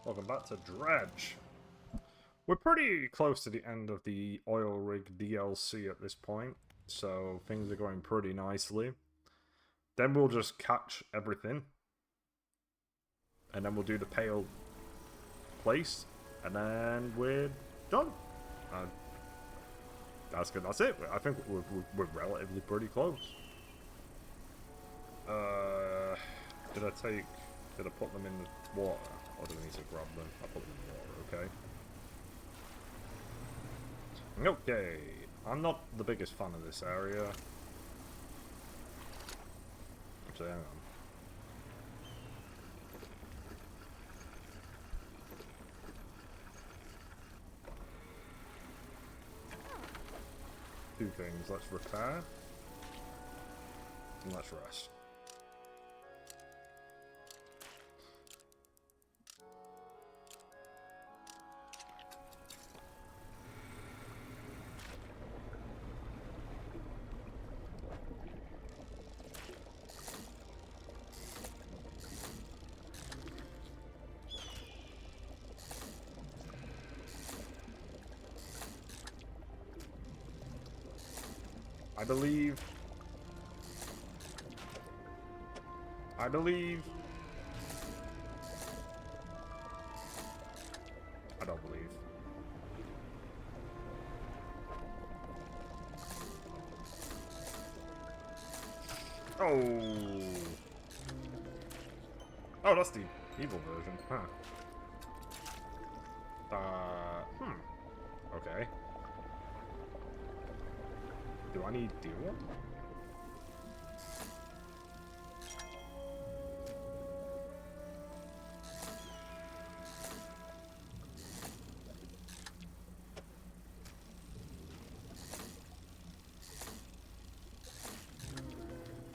Welcome back to Dredge. We're pretty close to the end of the oil rig DLC at this point, so things are going pretty nicely. Then we'll just catch everything, and then we'll do the pale place, and then we're done. That's good. That's it. I think we're relatively pretty close. Did I put them in the water? Or do we need to grab them? I put them in the water, okay. Okay. I'm not the biggest fan of this area. Actually, hang on. Two things. Let's repair. And let's rest. I believe. I don't believe. Oh. Oh, that's the evil version, huh? Okay. Do I need deal one?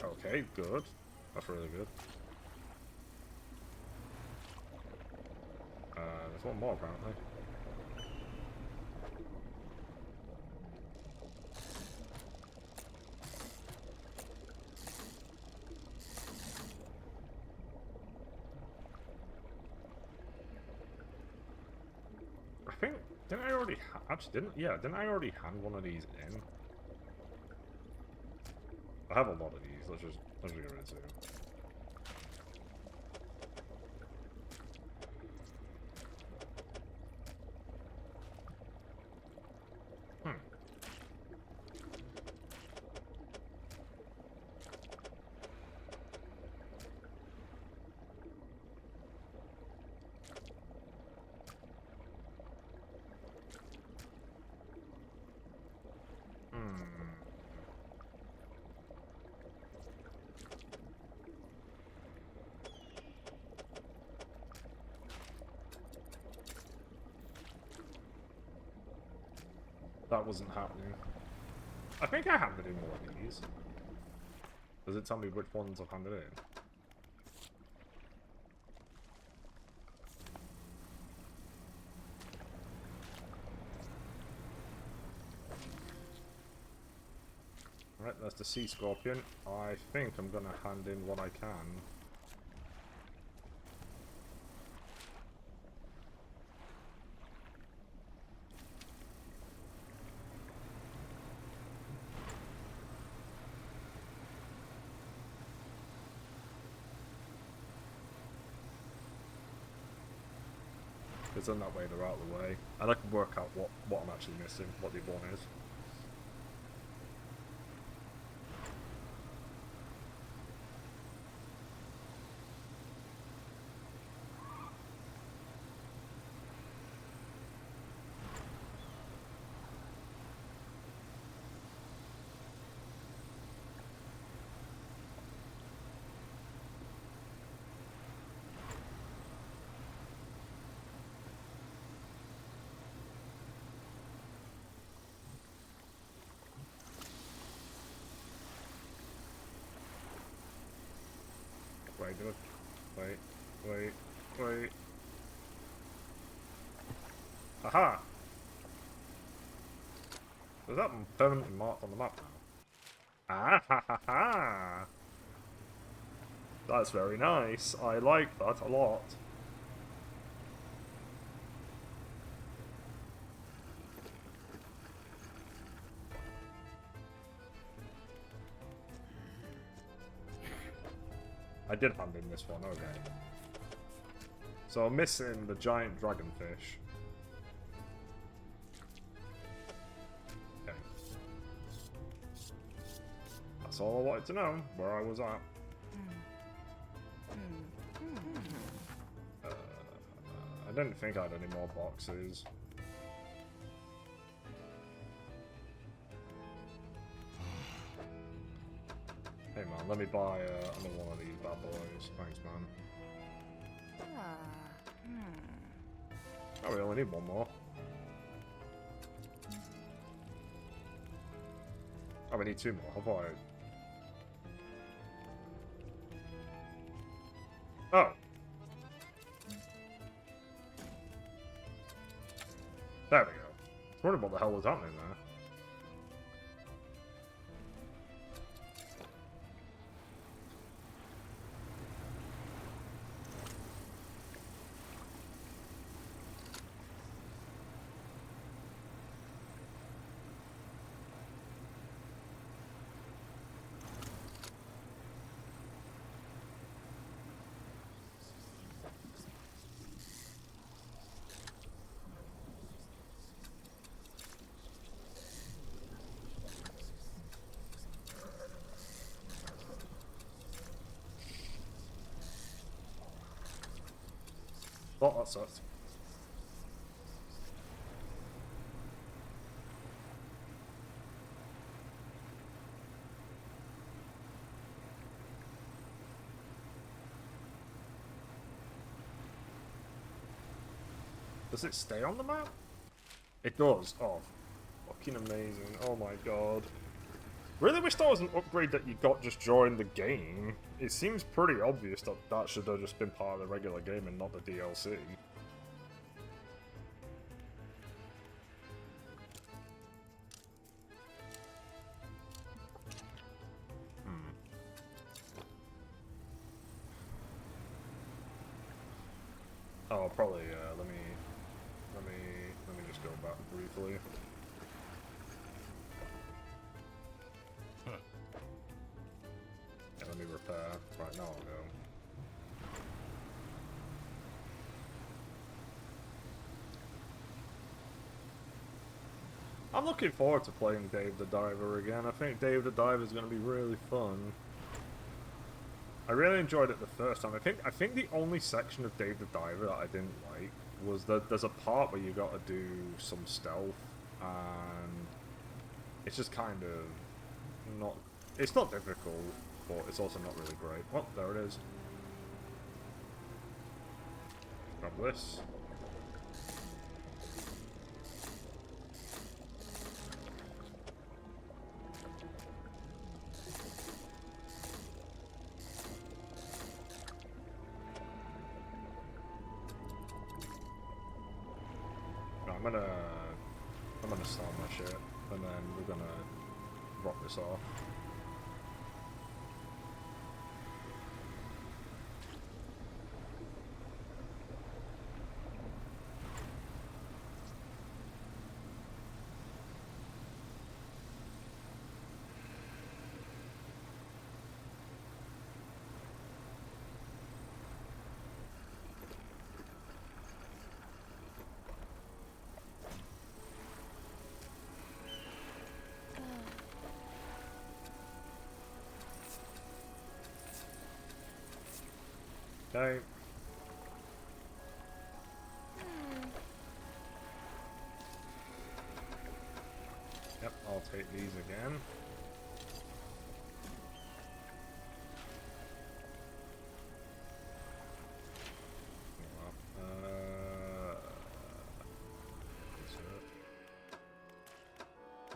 Okay, good. That's really good. There's one more apparently. I think, didn't I already didn't I already hand one of these in? I have a lot of these, let's just get rid of two. That wasn't happening. I think I handed in more of these. Does it tell me which ones I've handed in? Right, that's the sea scorpion. I think I'm gonna hand in what I can. It's done that way, they're out of the way. And I can work out what I'm actually missing, what the one is. Wait. Aha! Is that permanently marked on the map now? Ah ha ha ha! That's very nice. I like that a lot. I did hand in this one, okay. So I'm missing the giant dragonfish. Okay. That's all I wanted to know, where I was at. I didn't think I had any more boxes. Hey man, let me buy another one of these bad boys. Thanks, man. Oh, we only need one more. Oh, we need two more. How about Oh. There we go. I was wondering what the hell was happening there. Oh, that sucks. Does it stay on the map? It does. Oh, fucking amazing. Oh my god. Really wish that was an upgrade that you got just during the game. It seems pretty obvious that that should have just been part of the regular game and not the DLC. Oh, probably. Let me just go back briefly. Yeah, let me repair. Right now, I'll go. I'm looking forward to playing Dave the Diver again. I think Dave the Diver is going to be really fun. I really enjoyed it the first time. I think the only section of Dave the Diver that I didn't like was that there's a part where you got to do some stealth, and it's just kind of not. It's not difficult, but it's also not really great. Oh, there it is. Grab this. I'm gonna sell my shit, and then we're gonna rock this off. Okay. Yep, I'll take these again.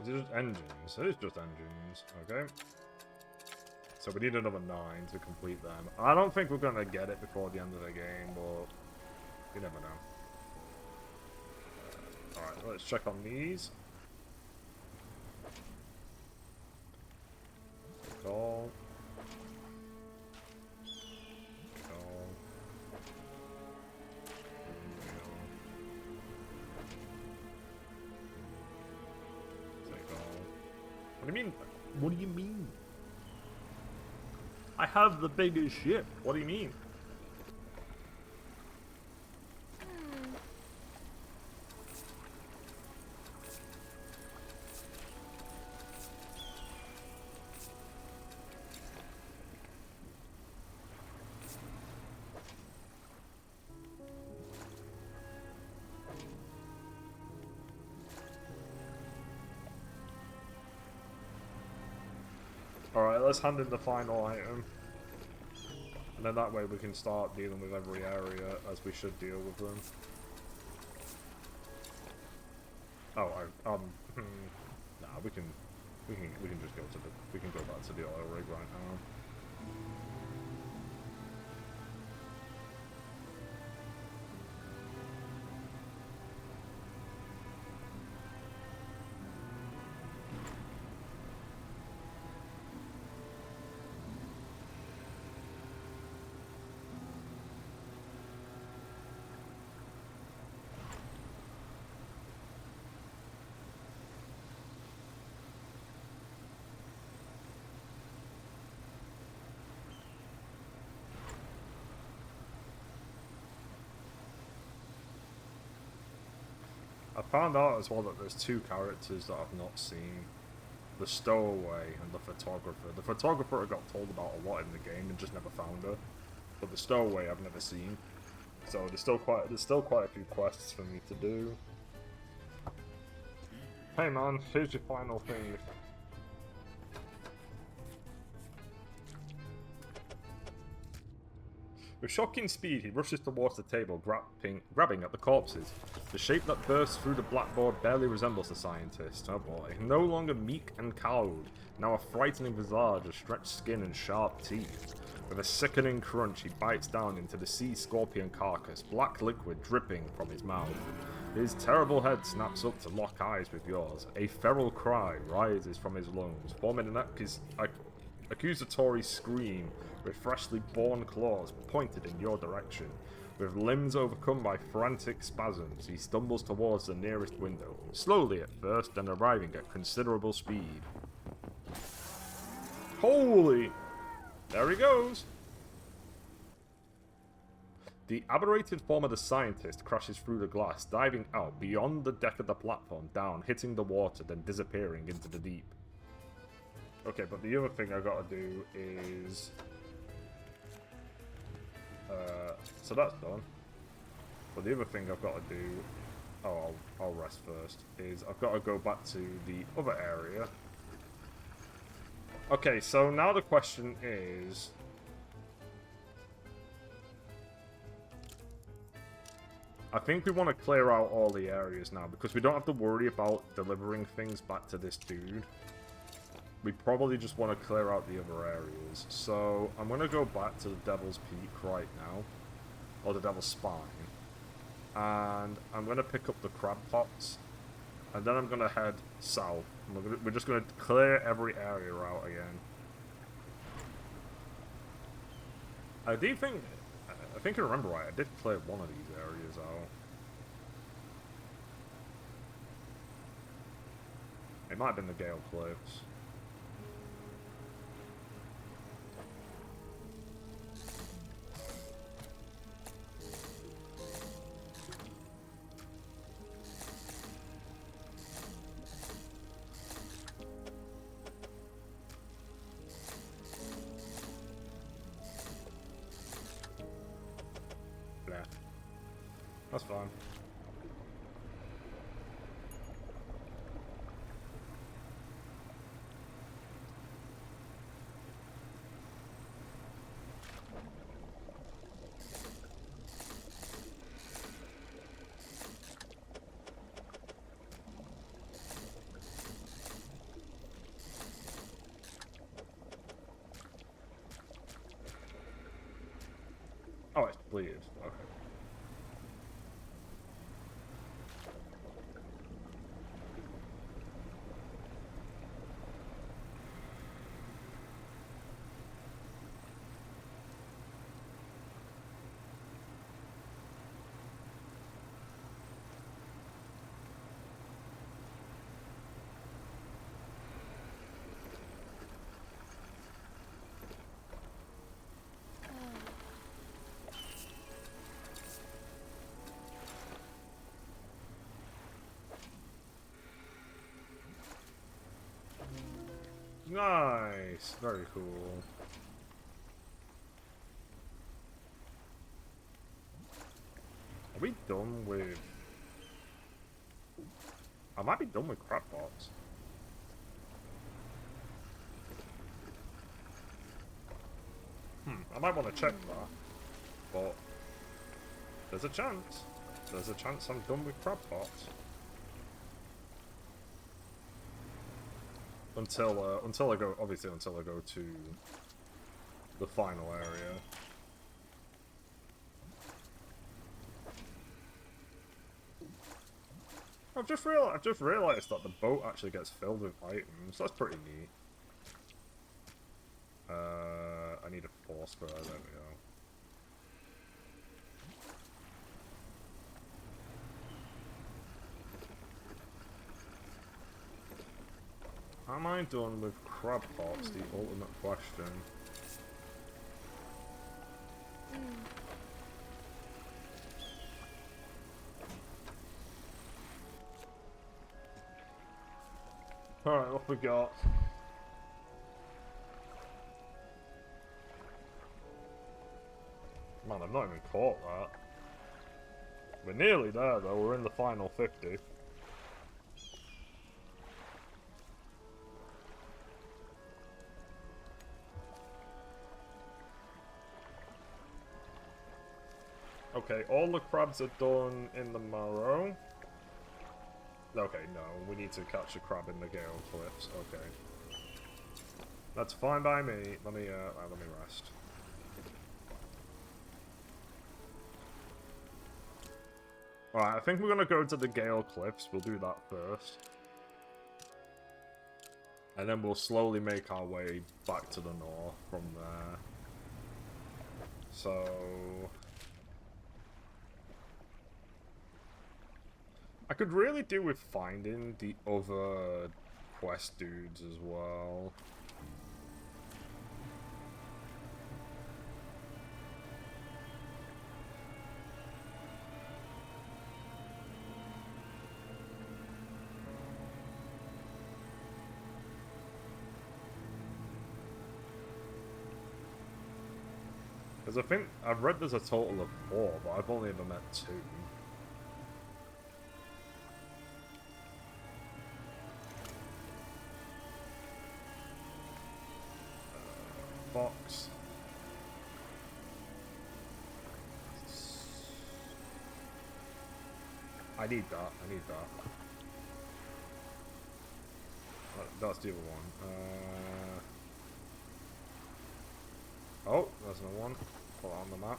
Is it just engines? It is just engines. Okay. So we need another 9 to complete them. I don't think we're going to get it before the end of the game, but you never know. Alright, let's check on these. Call. Call. Take all. What do you mean? What do you mean? I have the biggest ship. What do you mean? Alright, let's hand in the final item. And then that way we can start dealing with every area as we should deal with them. Oh, nah, we can just go to we can go back to the oil rig right now. I found out as well that there's two characters that I've not seen. The Stowaway and the Photographer. The Photographer I got told about a lot in the game and just never found her. But the Stowaway I've never seen. So there's still quite a few quests for me to do. Hey man, here's your final thing. With shocking speed, he rushes towards the table, grabbing at the corpses. The shape that bursts through the blackboard barely resembles the scientist. Oh boy. No longer meek and cowed, now a frightening visage of stretched skin and sharp teeth. With a sickening crunch, he bites down into the sea scorpion carcass, black liquid dripping from his mouth. His terrible head snaps up to lock eyes with yours. A feral cry rises from his lungs, forming an accusatory scream with freshly born claws pointed in your direction. With limbs overcome by frantic spasms, he stumbles towards the nearest window, slowly at first, then arriving at considerable speed. Holy! There he goes! The aberrated form of the scientist crashes through the glass, diving out beyond the deck of the platform, down, hitting the water, then disappearing into the deep. Okay, but the other thing I gotta do is... so that's done. But the other thing I've got to do... Oh, I'll rest first. Is I've got to go back to the other area. Okay, so now the question is... I think we want to clear out all the areas now, because we don't have to worry about delivering things back to this dude. We probably just want to clear out the other areas. So, I'm going to go back to the Devil's Peak right now. Or the Devil's Spine. And I'm going to pick up the crab pots. And then I'm going to head south. We're just going to clear every area out again. I think I remember right. I did clear one of these areas out. It might have been the Gale Cliffs. That's fine. Oh, it's bleeded. Okay. Nice! Very cool. Are we done with... I might be done with crab pots. I might want to check that. But... there's a chance. There's a chance I'm done with crab pots. Until I go, obviously until I go to the final area. I've just realised that the boat actually gets filled with items. That's pretty neat. I need a phosphor. There we go. Am I done with crab pots? The ultimate question. Alright, what we got? Man, I've not even caught that. We're nearly there though, we're in the final 50. Okay, all the crabs are done in the marrow. Okay, no, we need to catch a crab in the Gale Cliffs. Okay. That's fine by me. Let me rest. Alright, I think we're gonna go to the Gale Cliffs. We'll do that first. And then we'll slowly make our way back to the north from there. So... I could really do with finding the other quest dudes as well. Because I think, I've read there's a total of 4, but I've only ever met 2. Box. I need that. I need that. That's the other one. Oh, there's another one. Put that on the map.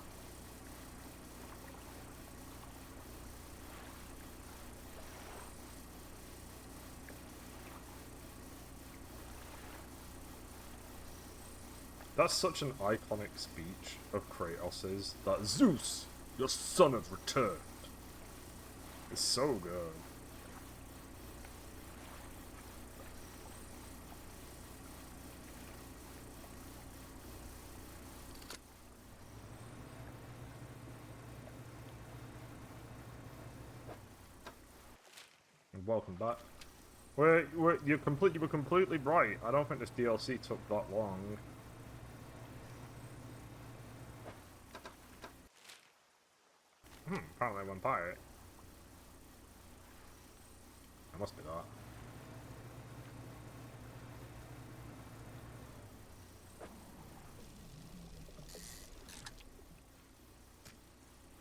That's such an iconic speech of Kratos's, that Zeus, your son has returned. It's so good. And welcome back. You were completely right. I don't think this DLC took that long. Apparently I went by it. That must be that.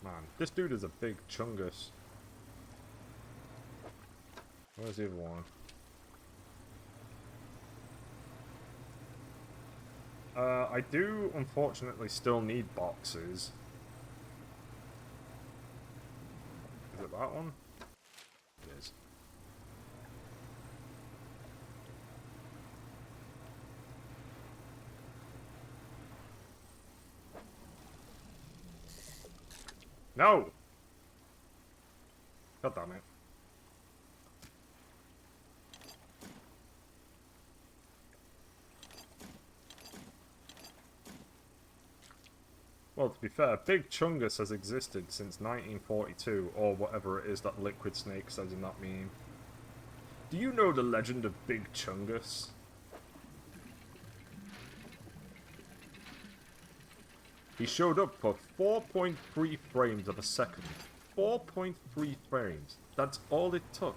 Man, this dude is a big chungus. Where's the other one? I do unfortunately still need boxes. Is it that one? It is. No! God damn it. Well, to be fair, Big Chungus has existed since 1942, or whatever it is that Liquid Snake says in that meme. Do you know the legend of Big Chungus? He showed up for 4.3 frames of a second. 4.3 frames. That's all it took.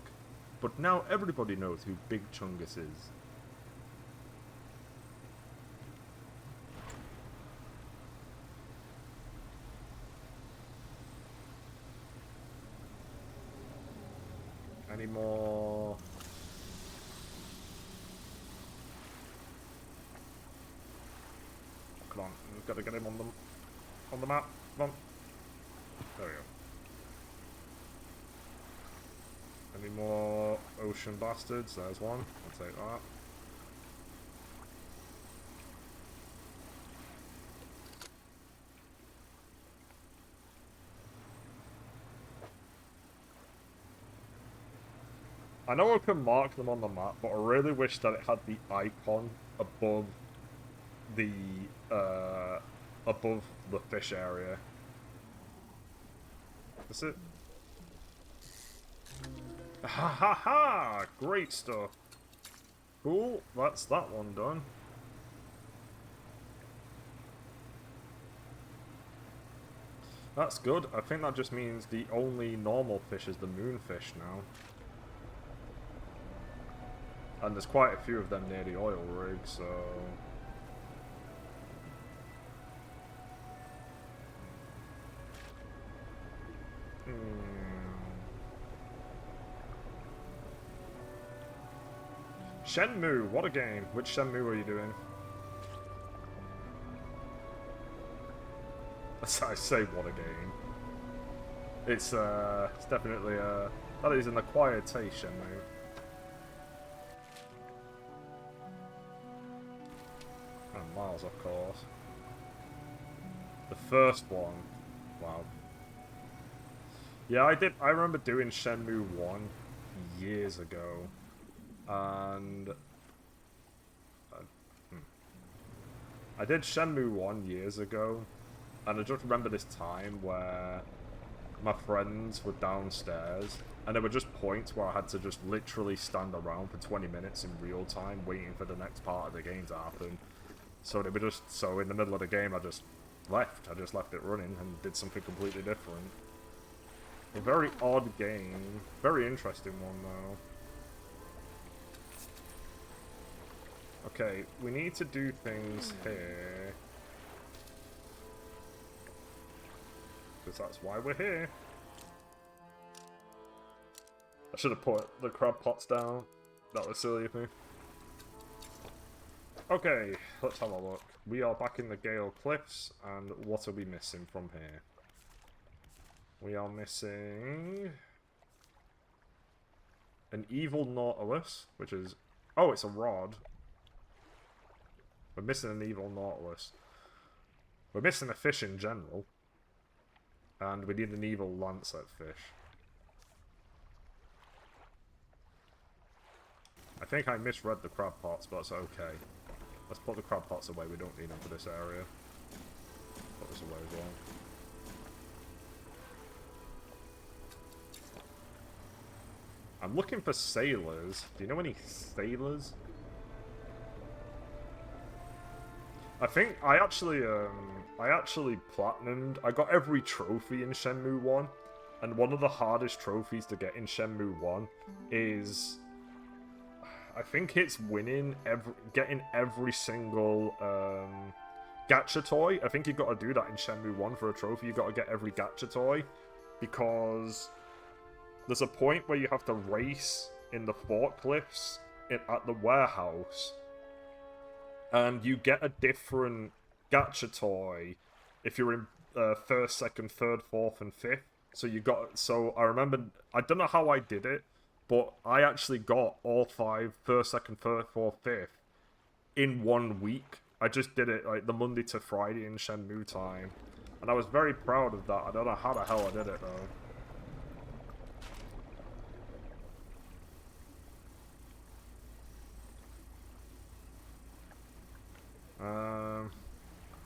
But now everybody knows who Big Chungus is. Any more? Come on, we've got to get him on the map. Come on. There we go. Any more ocean bastards? There's one. I'll take that. I know I can mark them on the map, but I really wish that it had the icon above the fish area. That's it. Ha ha ha! Great stuff. Cool, that's that one done. That's good. I think that just means the only normal fish is the moonfish now. And there's quite a few of them near the oil rig, so... Shenmue, what a game. Which Shenmue are you doing? I say what a game. It's definitely that is an acquired taste, Shenmue. And Miles, of course. The first one. Wow. Yeah, I remember doing Shenmue 1 years ago. And... I did Shenmue 1 years ago. And I just remember this time where my friends were downstairs. And there were just points where I had to just literally stand around for 20 minutes in real time waiting for the next part of the game to happen. So they were just... So in the middle of the game I just left. I just left it running and did something completely different. A very odd game. Very interesting one, though. Okay, we need to do things here. Because that's why we're here. I should have put the crab pots down. That was silly of me. Okay, let's have a look. We are back in the Gale Cliffs, and what are we missing from here? We are missing... an evil Nautilus, which is... Oh, it's a rod. We're missing an evil Nautilus. We're missing a fish in general. And we need an evil Lancet fish. I think I misread the crab pots, but it's okay. Let's put the crab pots away, we don't need them for this area. Put this away as well. I'm looking for sailors. Do you know any sailors? I think I actually platinumed. I got every trophy in Shenmue 1, and one of the hardest trophies to get in Shenmue 1 is, I think it's getting every single gacha toy. I think you've got to do that in Shenmue 1 for a trophy. You've got to get every gacha toy, because there's a point where you have to race in the forklifts at the warehouse. And you get a different gacha toy if you're in first, second, third, fourth, and fifth. So I remember, I don't know how I did it, but I actually got all 5, first, second, third, fourth, fifth, in 1 week. I just did it like the Monday to Friday in Shenmue time. And I was very proud of that. I don't know how the hell I did it though.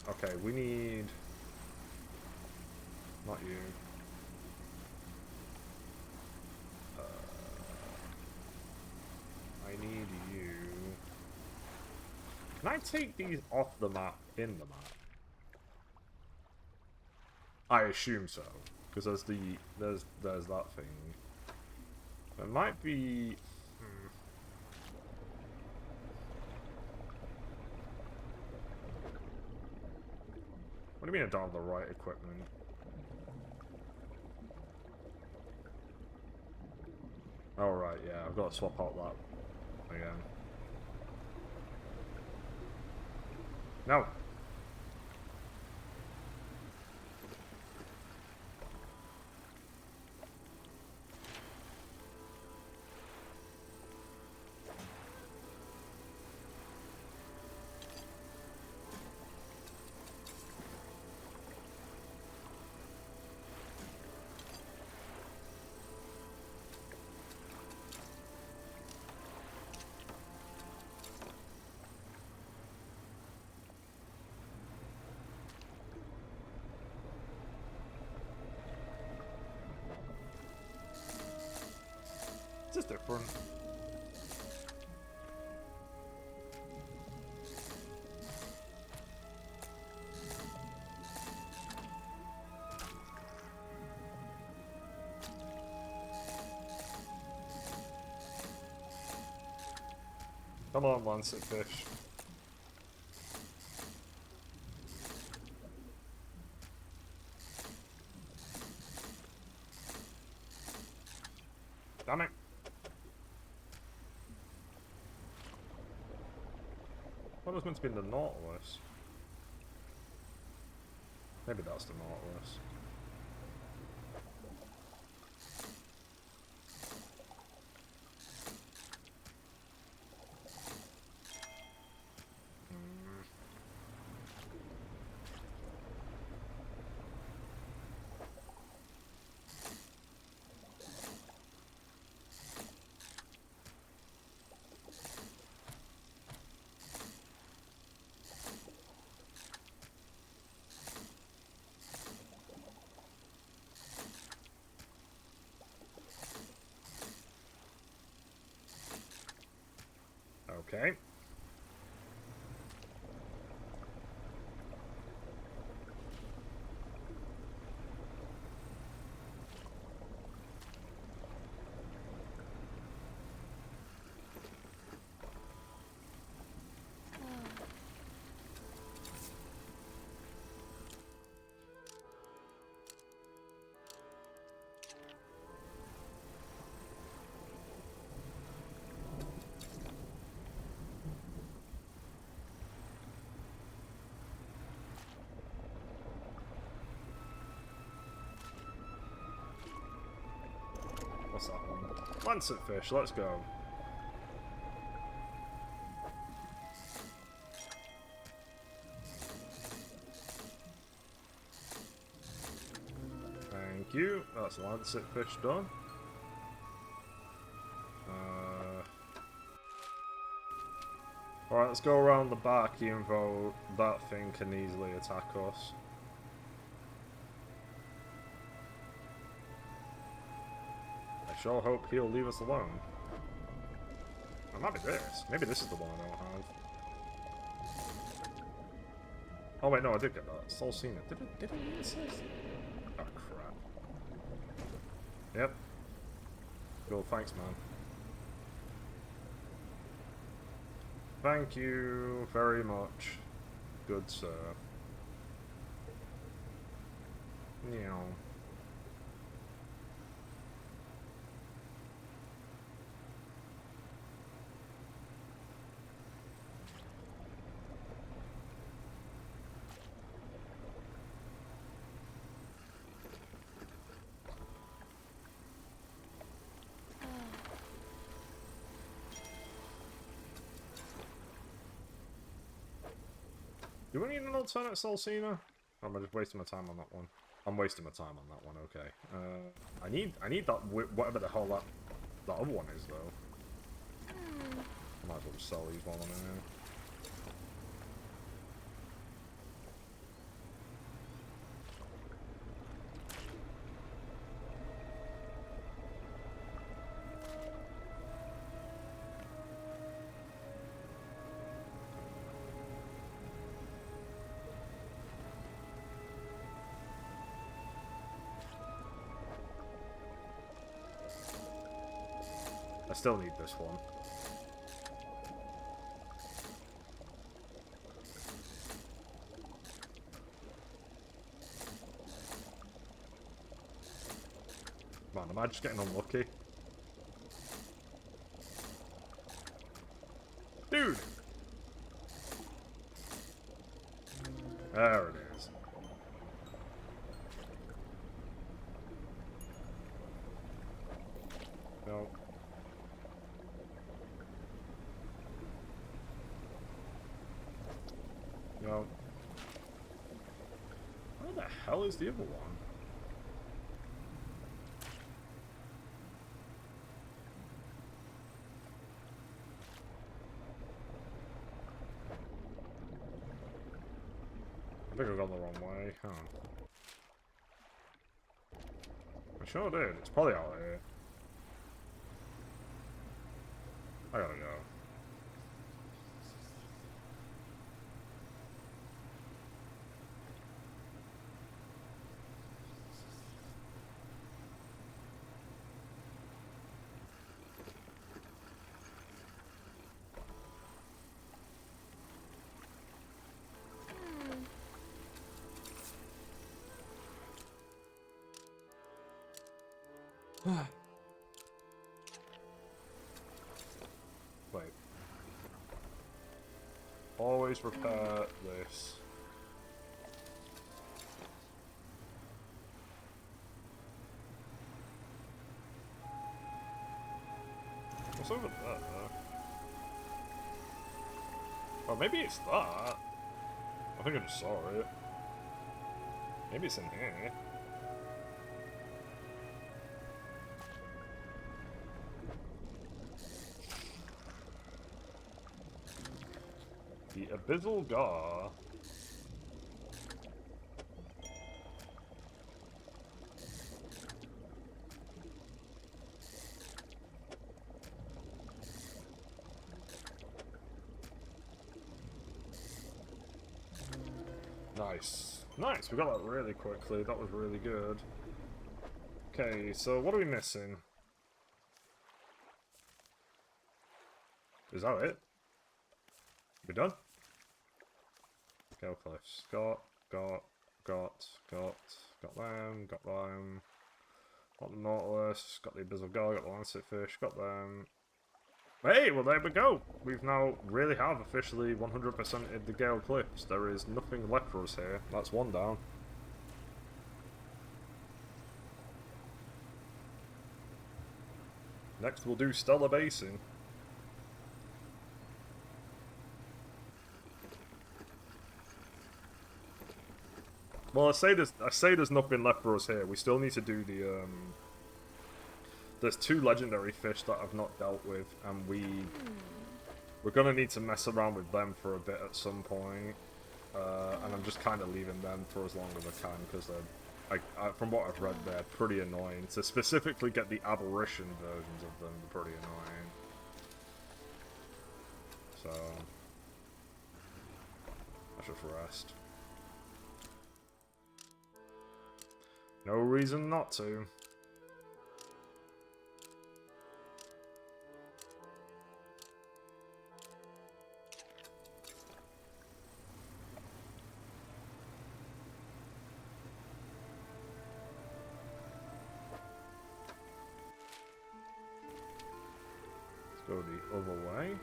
Okay, we need... Not you. I need you. Can I take these off the map, in the map? I assume so, because there's that thing. There might be. What do you mean I don't have the right equipment? Oh right, yeah, I've got to swap out that again. No. It's just different. Come on, lancet fish. Damn it. What was meant to be in the Nautilus? Maybe that's the Nautilus. Okay. What's that one? Lancet fish, let's go. Thank you. That's lancet fish done. Alright, let's go around the back, even though that thing can easily attack us. I sure hope he'll leave us alone. It might be this. Maybe this is the one I don't have. Oh wait, no, I did get that. Solcina. Did I miss this? Oh crap. Yep. Cool, thanks man. Thank you very much. Good sir. Meow. Do we need an alternate Solcina? Or am I just wasting my time on that one? I'm wasting my time on that one, okay. I need that, whatever the hell that other one is, though. I might as well sell these while I'm in here. I still need this one. Man, am I just getting unlucky? Dude! There it is. No. No. Where the hell is the other one? I think I've gone the wrong way. Huh. I sure did. It's probably out here. I gotta go. Wait. Always repair this. What's over there? Oh, maybe it's that. I think I just saw it. Maybe it's in here. The Abyssal Gar. Nice. Nice, we got that really quickly. That was really good. Okay, so what are we missing? Is that it? We done? Gale Cliffs. Got them. Got the Nautilus. Got the Abyssal Gar. Got the Lancet Fish. Got them. Hey, well there we go. We've now really have officially 100%ed the Gale Cliffs. There is nothing left for us here. That's one down. Next we'll do Stellar Basin. Well, I say there's nothing left for us here. We still need to do the there's two legendary fish that I've not dealt with, and we're gonna need to mess around with them for a bit at some point. And I'm just kind of leaving them for as long as I can because from what I've read, they're pretty annoying. To specifically get the aberration versions of them, they're pretty annoying. So I should rest. No reason not to. Let's go the other way.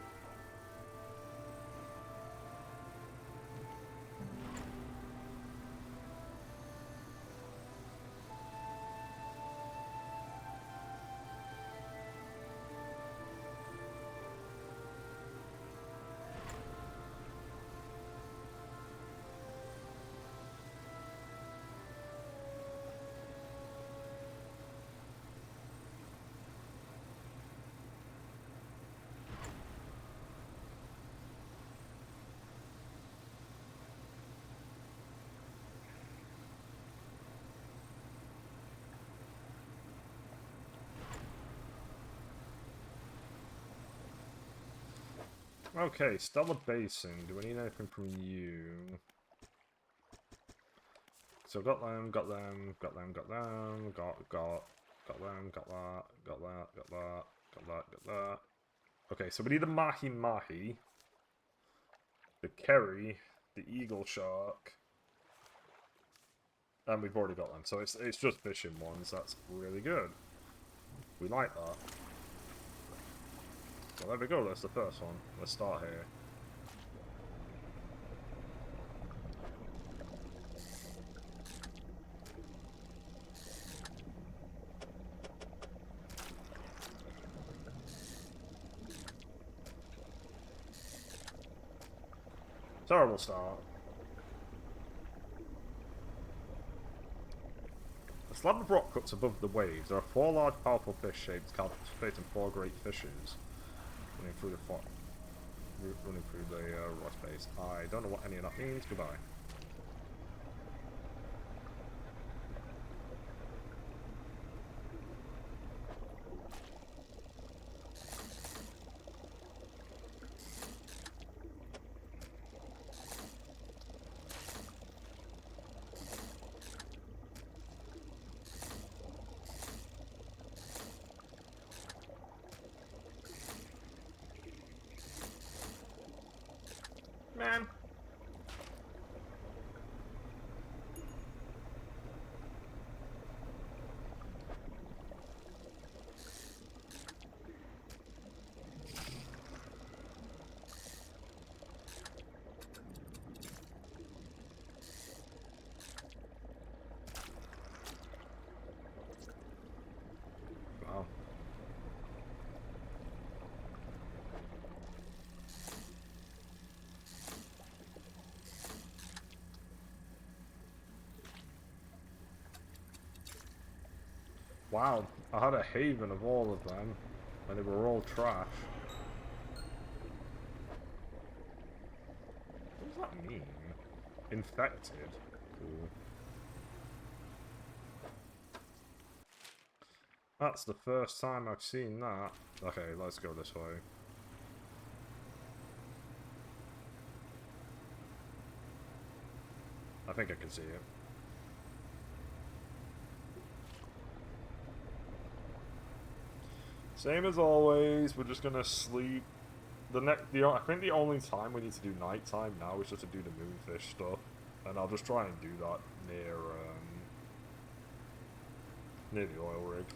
Okay, Stellar Basin. Do we need anything from you? So got them, got them, got them, got them, got them, got that, got that, got that, Got that, got that. Okay, so we need the mahi-mahi, the kerry, the eagle shark, and we've already got them. So it's just fishing ones. That's really good. We like that. Well, there we go. That's the first one. Let's start here. Terrible start. A slab of rock cuts above the waves. There are 4 large, powerful fish shapes captivating 4 great fishes running through the rock space. I don't know what any of that means. Goodbye. Man. Wow. Wow, I had a haven of all of them, and they were all trash. What does that mean? Infected? Cool. That's the first time I've seen that. Okay, let's go this way. I think I can see it. Same as always, we're just gonna sleep. I think the only time we need to do nighttime now is just to do the moonfish stuff, and I'll just try and do that near the oil rig.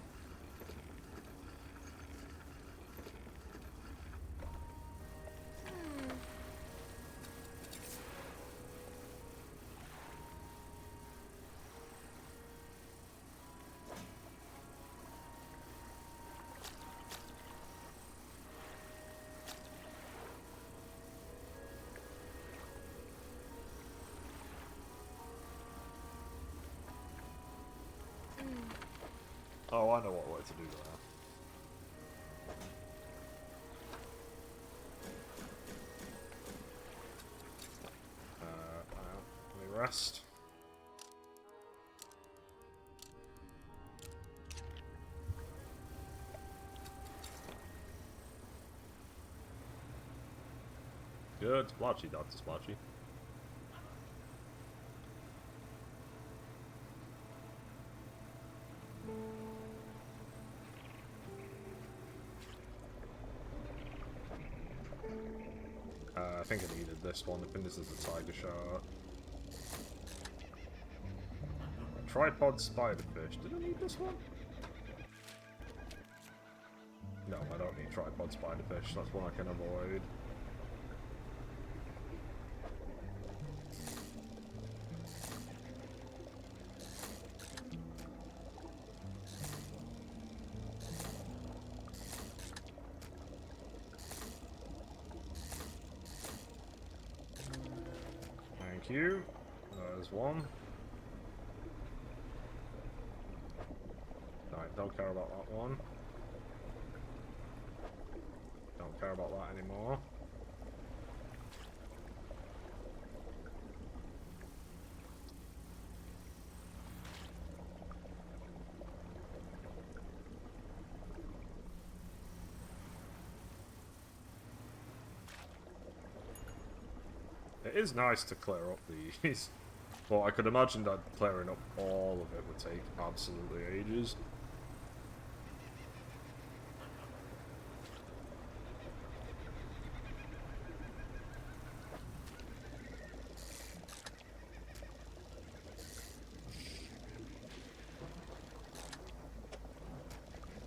Oh, I know what way to do that. Let me rest. Good, splotchy, Dr. Splotchy. I think I needed this one. I think this is the tiger shark. Tripod spiderfish. Did I need this one? No, I don't need tripod spiderfish. That's one I can avoid. Thank you. There's one. Right, don't care about that one. Don't care about that anymore. It is nice to clear up these, but I could imagine that clearing up all of it would take absolutely ages.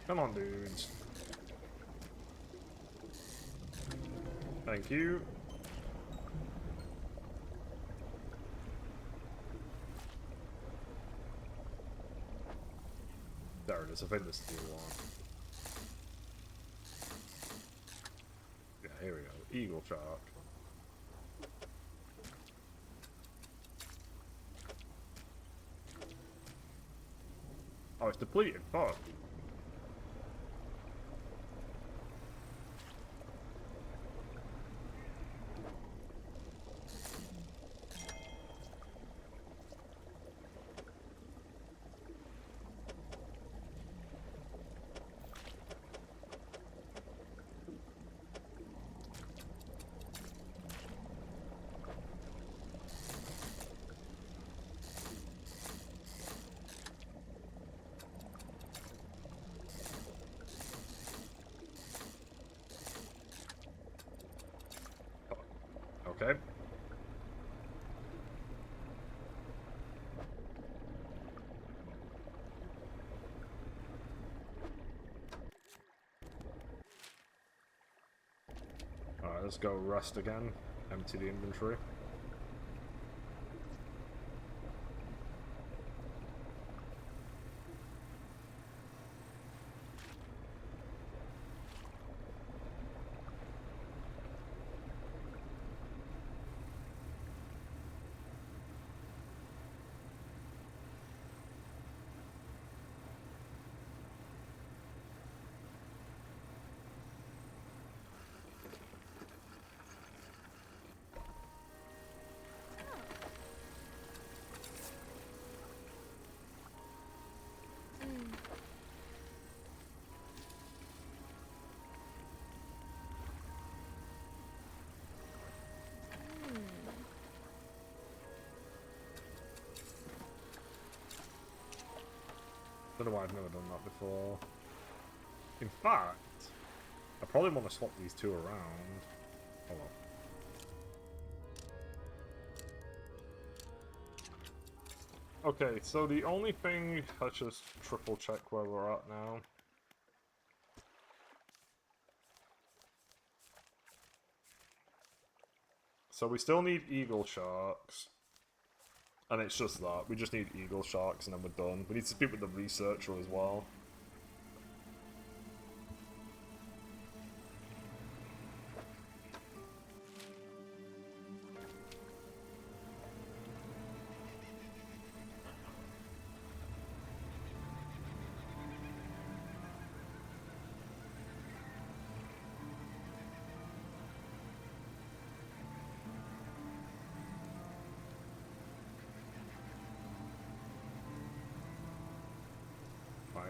Come on, dudes. Thank you. There it is. I think this is the one. Yeah, here we go. Eagle shark. Oh, it's depleted. Fuck. Okay. Alright, let's go rest again. Empty the inventory. Don't know why I've never done that before. In fact, I probably want to swap these two around. Oh well. Okay, so the only thing, let's just triple check where we're at now. So we still need eagle sharks. And it's just that. We just need eagle sharks and then we're done. We need to speak with the researcher as well.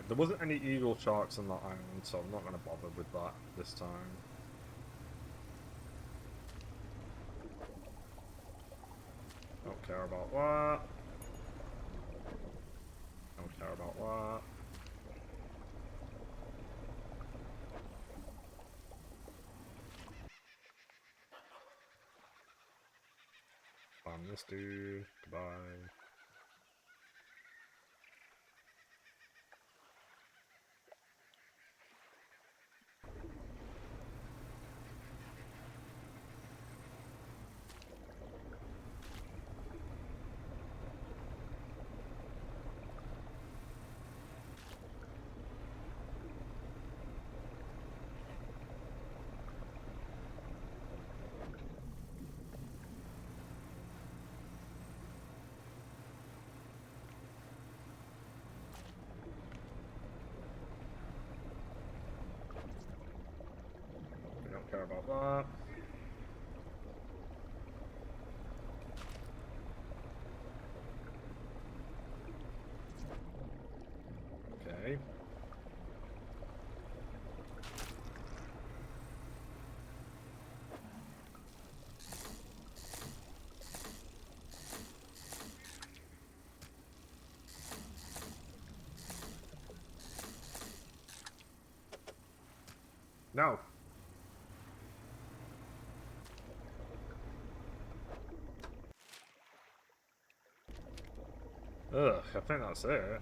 There wasn't any eagle sharks on that island, so I'm not going to bother with that this time. Don't care about that. Don't care about that. Spam this dude. Goodbye. Care about that. Okay. No. Ugh, I think that's it.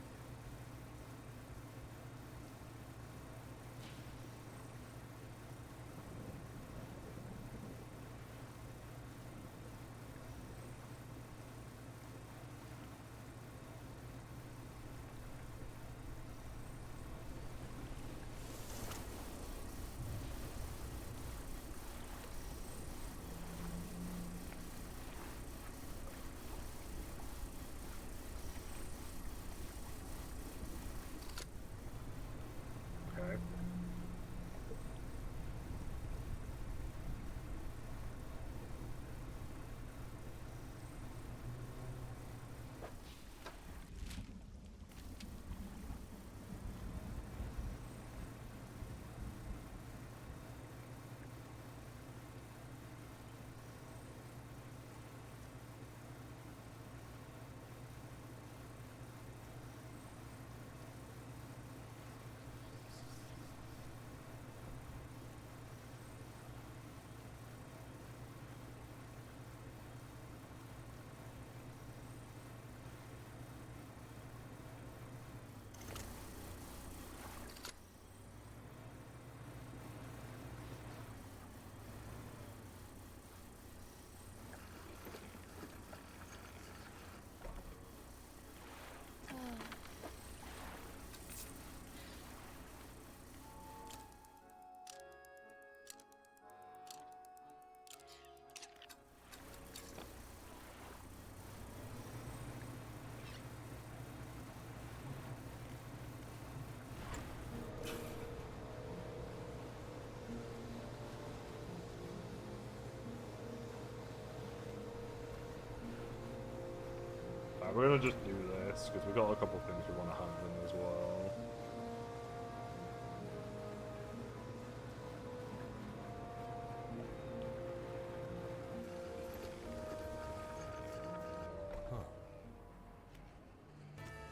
Alright, we're gonna just do this, because we've got a couple things we want to hand in as well.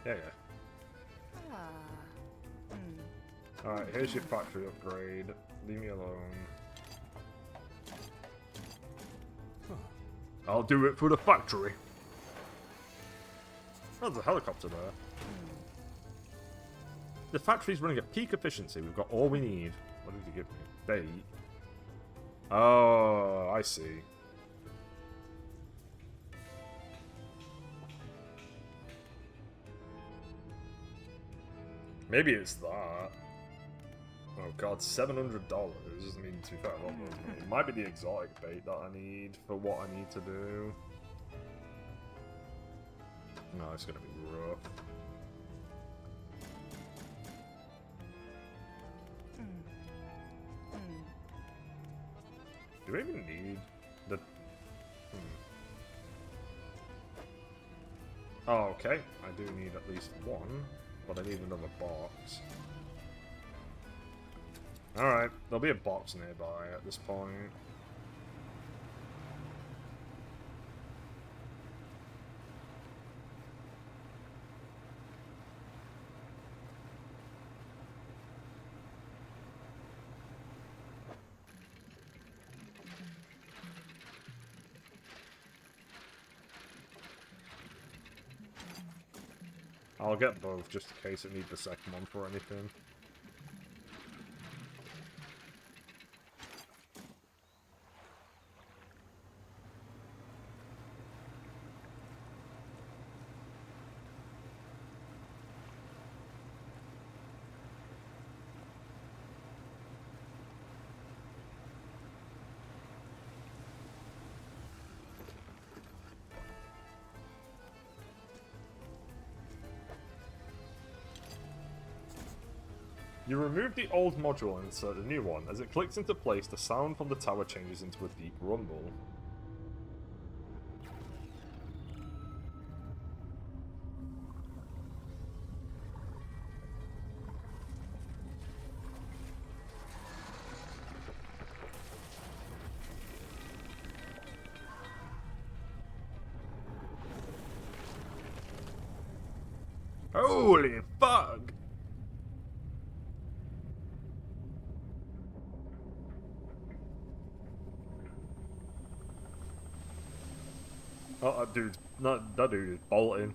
Yeah. Alright, here's your factory upgrade. Leave me alone. I'll do it for the factory. Oh, there's a helicopter there. The factory's running at peak efficiency. We've got all we need. What did he give me? Bait. Oh, I see. Maybe it's that. Oh god, $700. I mean, to be fair, a lot more than me. It might be the exotic bait that I need for what I need to do. No, it's gonna be rough. Do we even need the... Oh, okay. I do need at least one, but I need another box. Alright, there'll be a box nearby at this point. I'll get both just in case it needs the second one for anything. You remove the old module and insert a new one. As it clicks into place, the sound from the tower changes into a deep rumble. Holy fuck! Oh, that dude is bolting.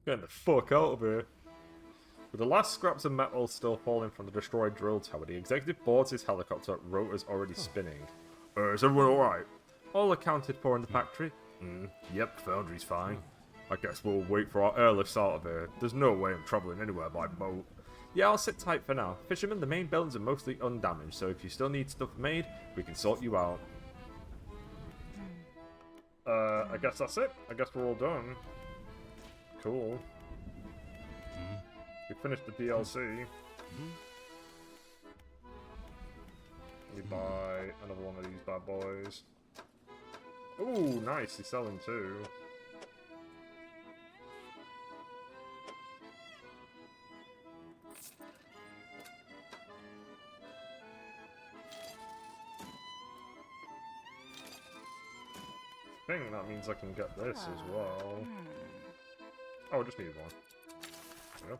Getting the fuck out of here. With the last scraps of metal still falling from the destroyed drill tower, the executive boards his helicopter, rotors already spinning. Is everyone alright? All accounted for in the factory? Yep, foundry's fine. I guess we'll wait for our airlifts out of here. There's no way I'm travelling anywhere by boat. Yeah, I'll sit tight for now. Fishermen, the main buildings are mostly undamaged, so if you still need stuff made, we can sort you out. I guess that's it. I guess we're all done. Cool. We finished the DLC. We buy another one of these bad boys. Ooh, nice. He's selling too. I think that means I can get this as well. Oh, I just need one. Yeah.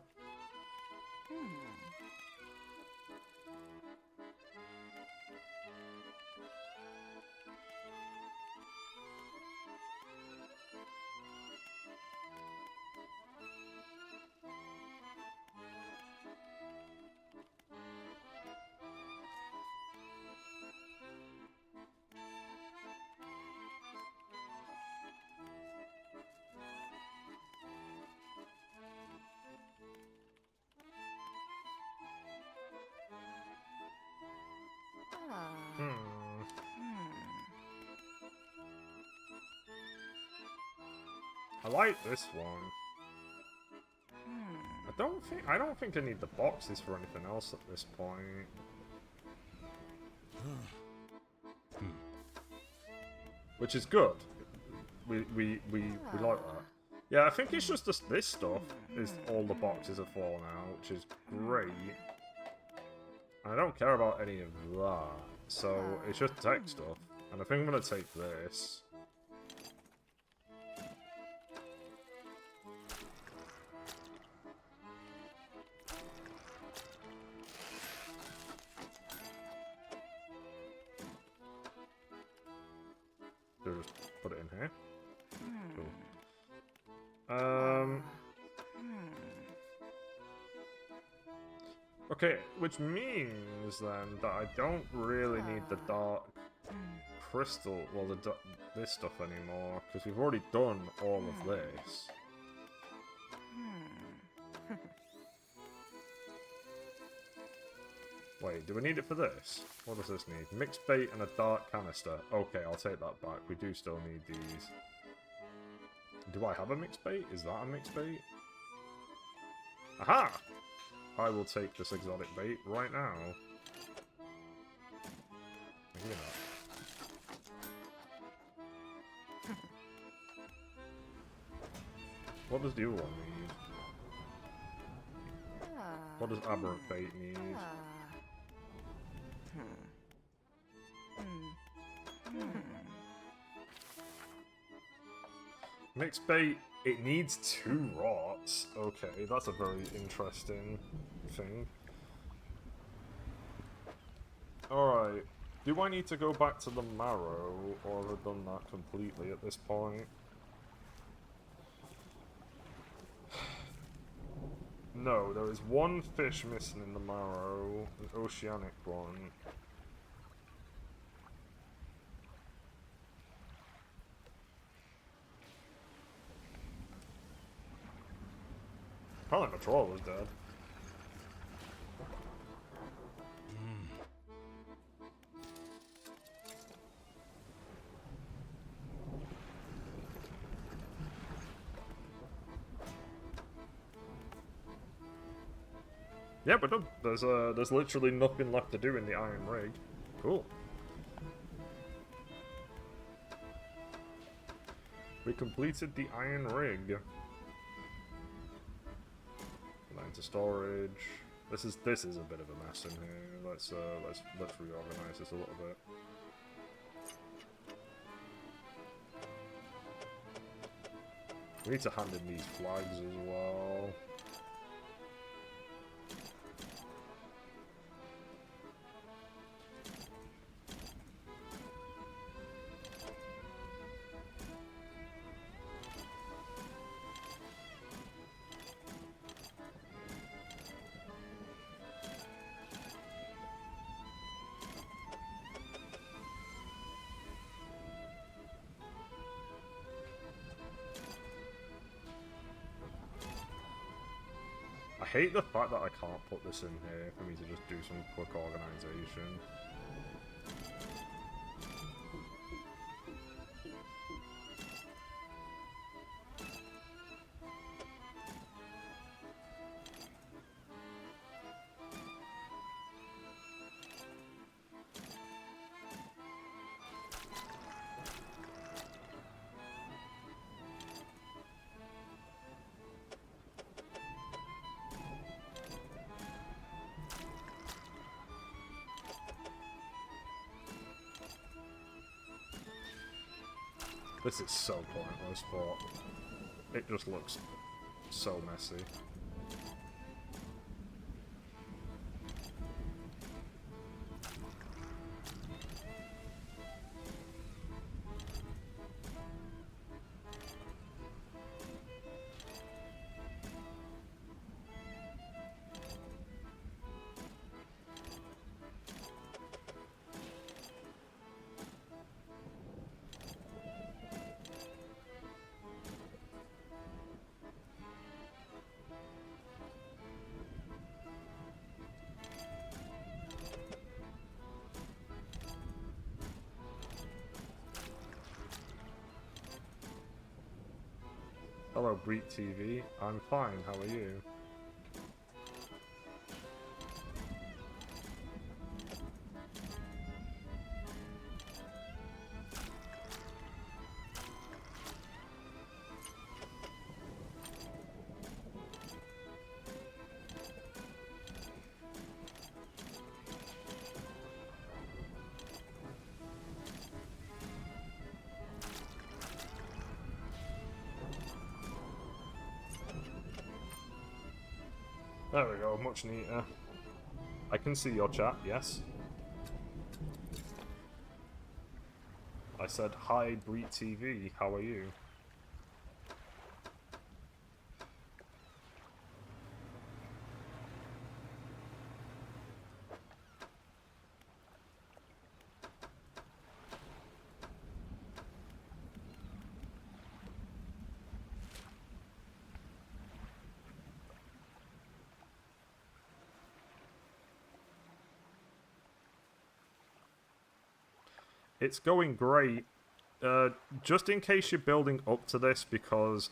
I like this one. I don't think I need the boxes for anything else at this point. Which is good. we like that. Yeah, I think it's just this stuff is all the boxes are for now, which is great. I don't care about any of that, so it's just tech stuff. And I think I'm gonna take this. So just put it in here. Cool. Okay, which means then that I don't really need the dark crystal, well, this stuff anymore, because we've already done all of this. Wait, do we need it for this? What does this need? Mixed bait and a dark canister. Okay, I'll take that back. We do still need these. Do I have a mixed bait? Is that a mixed bait? Aha! I will take this exotic bait right now. Maybe not. What does the other one need? What does aberrant bait need? Mixed bait, it needs 2 rots. Okay, that's a very interesting thing. Alright, do I need to go back to the marrow, or have I done that completely at this point? No, there is 1 fish missing in the marrow, an oceanic one. Probably my troll was dead. Yeah, we're done. There's literally nothing left to do in the iron rig. Cool. We completed the iron rig. Into storage. This is a bit of a mess in here. Let's reorganize this a little bit. We need to hand in these flags as well. I hate the fact that I can't put this in here for me to just do some quick organization. This is so pointless, but it just looks so messy. Hello, Breet TV. I'm fine, how are you? There we go, much neater. I can see your chat, yes. I said, hi, Breed TV, how are you? It's going great. Just in case you're building up to this, because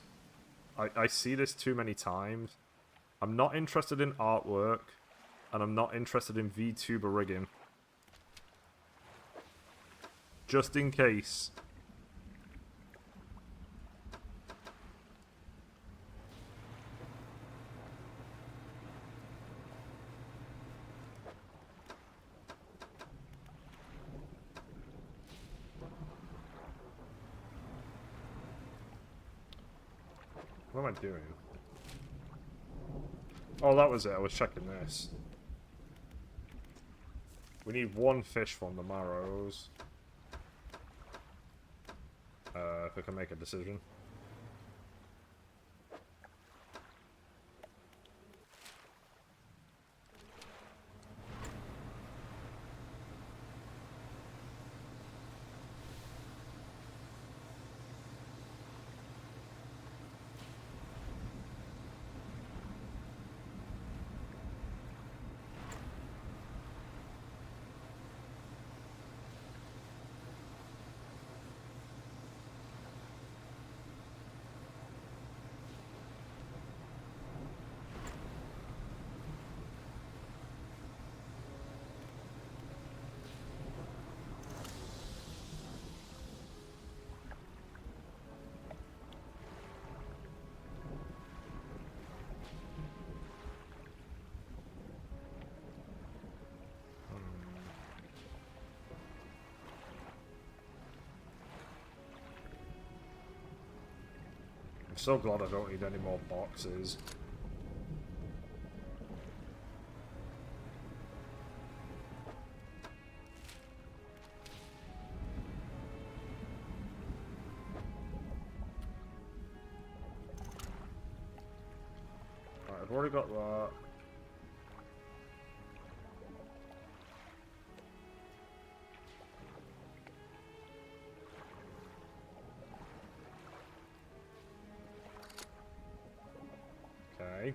I see this too many times. I'm not interested in artwork, and I'm not interested in VTuber rigging. Just in case. What am I doing? Oh, that was it. I was checking this. We need one fish from the marrows. If we can make a decision. I'm so glad I don't need any more boxes. Alright, I've already got that. Okay.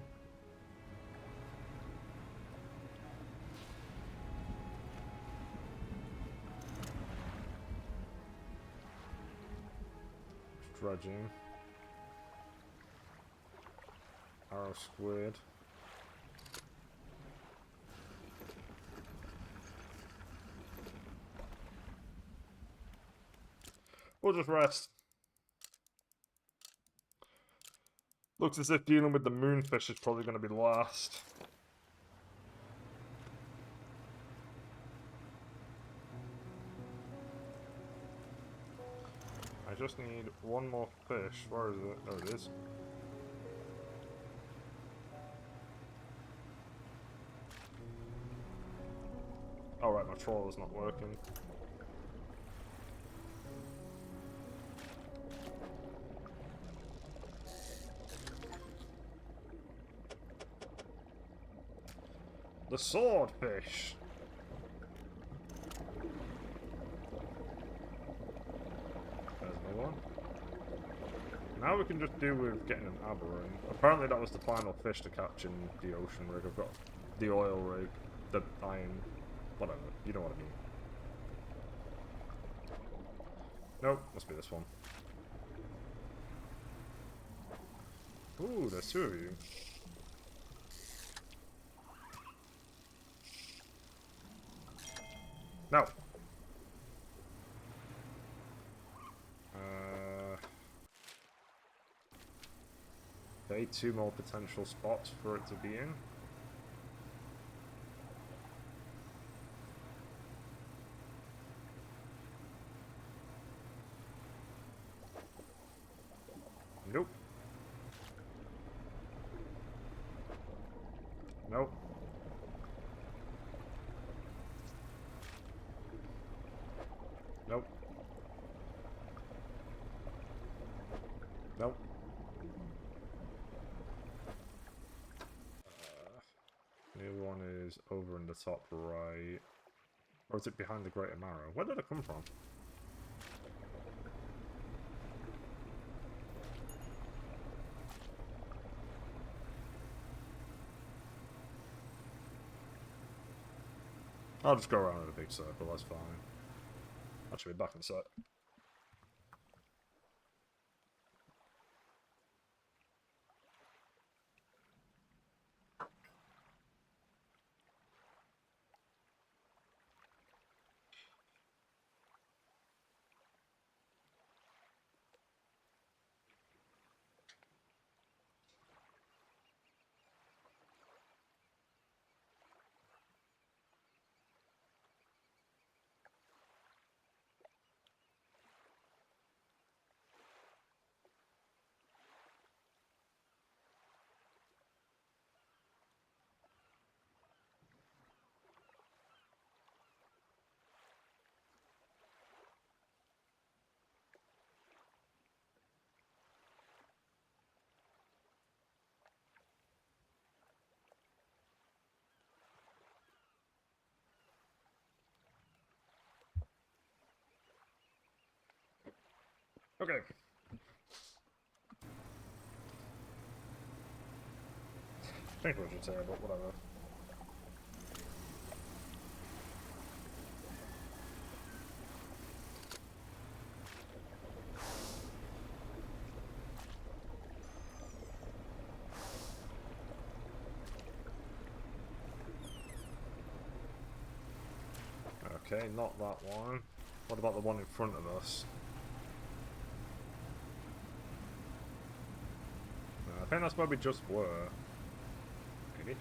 Dredging. Arrow squid. We'll just rest. Looks as if dealing with the moonfish is probably going to be the last. I just need one more fish. Where is it? Oh, it is. Oh, right, my trawler's not working. The swordfish! There's no one. Now we can just do with getting an aberrant. Apparently that was the final fish to catch in the ocean rig. I've got the oil rig, the iron, whatever. You know what I mean. Nope, must be this one. Ooh, there's two of you. No! Okay, two more potential spots for it to be in. Nope. Nope. Nope. Nope. The other one is over in the top right. Or is it behind the Greater Marrow? Where did it come from? I'll just go around in a big circle, that's fine. I should be back in a sec. Okay. I think we should say, but whatever. Okay, not that one. What about the one in front of us? I think that's where we just were. Maybe.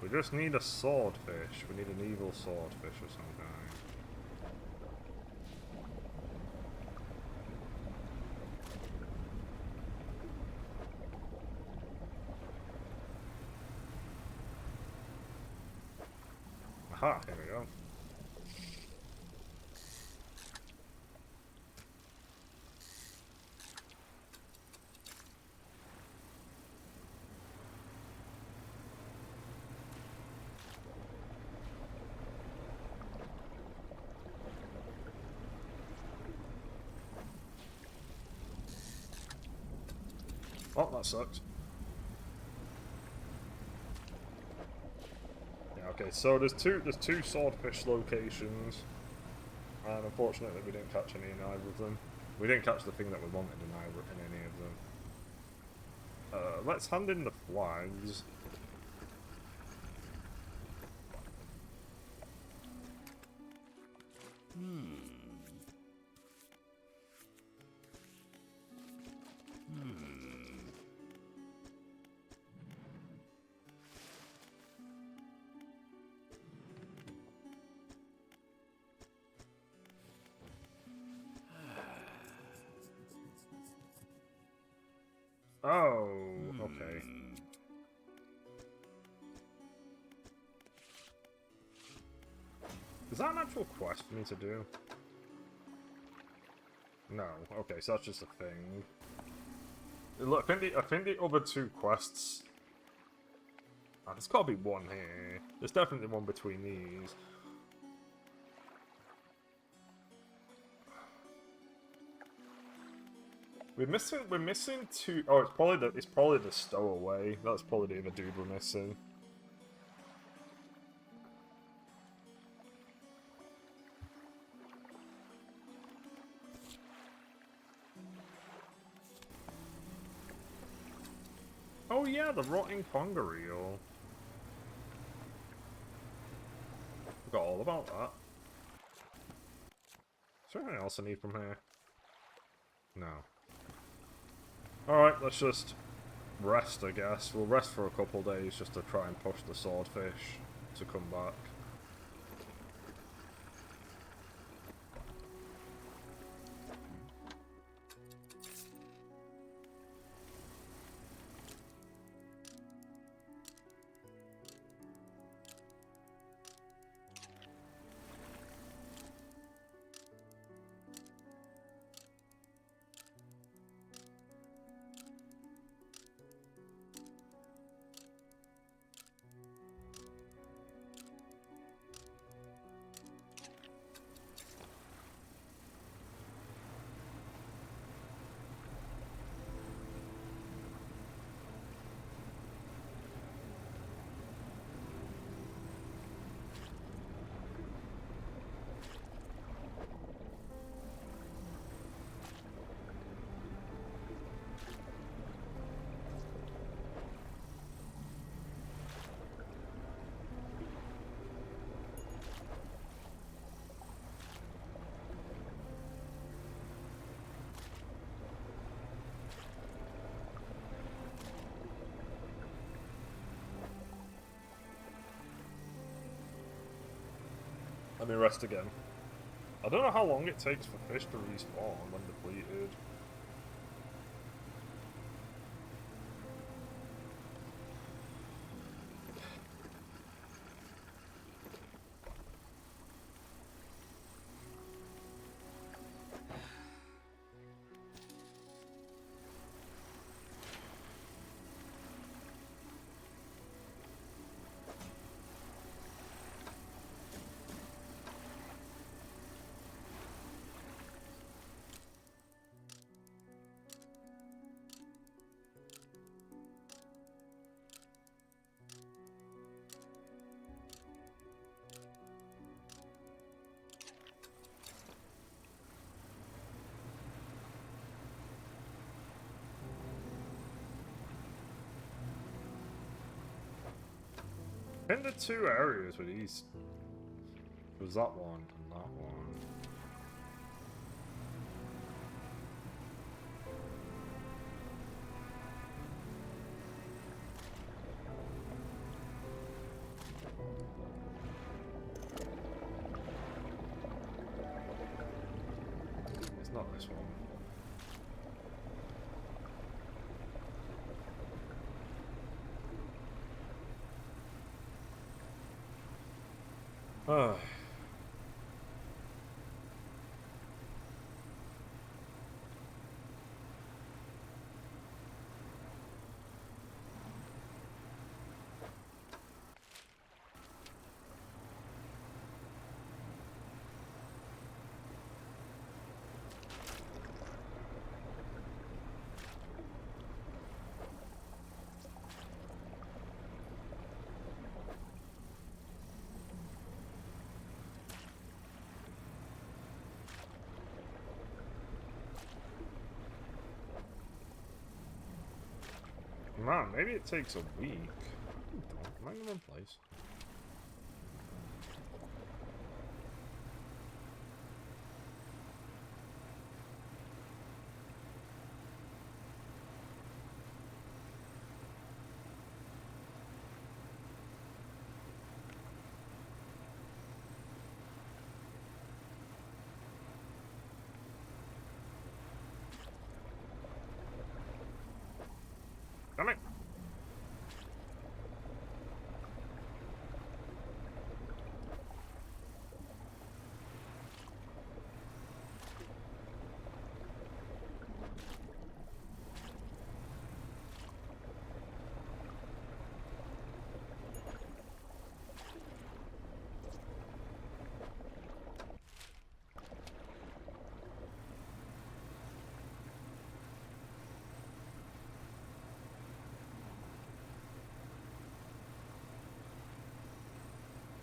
We just need a swordfish. We need an evil swordfish of some kind. Aha, here we go. Oh, that sucks. Yeah, okay, so there's two swordfish locations. And unfortunately we didn't catch any in either of them. We didn't catch the thing that we wanted in any of them. Let's hand in the flags. Oh, okay. Is that an actual quest for me to do? No. Okay, so that's just a thing. Look, I think the other two quests... Oh, there's gotta be one here. There's definitely one between these. We're missing two... Oh, it's probably the stowaway. That's probably the other dude we're missing. Oh yeah, the rotting conger eel. Forgot all about that. Is there anything else I need from here? No. Alright, let's just rest, I guess. We'll rest for a couple days just to try and push the swordfish to come back. me rest again. I don't know how long it takes for fish to respawn when depleted. In the two areas with these, was that one and that one. It's not this one. Ah. Man, maybe it takes a week. Am I in the wrong place? Damn it!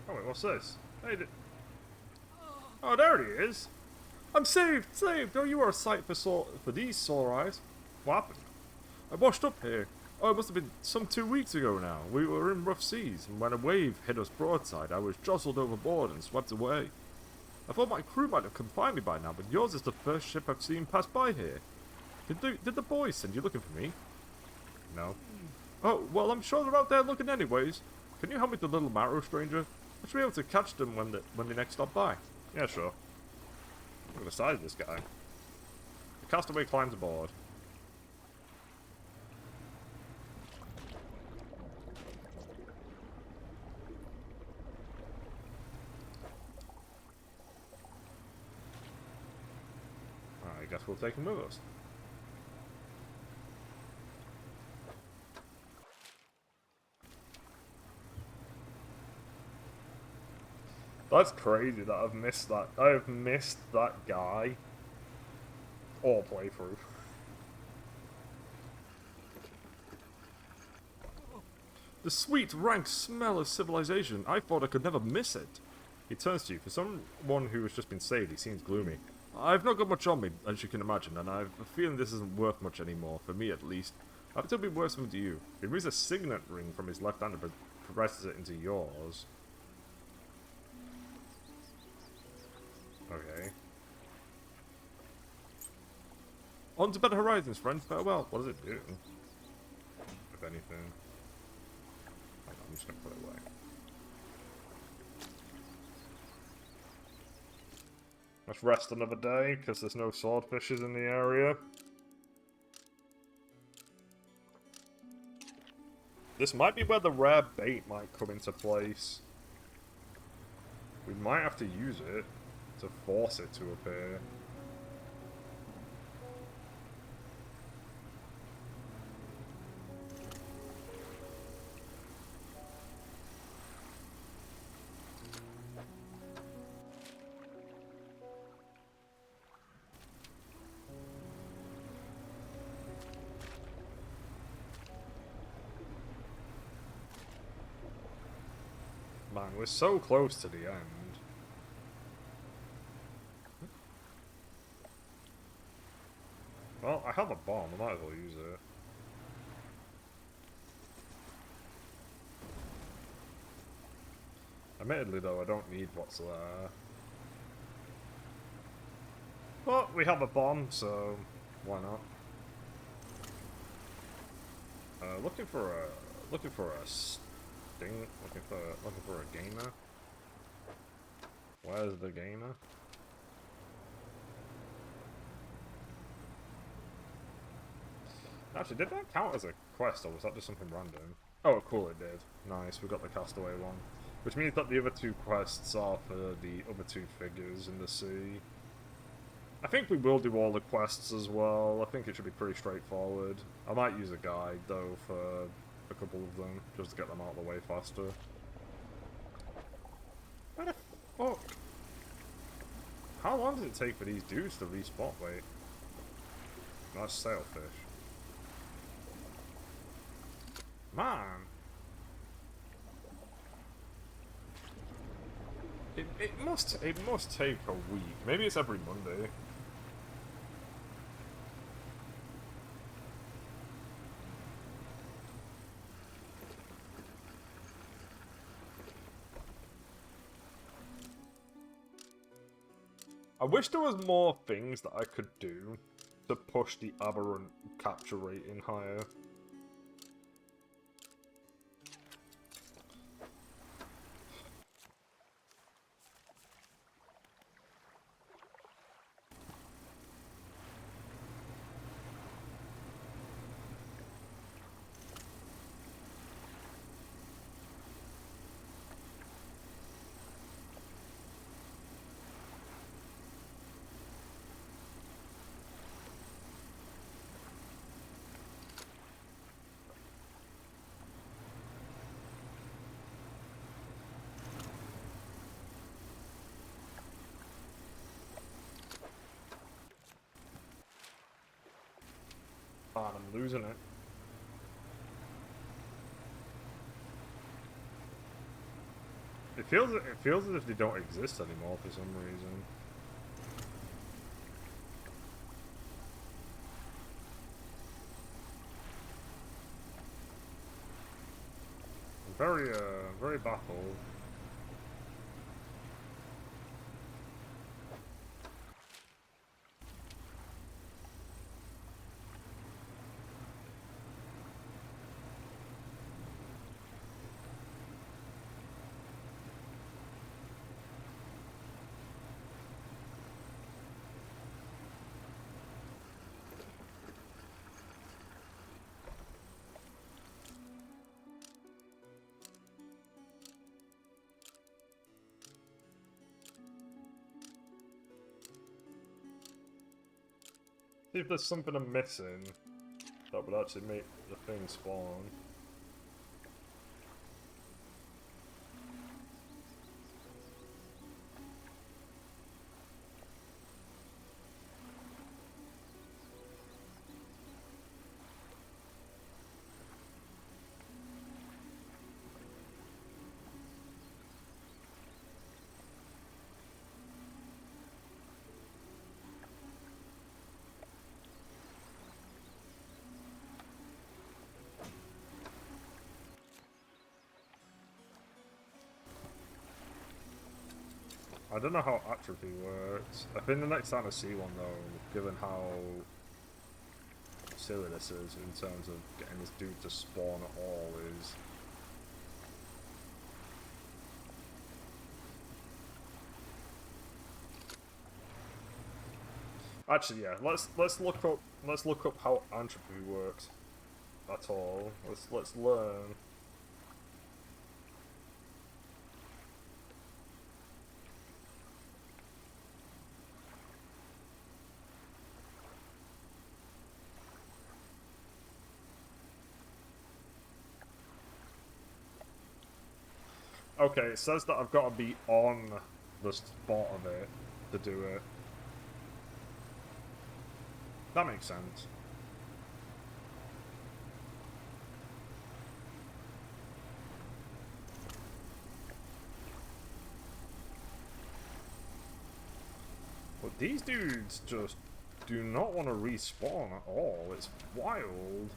Oh wait, what's this? Hey, oh, there he is! I'm saved! Saved! Oh, you are a sight for these sore eyes. What happened? I washed up here. Oh, it must have been some 2 weeks ago now. We were in rough seas, and when a wave hit us broadside, I was jostled overboard and swept away. I thought my crew might have come find me by now, but yours is the first ship I've seen pass by here. Did the boys send you looking for me? No. Oh, well, I'm sure they're out there looking anyways. Can you help me with the little marrow stranger? I should be able to catch them when they next stop by. Yeah, sure. Look at the size of this guy. The castaway climbs aboard. I guess we'll take him with us. That's crazy that I've missed that. I've missed that guy all playthrough. The sweet, rank smell of civilization. I thought I could never miss it. He turns to you. For someone who has just been saved, he seems gloomy. I've not got much on me, as you can imagine, and I've a feeling this isn't worth much anymore, for me at least. I have to be worth something to you. He removes a signet ring from his left hand and presses it into yours. Okay. On to better horizons, friend. Farewell. What does it do? If anything. I'm just gonna put it away. Let's rest another day, because there's no swordfishes in the area. This might be where the rare bait might come into place. We might have to use it to force it to appear. Man, we're so close to the end. Well, I have a bomb, I might as well use it. Admittedly though, I don't need what's there. But we have a bomb, so why not? Looking for a sting, looking for a gamer. Where's the gamer? Actually, did that count as a quest, or was that just something random? Oh, cool, it did. Nice, we got the castaway one. Which means that the other two quests are for the other two figures in the sea. I think we will do all the quests as well. I think it should be pretty straightforward. I might use a guide, though, for a couple of them, just to get them out of the way faster. Where the fuck? How long does it take for these dudes to respawn? Wait. Nice sailfish. Man! It must take a week. Maybe it's every Monday. I wish there was more things that I could do to push the aberrant capture rating higher. Man, I'm losing it. It feels as if they don't exist anymore for some reason. I'm very baffled. See if there's something I'm missing that would actually make the thing spawn. I don't know how atrophy works. I think the next time I see one though, given how silly this is in terms of getting this dude to spawn at all, is Actually, yeah. Let's look up how entropy works. At all. Let's learn. Okay, it says that I've got to be on the spot of it to do it. That makes sense. But these dudes just do not want to respawn at all. It's wild.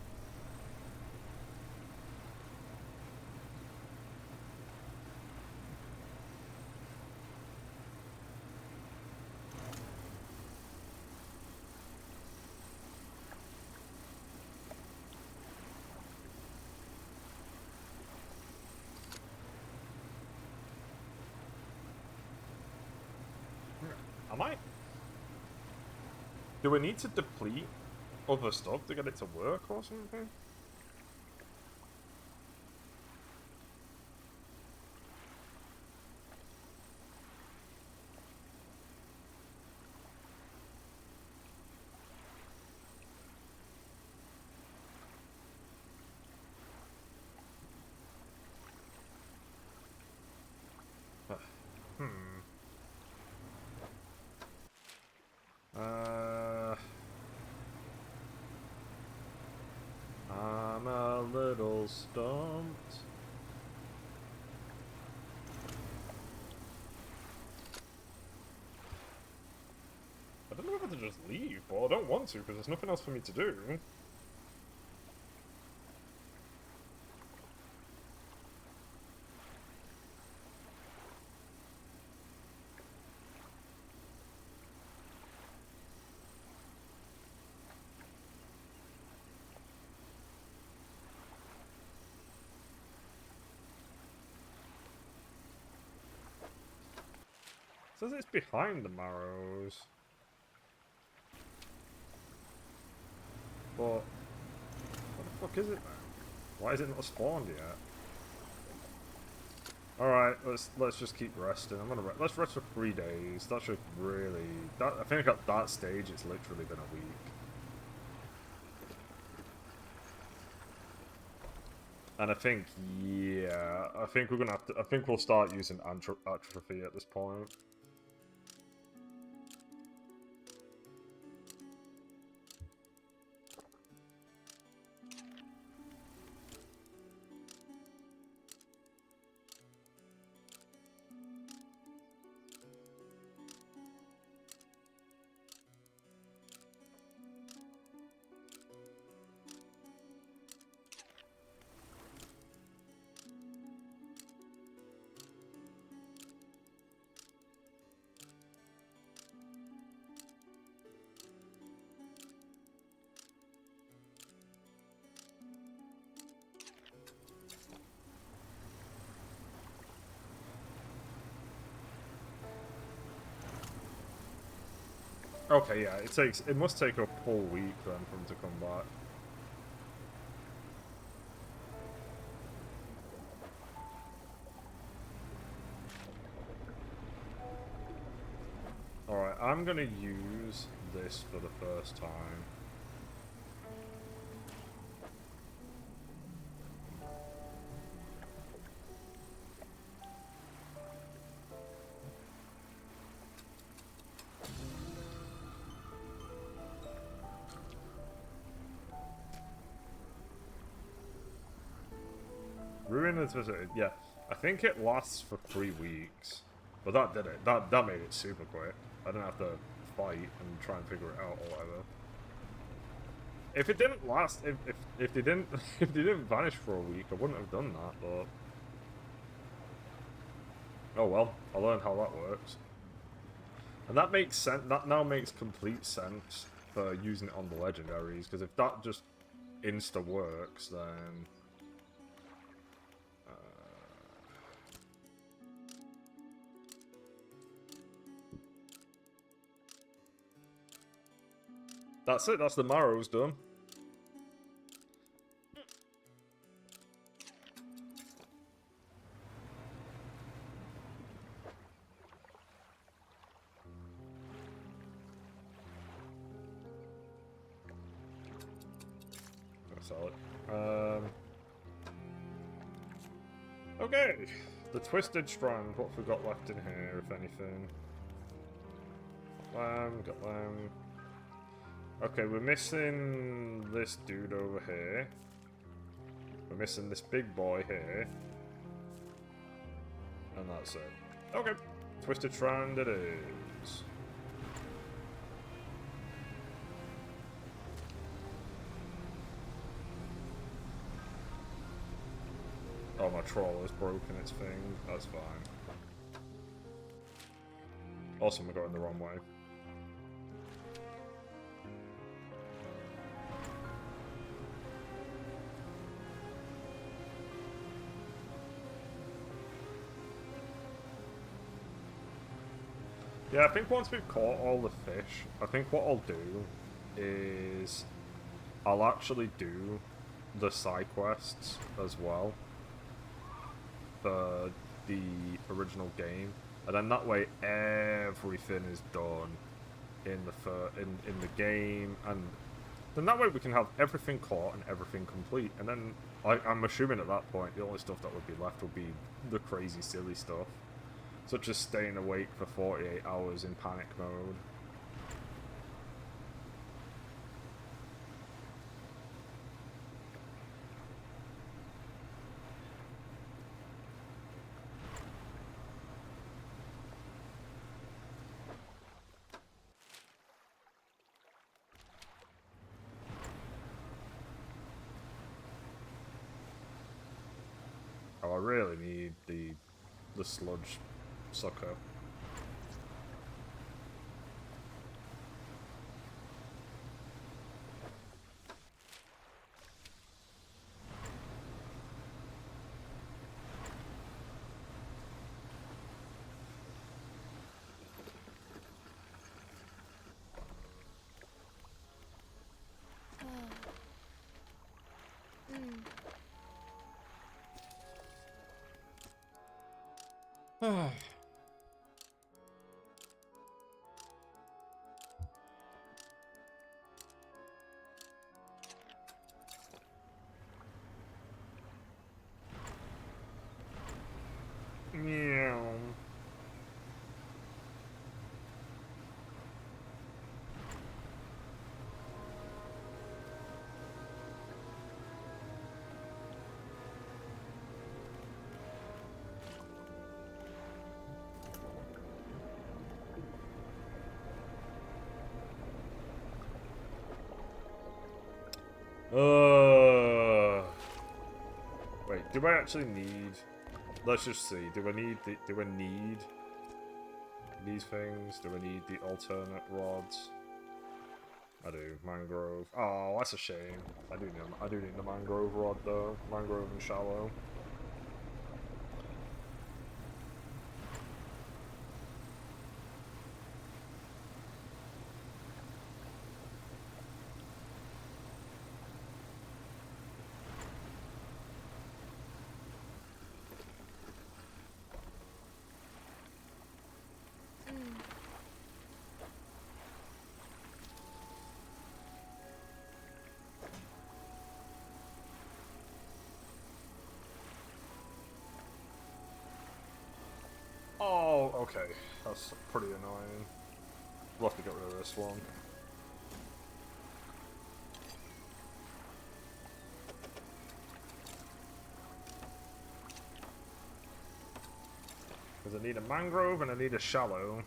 Am I? Do we need to deplete other stuff to get it to work or something? Hmm. I'm a little stumped. I don't know whether to just leave, but I don't want to because there's nothing else for me to do. It says it's behind the Marrows. But what the fuck is it then? Why is it not spawned yet? Alright, let's just keep resting. Let's rest for 3 days. That should really I think at that stage it's literally been a week. And I think, yeah, I think we're gonna have to. I think we'll start using atrophy at this point. Okay, yeah, it must take a full week then for him to come back. Alright, I'm gonna use this for the first time. Ruin is visited, yeah. I think it lasts for 3 weeks. But that did it. That made it super quick. I didn't have to fight and try and figure it out or whatever. If it didn't last, if they didn't if they didn't vanish for a week, I wouldn't have done that. But oh well, I learned how that works, and that makes sense. That now makes complete sense for using it on the legendaries. Because if that just insta works, then That's it, that's the marrow's done. I'll sell it. Okay, the Twisted Strand, what have we got left in here, if anything? Got lamb. Okay, we're missing this dude over here. We're missing this big boy here. And that's it. Okay, Twisted Strand it is. Oh, my troll has broken its thing. That's fine. Also, we're going the wrong way. Yeah, I think once we've caught all the fish, I think what I'll do is I'll actually do the side quests as well for the original game, and then that way everything is done in the game, and then that way we can have everything caught and everything complete, and then I'm assuming at that point the only stuff that would be left would be the crazy silly stuff, such as staying awake for 48 hours in panic mode. Oh, I really need the sludge sucker. Meow. Wait, do I actually need... Let's just see. Do I need these things? Do I need the alternate rods? I do. Mangrove. Oh, that's a shame. I do need the mangrove rod though. Mangrove and shallow. Oh, okay. That's pretty annoying. We'll have to get rid of this one. Because I need a mangrove and I need a shallow.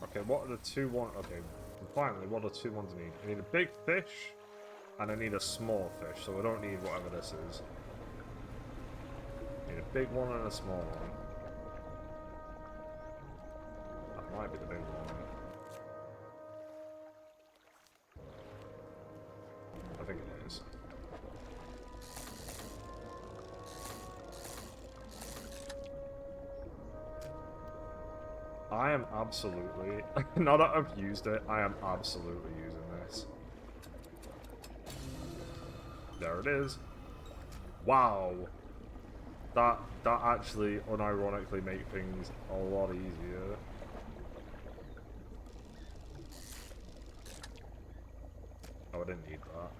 Okay, what are the two ones? Okay, finally, what are the two ones I need? I need a big fish, and I need a small fish, so I don't need whatever this is. I need a big one and a small one. might be the big one. I think it is. I am absolutely, now that I've used it, I am absolutely using this. There it is. Wow. That actually unironically make things a lot easier. Oh, I didn't need that.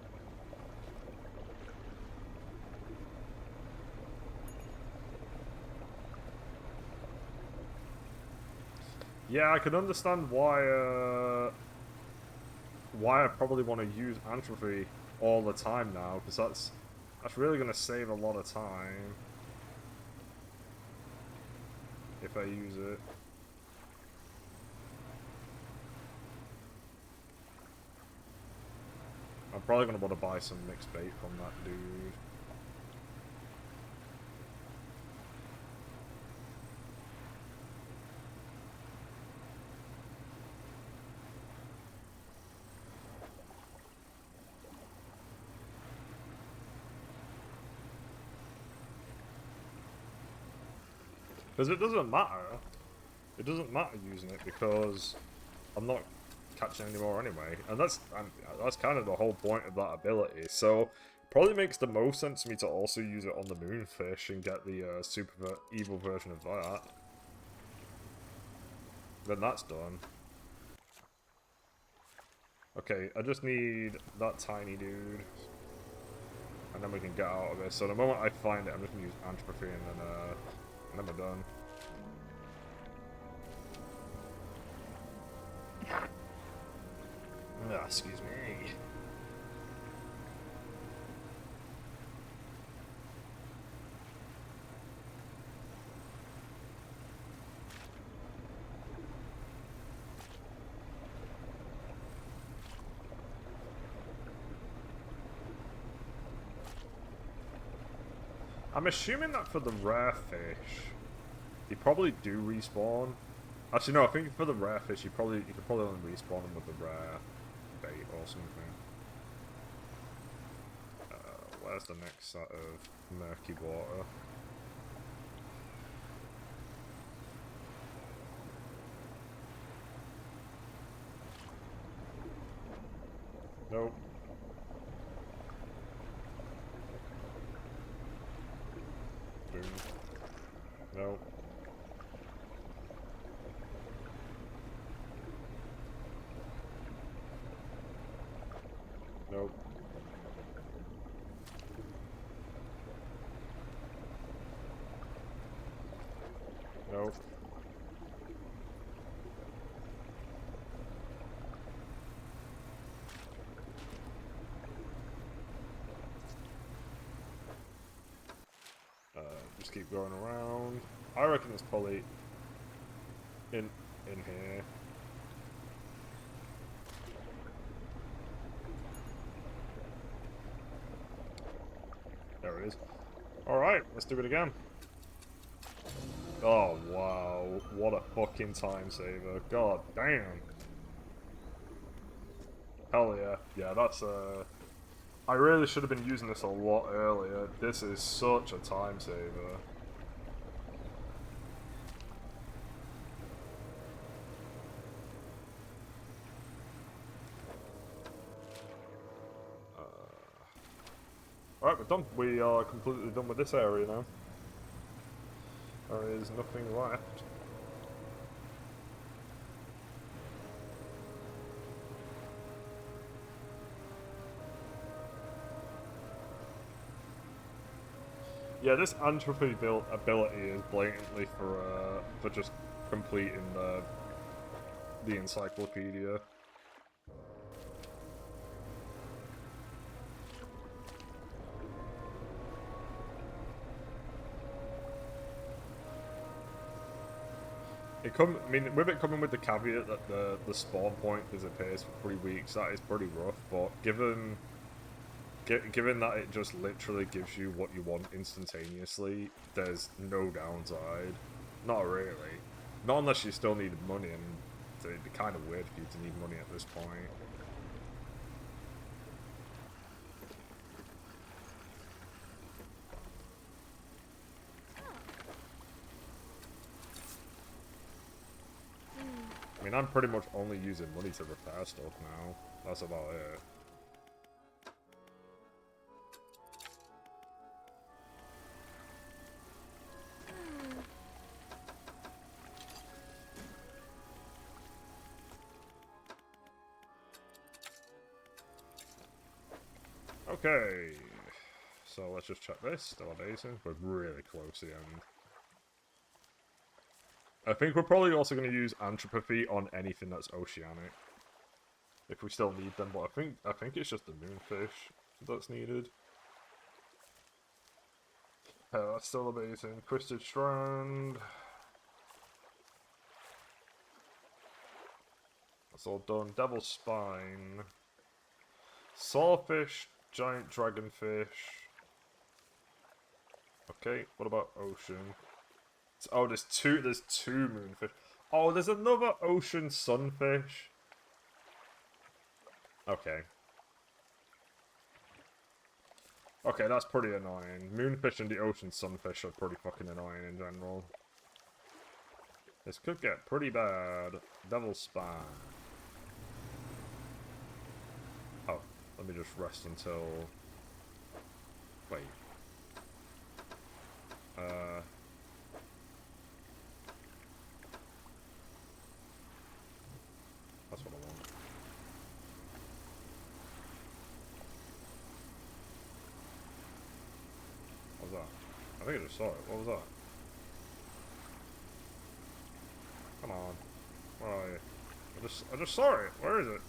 Yeah, I can understand why I probably want to use Entropy all the time now, because that's really going to save a lot of time if I use it. I'm probably going to want to buy some mixed bait from that dude. Because it doesn't matter. It doesn't matter using it because I'm not catching any more anyway. And that's kind of the whole point of that ability. So probably makes the most sense to me to also use it on the moonfish and get the super evil version of that. Then that's done. Okay, I just need that tiny dude. And then we can get out of this. So the moment I find it, I'm just going to use Antrophy and then we're done. Excuse me. I'm assuming that for the rare fish, they probably do respawn. Actually, no, I think for the rare fish, you could probably only respawn them with the rare bait or something. Where's the next set of murky water? Nope. Boom. Nope. Nope. Nope. Just keep going around. I reckon it's probably in here. There it is. Alright, let's do it again. Oh, wow. What a fucking time saver. God damn. Hell yeah. Yeah, that's I really should have been using this a lot earlier. This is such a time saver. Alright, we're done. We are completely done with this area now. There is nothing left. Yeah, this Entropy build ability is blatantly for just completing the encyclopedia. I mean, with it coming with the caveat that the spawn point disappears for 3 weeks, that is pretty rough. But given that it just literally gives you what you want instantaneously, there's no downside. Not really. Not unless you still need money, and So it'd be kind of weird for you to need money at this point. I mean, I'm pretty much only using money to repair stuff now. That's about it. Okay. So let's just check this. Still amazing. We're really close to the end. I think we're probably also going to use Anthropophy on anything that's oceanic. If we still need them, but I think it's just the moonfish that's needed. That's still amazing. Twisted Strand. That's all done. Devil's Spine. Sawfish. Giant dragonfish. Okay, what about ocean? Oh, there's two moonfish. Oh, there's another ocean sunfish. Okay. Okay, that's pretty annoying. Moonfish and the ocean sunfish are pretty fucking annoying in general. This could get pretty bad. Devil's Spine. Oh, let me just rest until... Wait. That's what I want. What was that? I think I just saw it. What was that? Come on. Where are you? I just saw it. Where is it?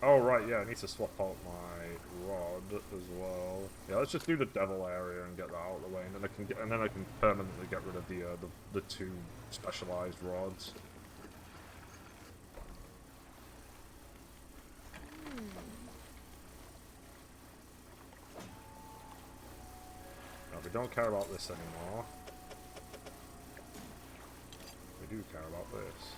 Oh right, yeah, I need to swap out my rod as well. Yeah, let's just do the devil area and get that out of the way, and then I can permanently get rid of the two specialized rods. No, we don't care about this anymore. We do care about this.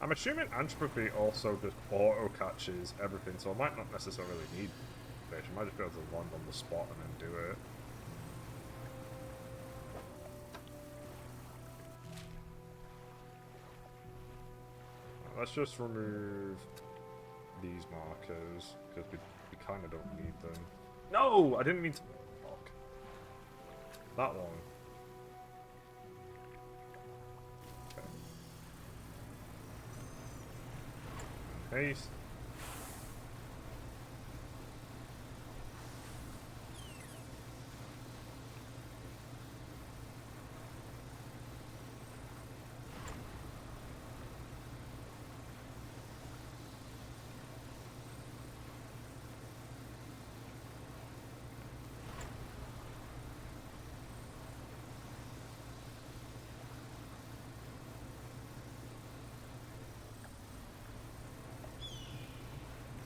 I'm assuming Anthropophy also just auto-catches everything, so I might not necessarily need fish. I might just be able to land on the spot and then do it. Let's just remove these markers, because we kind of don't need them. No! I didn't mean to... Fuck. That one. Haste.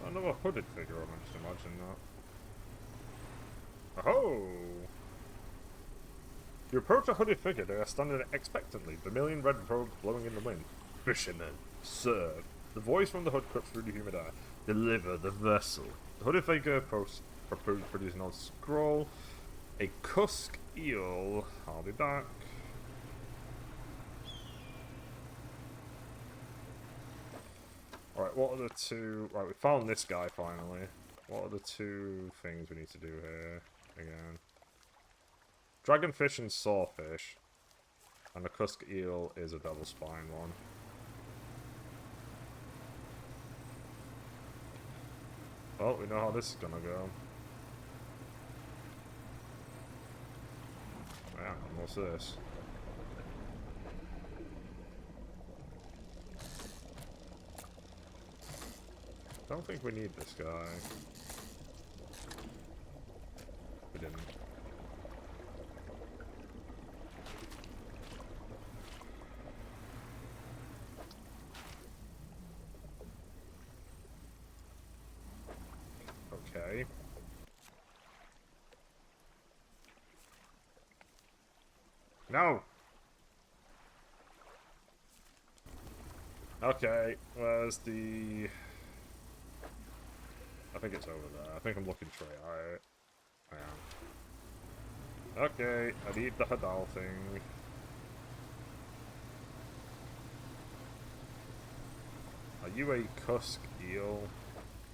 Another hooded figure, I just imagine that. Oh! You approach a hooded figure, they are standing expectantly, vermilion red robes blowing in the wind. Fishermen, sir. The voice from the hood cuts through the humid air. Deliver the vessel. The hooded figure producing on scroll. A cusk eel. I'll be back. Alright, what are the two... Right, we found this guy finally. What are the two things we need to do here? Again. Dragonfish and sawfish. And the cusk eel is a double spine one. Well, we know how this is gonna go. Yeah, and what's this? Don't think we need this guy. We didn't. No! Okay, where's the... I think it's over there. I think I'm looking straight at it. I am. Okay, I need the Hadal thing. Are you a Cusk eel?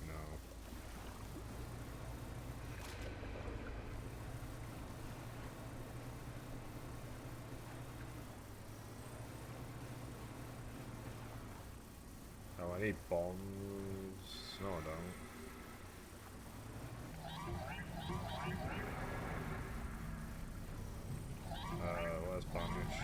No. Oh, I need bombs. No, I don't. Where's Banish?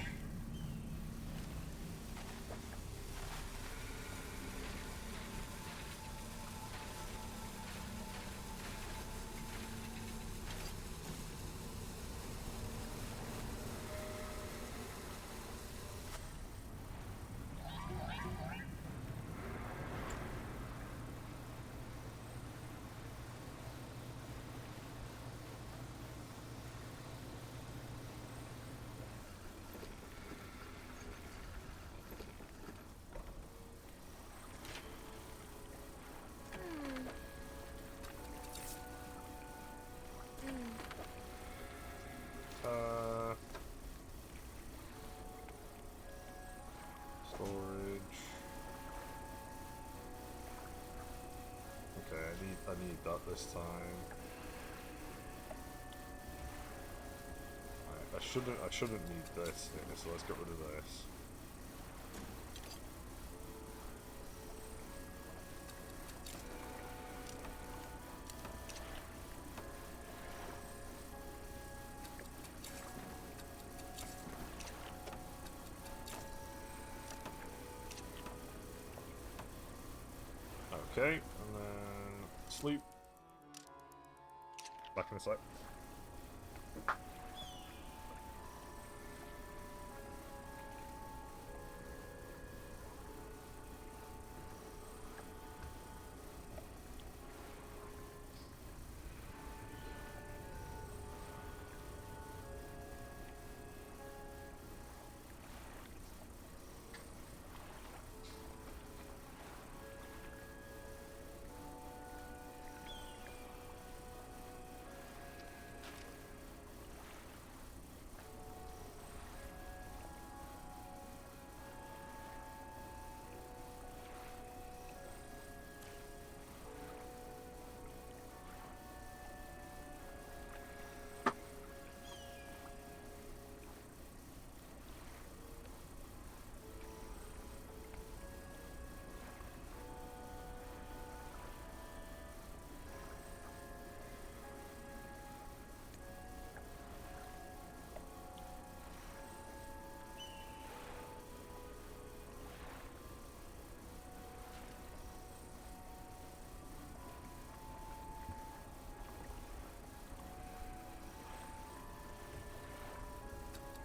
Storage. Okay, I need that this time. Right, I shouldn't need this, so let's get rid of this. Okay, and then sleep. Back in a sec.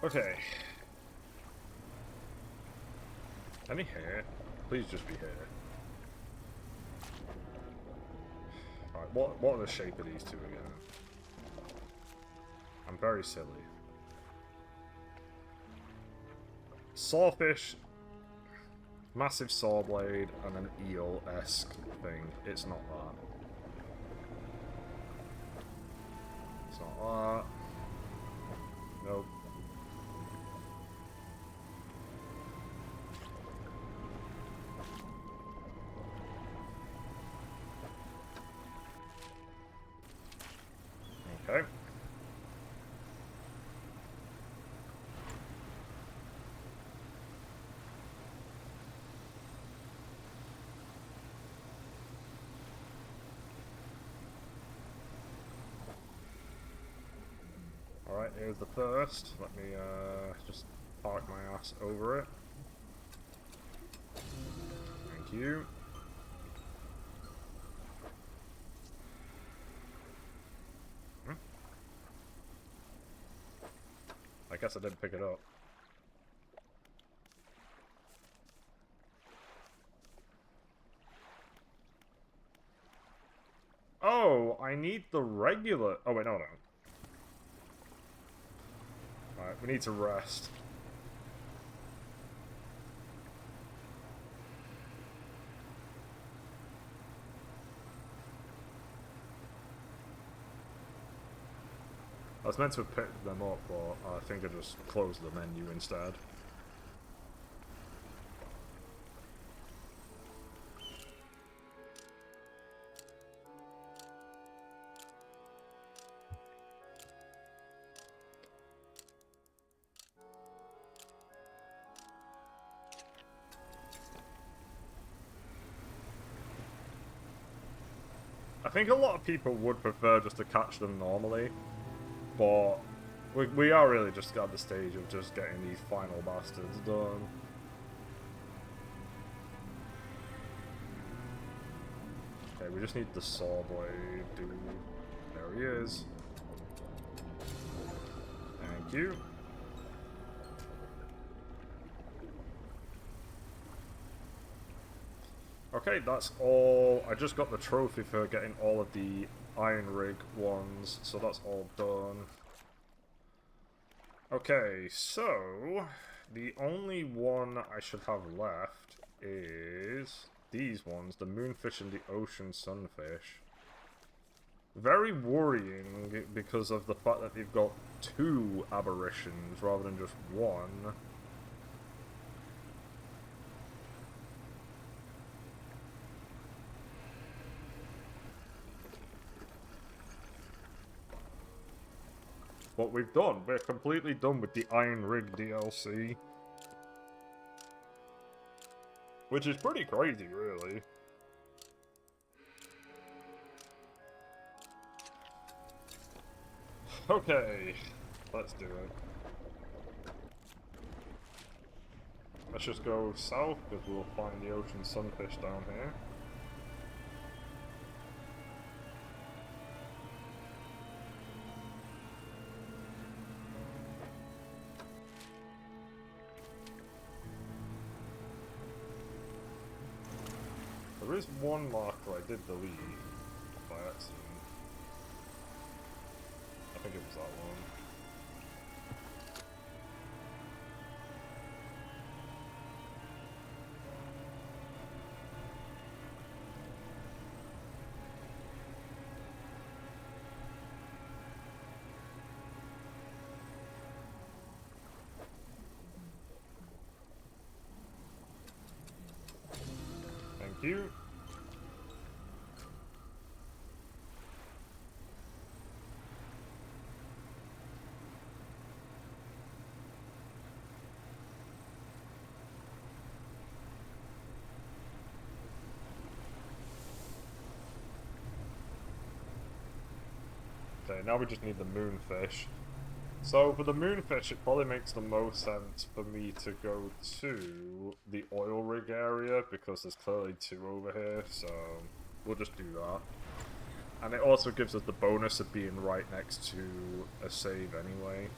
Okay. Any hair? Please just be hair. Alright, what are the shape of these two again? I'm very silly. Sawfish, massive saw blade, and an eel-esque thing. It's not that. It's not that. Nope. Okay. Alright, here's the first. Let me just park my ass over it. Thank you. I guess I didn't pick it up. Oh, I need the regular... Oh, wait, no, no. Alright, we need to rest. I was meant to have picked them up, but I think I just closed the menu instead. I think a lot of people would prefer just to catch them normally, but we are really just at the stage of just getting these final bastards done. Okay, we just need the saw blade dude. There he is. Thank you. Okay, that's all. I just got the trophy for getting all of the iron rig ones, so that's all done. Okay, so the only one I should have left is these ones, the moonfish and the ocean sunfish. Very worrying because of the fact that they've got 2 aberrations rather than just 1. What we've done, we're completely done with the Iron Rig DLC. Which is pretty crazy, really. Okay, let's do it. Let's just go south, because we'll find the ocean sunfish down here. There is one marker I did delete by accident. I think it was that one. Thank you. Okay, now we just need the moonfish. So for the moonfish, it probably makes the most sense for me to go to the oil rig area because there's clearly 2 over here, so we'll just do that. And it also gives us the bonus of being right next to a save anyway.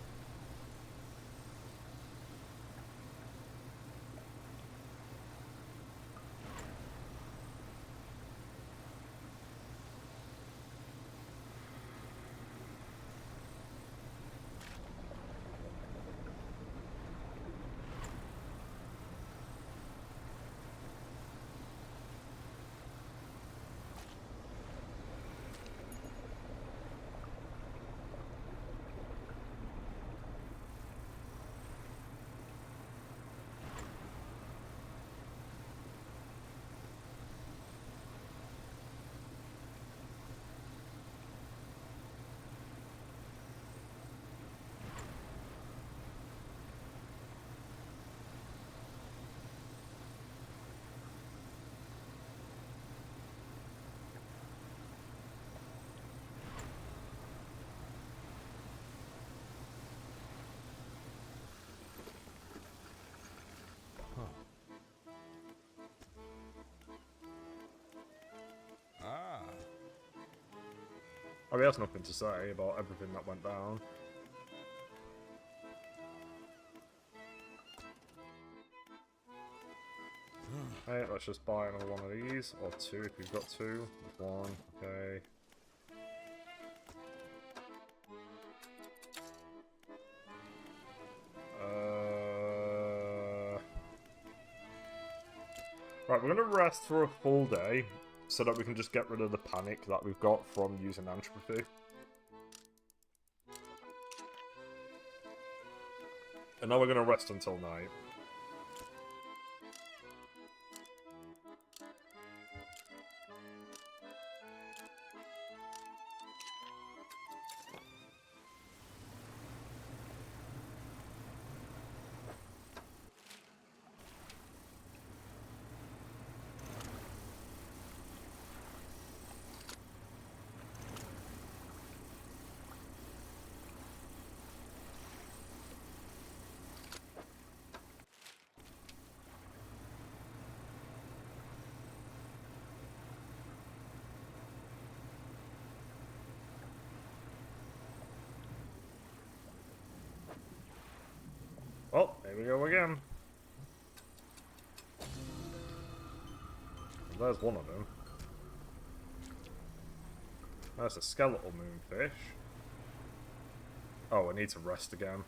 I mean, that's nothing to say about everything that went down. Hey, let's just buy another one of these, or 2 if you've got 2. 1, okay. Right, we're going to rest for a full day so that we can just get rid of the panic that we've got from using entropy. And now we're going to rest until night. Oh, here we go again. There's one of them. There's a skeletal moonfish. Oh, I need to rest again.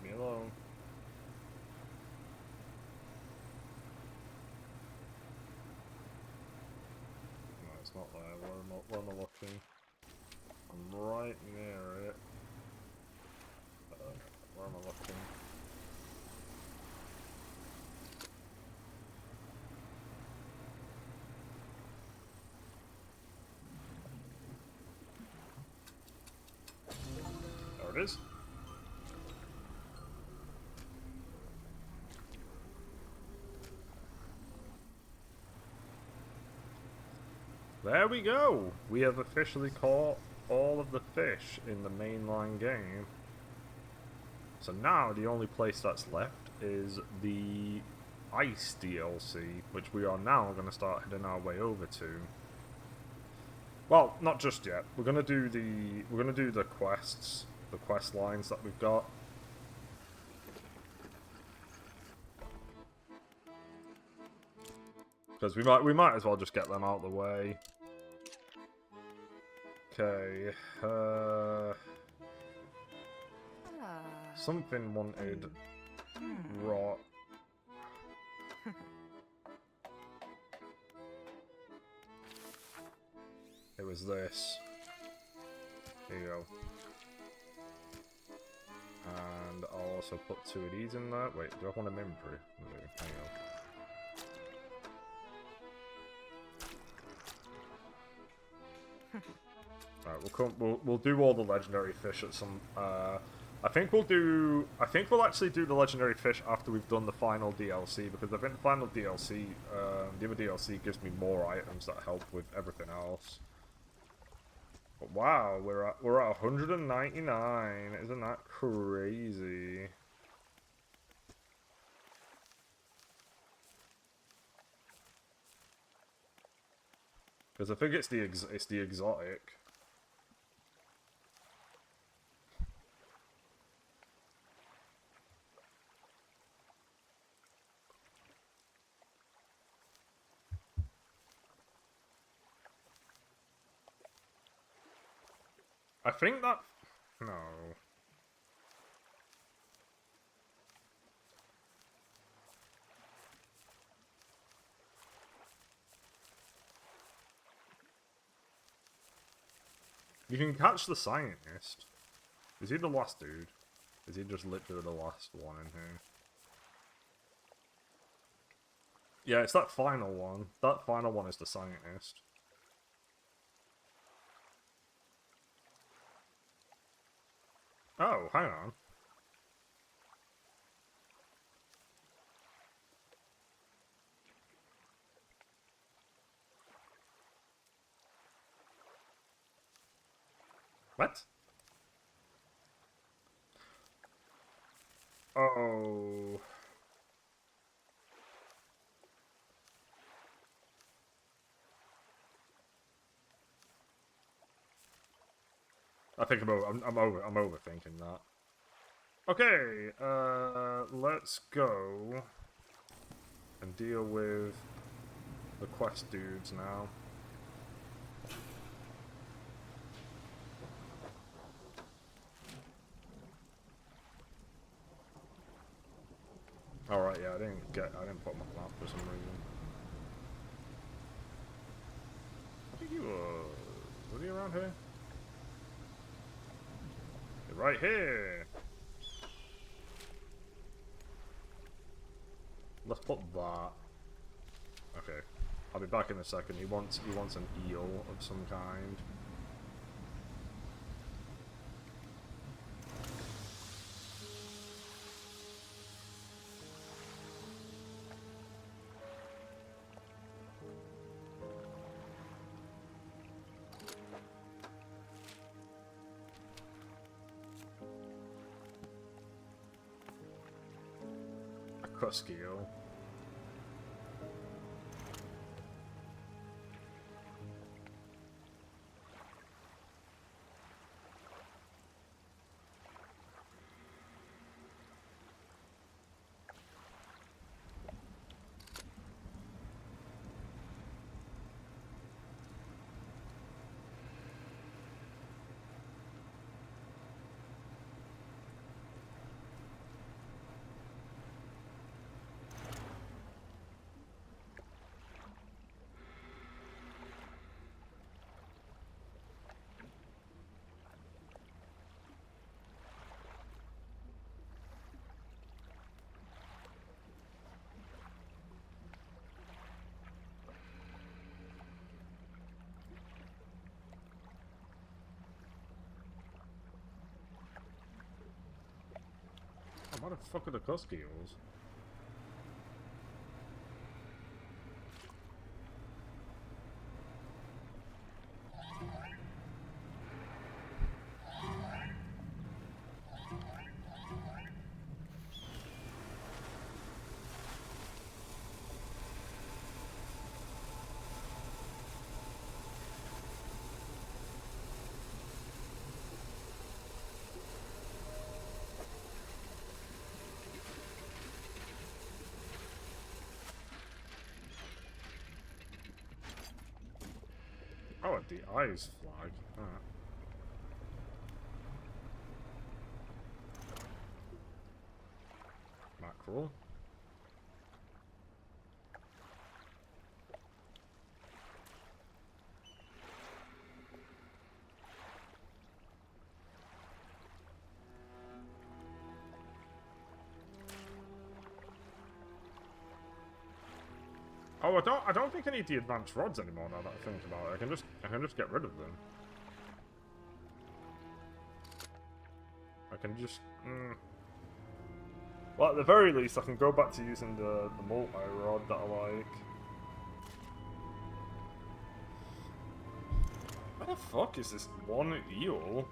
Leave me alone. No, it's not there. Where am I looking? I'm right near it. Where am I looking? There it is. There we go! We have officially caught all of the fish in the mainline game. So now the only place that's left is the Ice DLC, which we are now going to start heading our way over to. Well, not just yet. We're gonna do the quests, the quest lines that we've got. Because we might as well just get them out of the way. Okay, something wanted rot. It was this. Here you go. And I'll also put 2 of these in there. Wait, do I want them in for it? Hang on. Right, we'll do all the legendary fish at some. I think we'll actually do the legendary fish after we've done the final DLC, because I think the final DLC, the other DLC gives me more items that help with everything else. But wow, we're at 199. Isn't that crazy? Because I think it's the exotic. I think that... No. You can catch the scientist. Is he the last dude? Is he just literally the last one in here? Yeah, it's that final one. That final one is the scientist. Oh, hang on. What? Oh. I think I'm overthinking that. Okay, let's go and deal with the quest dudes now. Alright, yeah, I didn't put them on the map for some reason. I think you was he around here? You're right here! Let's put that. Okay. I'll be back in a second. He wants an eel of some kind. A crusky eel. Oh, what the fuck are the crusky eels? Oh, the eyes flag. Alright. Mackerel. Oh, I don't think I need the advanced rods anymore now that I think about it. I can just get rid of them. I can just well, at the very least I can go back to using the multi-rod that I like. Where the fuck is this one eel?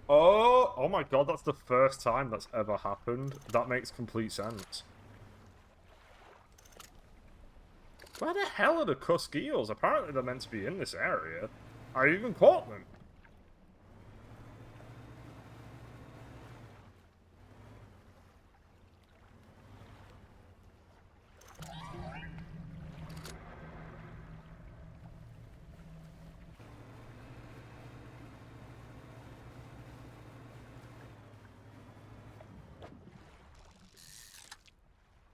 Oh my god, that's the first time that's ever happened. That makes complete sense. Where the hell are the cusk eels? Apparently they're meant to be in this area. I even caught them.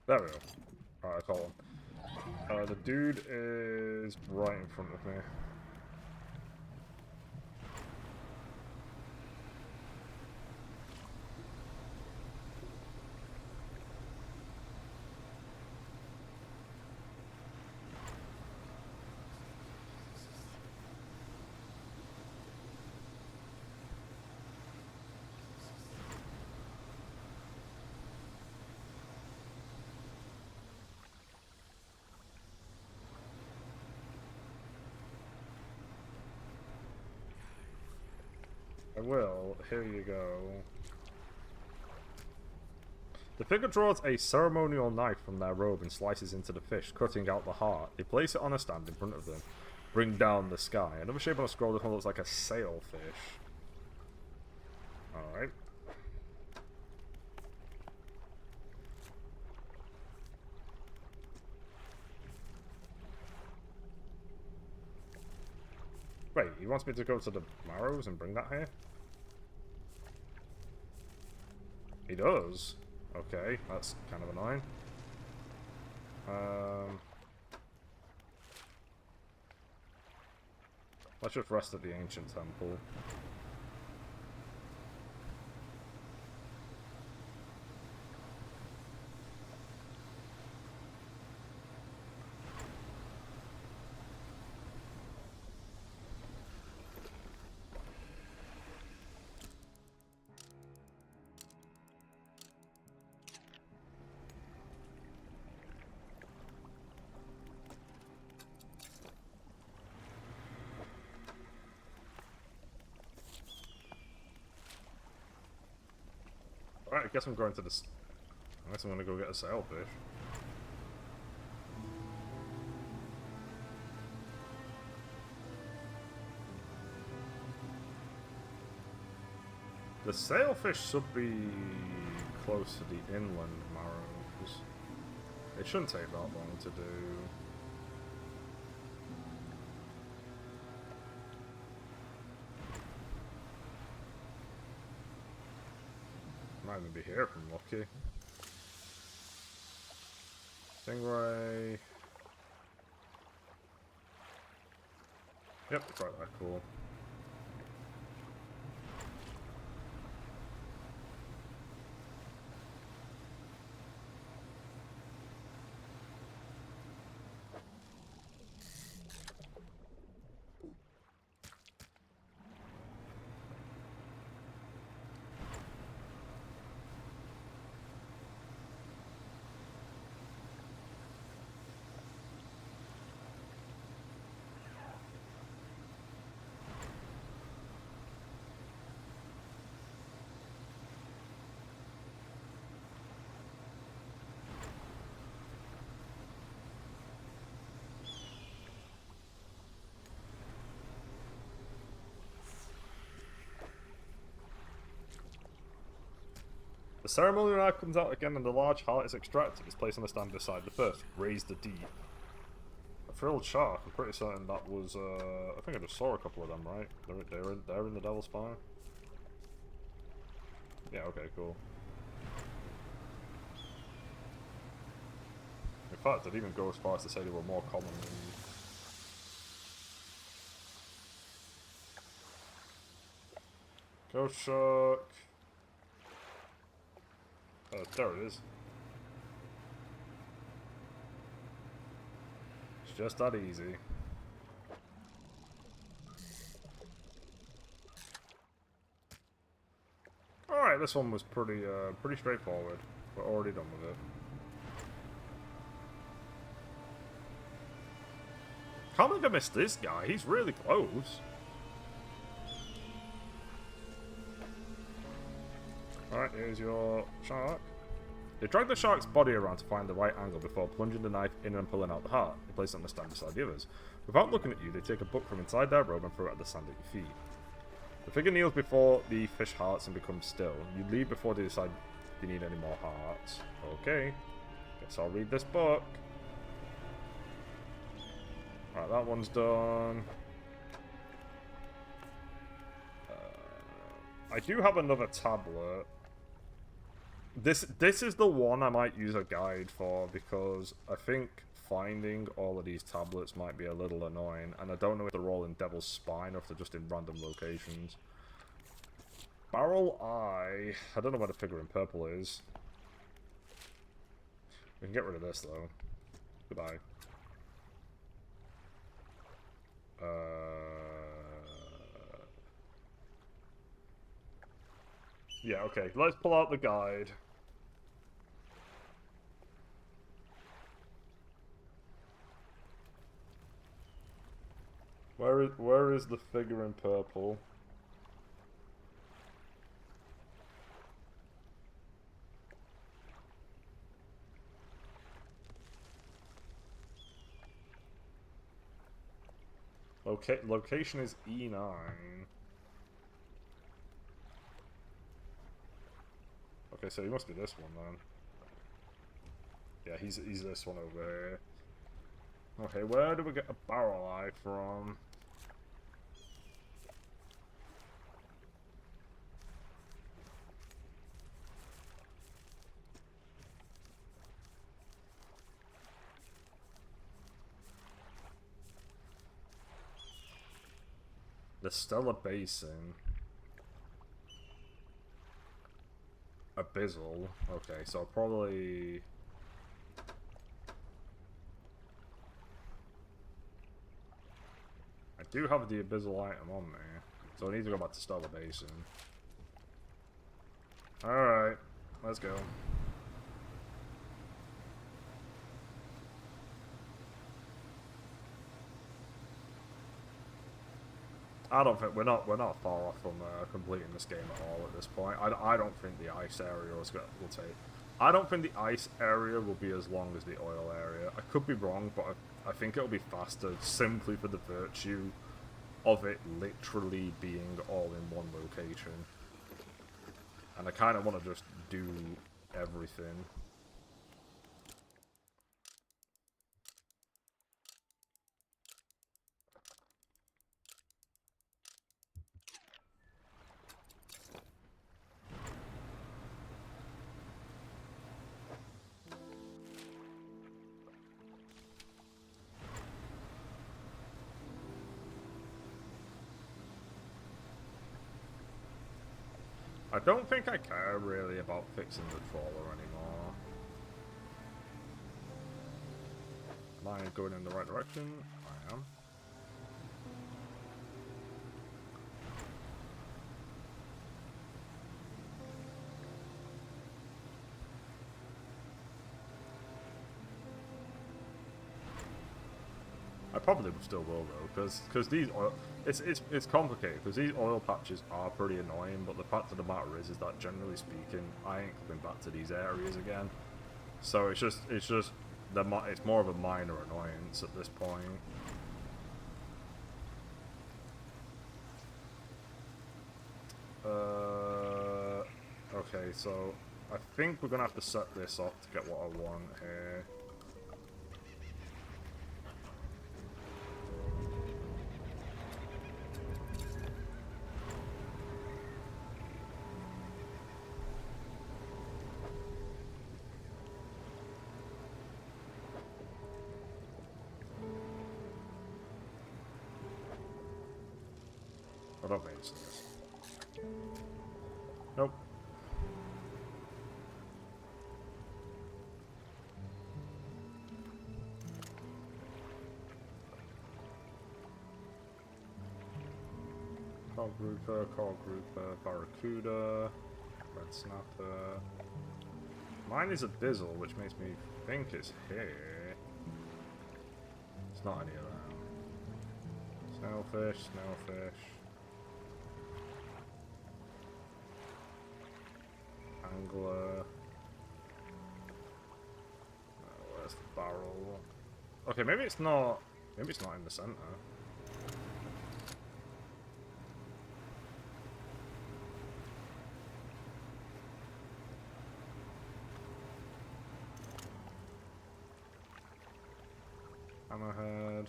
There we go. Alright, I caught one. The dude is right in front of me. I will. Here you go. The figure draws a ceremonial knife from their robe and slices into the fish, cutting out the heart. They place it on a stand in front of them. Bring down the sky. Another shape on a scroll, this one looks like a sailfish. Alright. Wait, he wants me to go to the Marrows and bring that here? He does? Okay, that's kind of annoying. Let's just rest at the ancient temple. Alright, I guess I'm going to this. I guess I'm gonna go get a sailfish. The sailfish should be close to the inland Marrows. It shouldn't take that long to do. Might even be here if I'm lucky. Stingray. Yep, it's right there, cool. The ceremonial knife comes out again and the large heart is extracted. It's placed on the stand beside the first. Raise the deep. A frilled shark. I'm pretty certain that was, I think I just saw a couple of them, right? They're in the Devil's Fire? Yeah, okay, cool. In fact, I'd even go as far as to say they were more common than... Ghost shark. There it is. It's just that easy. Alright, this one was pretty straightforward. We're already done with it. Can't believe I missed this guy. He's really close. Alright, here's your shark. They drag the shark's body around to find the right angle before plunging the knife in and pulling out the heart. They place it on the stand beside the others. Without looking at you, they take a book from inside their robe and throw it at the sand at your feet. The figure kneels before the fish hearts and becomes still. You leave before they decide they need any more hearts. Okay. Guess I'll read this book. Alright, that one's done. I do have another tablet. This is the one I might use a guide for, because I think finding all of these tablets might be a little annoying, and I don't know if they're all in Devil's Spine or if they're just in random locations. Barrel Eye. I don't know where the figure in purple is. We can get rid of this, though. Goodbye. Yeah, okay. Let's pull out the guide. Where is the figure in purple? Location is E9. Okay, so he must be this one then. Yeah, he's this one over here. Okay, where do we get a barrel eye from? The Stellar Basin. Abyssal. Okay, so probably... I do have the Abyssal item on me, so I need to go back to Stellar Basin. Alright, let's go. I don't think we're not far off from completing this game at all at this point. I don't think the ice area will take. I don't think the ice area will be as long as the oil area. I could be wrong, but I think it'll be faster simply for the virtue of it literally being all in one location. And I kind of want to just do everything. I don't think I care really about fixing the trawler anymore. Am I going in the right direction? I am. I probably still will though, because these oil, it's complicated because these oil patches are pretty annoying. But the fact of the matter is that generally speaking, I ain't coming back to these areas again. So it's more of a minor annoyance at this point. Okay, so I think we're gonna have to set this off to get what I want here. I don't think it's this. Nope. Call grouper, barracuda, red snapper. Mine is abyssal, which makes me think it's here. It's not any of them. Snailfish, snailfish. angler. Where's the barrel? Okay, maybe it's not. Maybe it's not in the center. Hammerhead.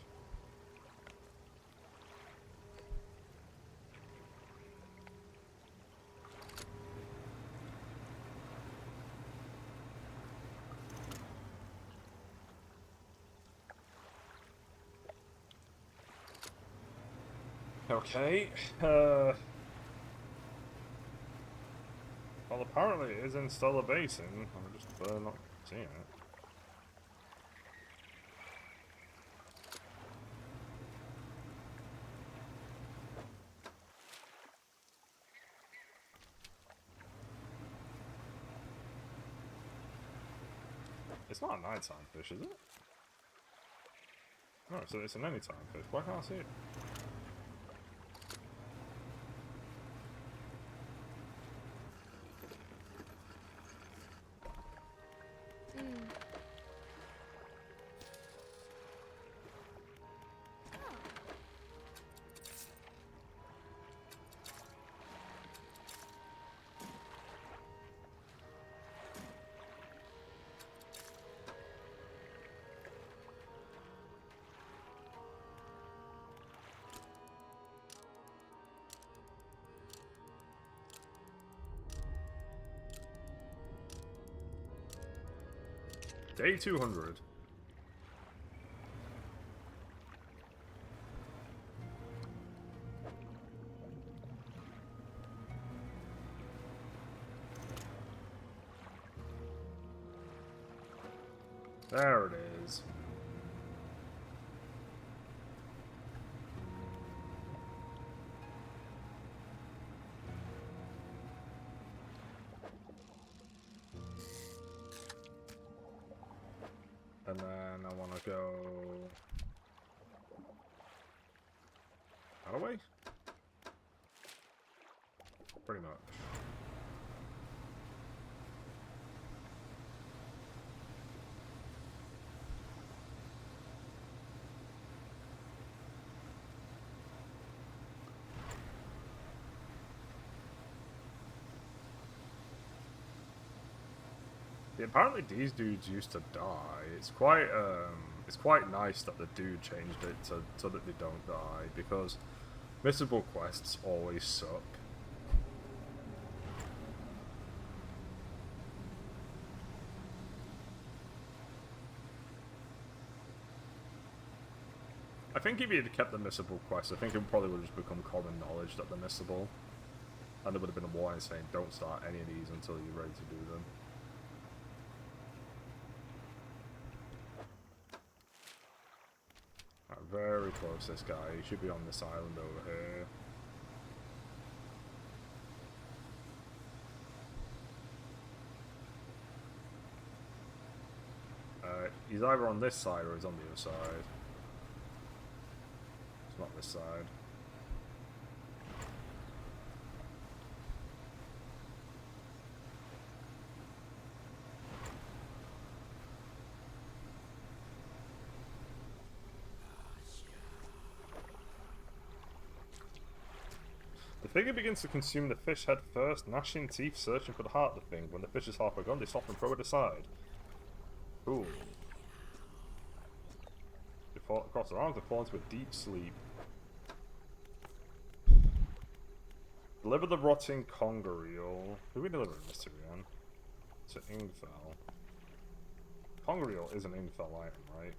Okay. Well, apparently it is in Stellar Basin. I'm just not seeing it. It's not a nighttime fish, is it? No, so it's an anytime fish. Why can't I see it? Day 200. There it is. And then I want to go that way? Pretty much. Yeah, apparently these dudes used to die. It's quite nice that the dude changed it so that they don't die, because missable quests always suck. I think if he'd kept the missable quests, I think it probably would have just become common knowledge that they're missable. And there would have been a warning saying, don't start any of these until you're ready to do them. Right, very close, this guy. He should be on this island over here. He's either on this side or he's on the other side. It's not this side. The figure begins to consume the fish head first, gnashing teeth, searching for the heart of the thing. When the fish is halfway gone, they stop and throw it aside. Ooh. They fall across their arms and fall into a deep sleep. Deliver the rotting conger eel. Who are we delivering this to again? To Ingfell. Conger eel is an Ingfell item, right?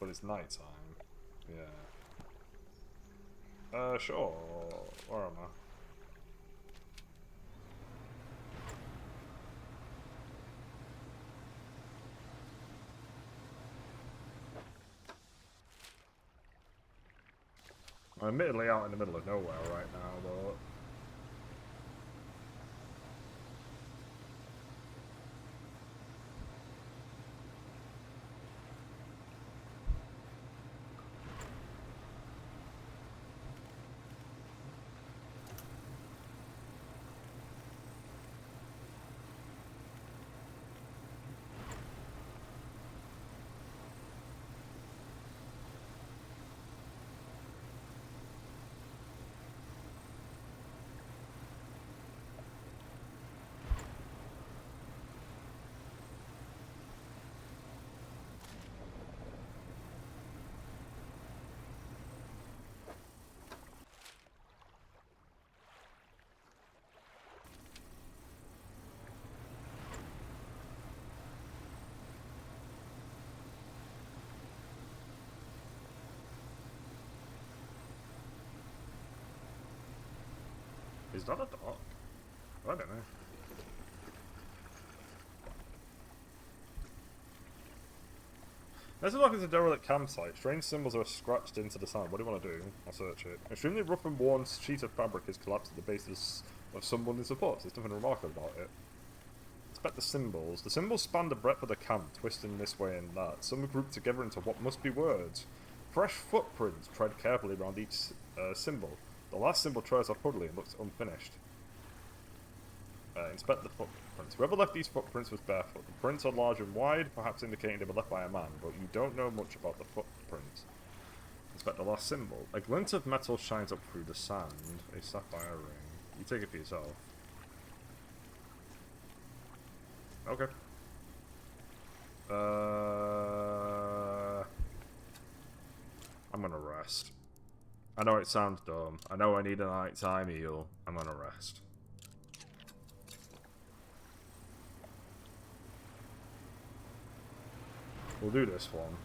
But it's nighttime. Yeah. Sure. Where am I? I'm admittedly out in the middle of nowhere right now, but... Is that a dock? I don't know. This is like it's a derelict campsite. Strange symbols are scratched into the sand. What do you want to do? I'll search it. Extremely rough and worn sheet of fabric has collapsed at the base of some wooden supports. There's nothing remarkable about it. Inspect the symbols. The symbols span the breadth of the camp, twisting this way and that. Some are grouped together into what must be words. Fresh footprints tread carefully around each symbol. The last symbol trails off puddly and looks unfinished. Inspect the footprints. Whoever left these footprints was barefoot. The prints are large and wide, perhaps indicating they were left by a man, but you don't know much about the footprints. Inspect the last symbol. A glint of metal shines up through the sand. A sapphire ring. You take it for yourself. Okay. I'm gonna rest. I know it sounds dumb. I know I need a nighttime heal. I'm gonna rest. We'll do this one.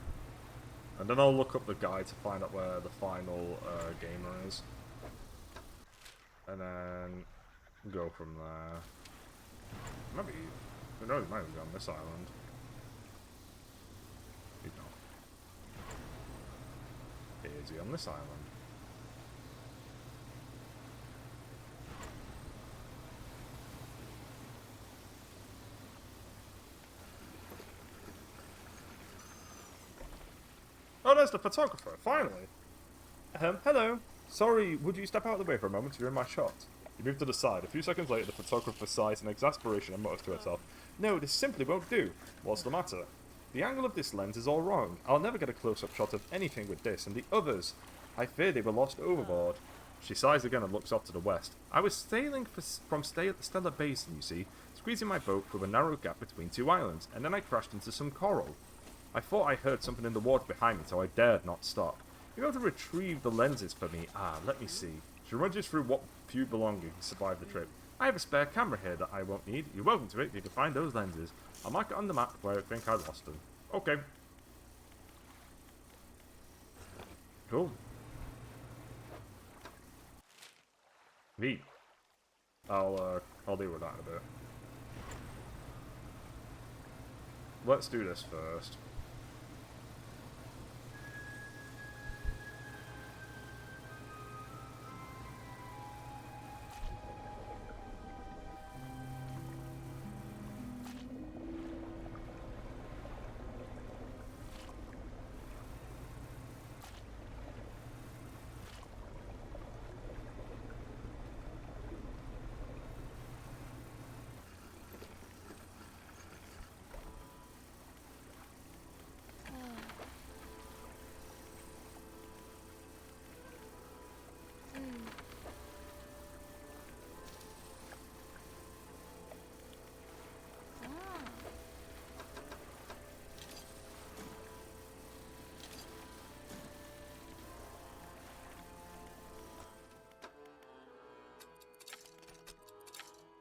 And then I'll look up the guide to find out where the final gamer is. And then go from there. Maybe, who knows, he might be on this island. He's not. Is he on this island? Oh, there's the photographer, finally! Hello. Sorry, would you step out of the way for a moment? You're in my shot. You move to the side. A few seconds later, the photographer sighs in exasperation and mutters to herself, "No, this simply won't do. What's the matter? The angle of this lens is all wrong. I'll never get a close-up shot of anything with this, and the others. I fear they were lost overboard." She sighs again and looks off to the west. "I was sailing from Stellar Basin, you see, squeezing my boat through a narrow gap between two islands, and then I crashed into some coral. I thought I heard something in the water behind me, so I dared not stop. You're able to retrieve the lenses for me. Let me see." She rummages through what few belongings survived the trip. "I have a spare camera here that I won't need. You're welcome to it if you can find those lenses. I'll mark it on the map where I think I lost them." Okay. Cool. Neat. I'll deal with that in a bit. Let's do this first.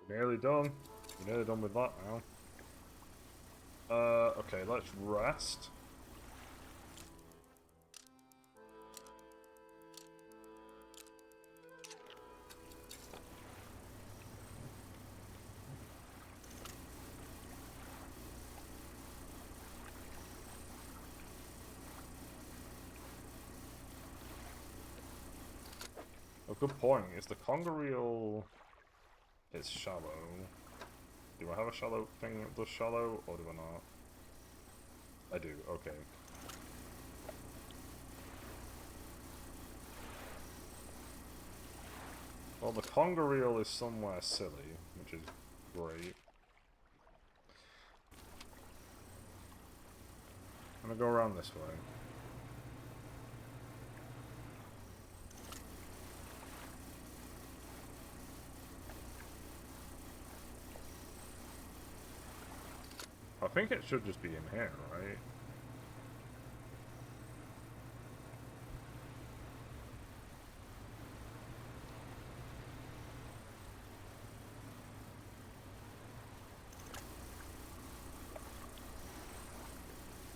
Nearly done. We're nearly done with that now. Okay, let's rest. A good point. Is the conger reel... It's shallow. Do I have a shallow thing that does shallow, or do I not? I do, okay. Well, the conger reel is somewhere silly, which is great. I'm gonna go around this way. I think it should just be in here, right?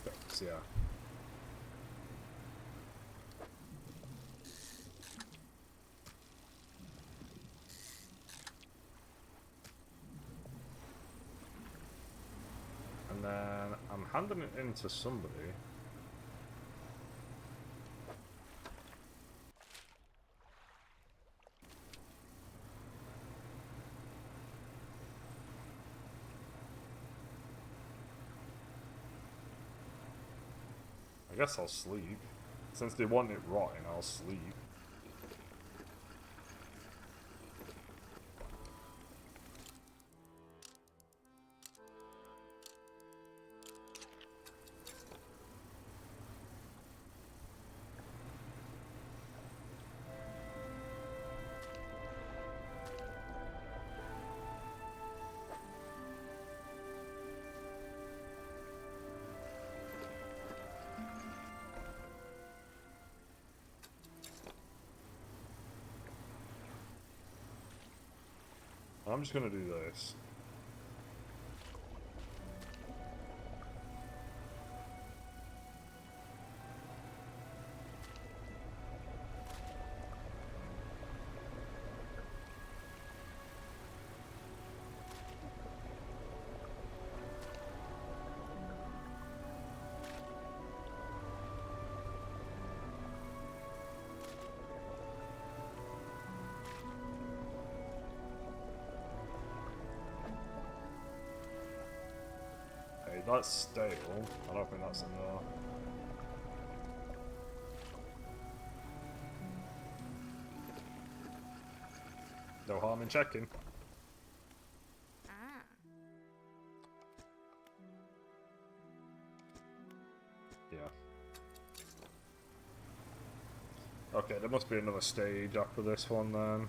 Thanks, yeah. handing it in to somebody. I guess I'll sleep. Since they want it rotting, I'll sleep. I'm just gonna do this. Hey, that's stale. I don't think that's in there. No harm in checking. Yeah. Okay, there must be another stage after this one then.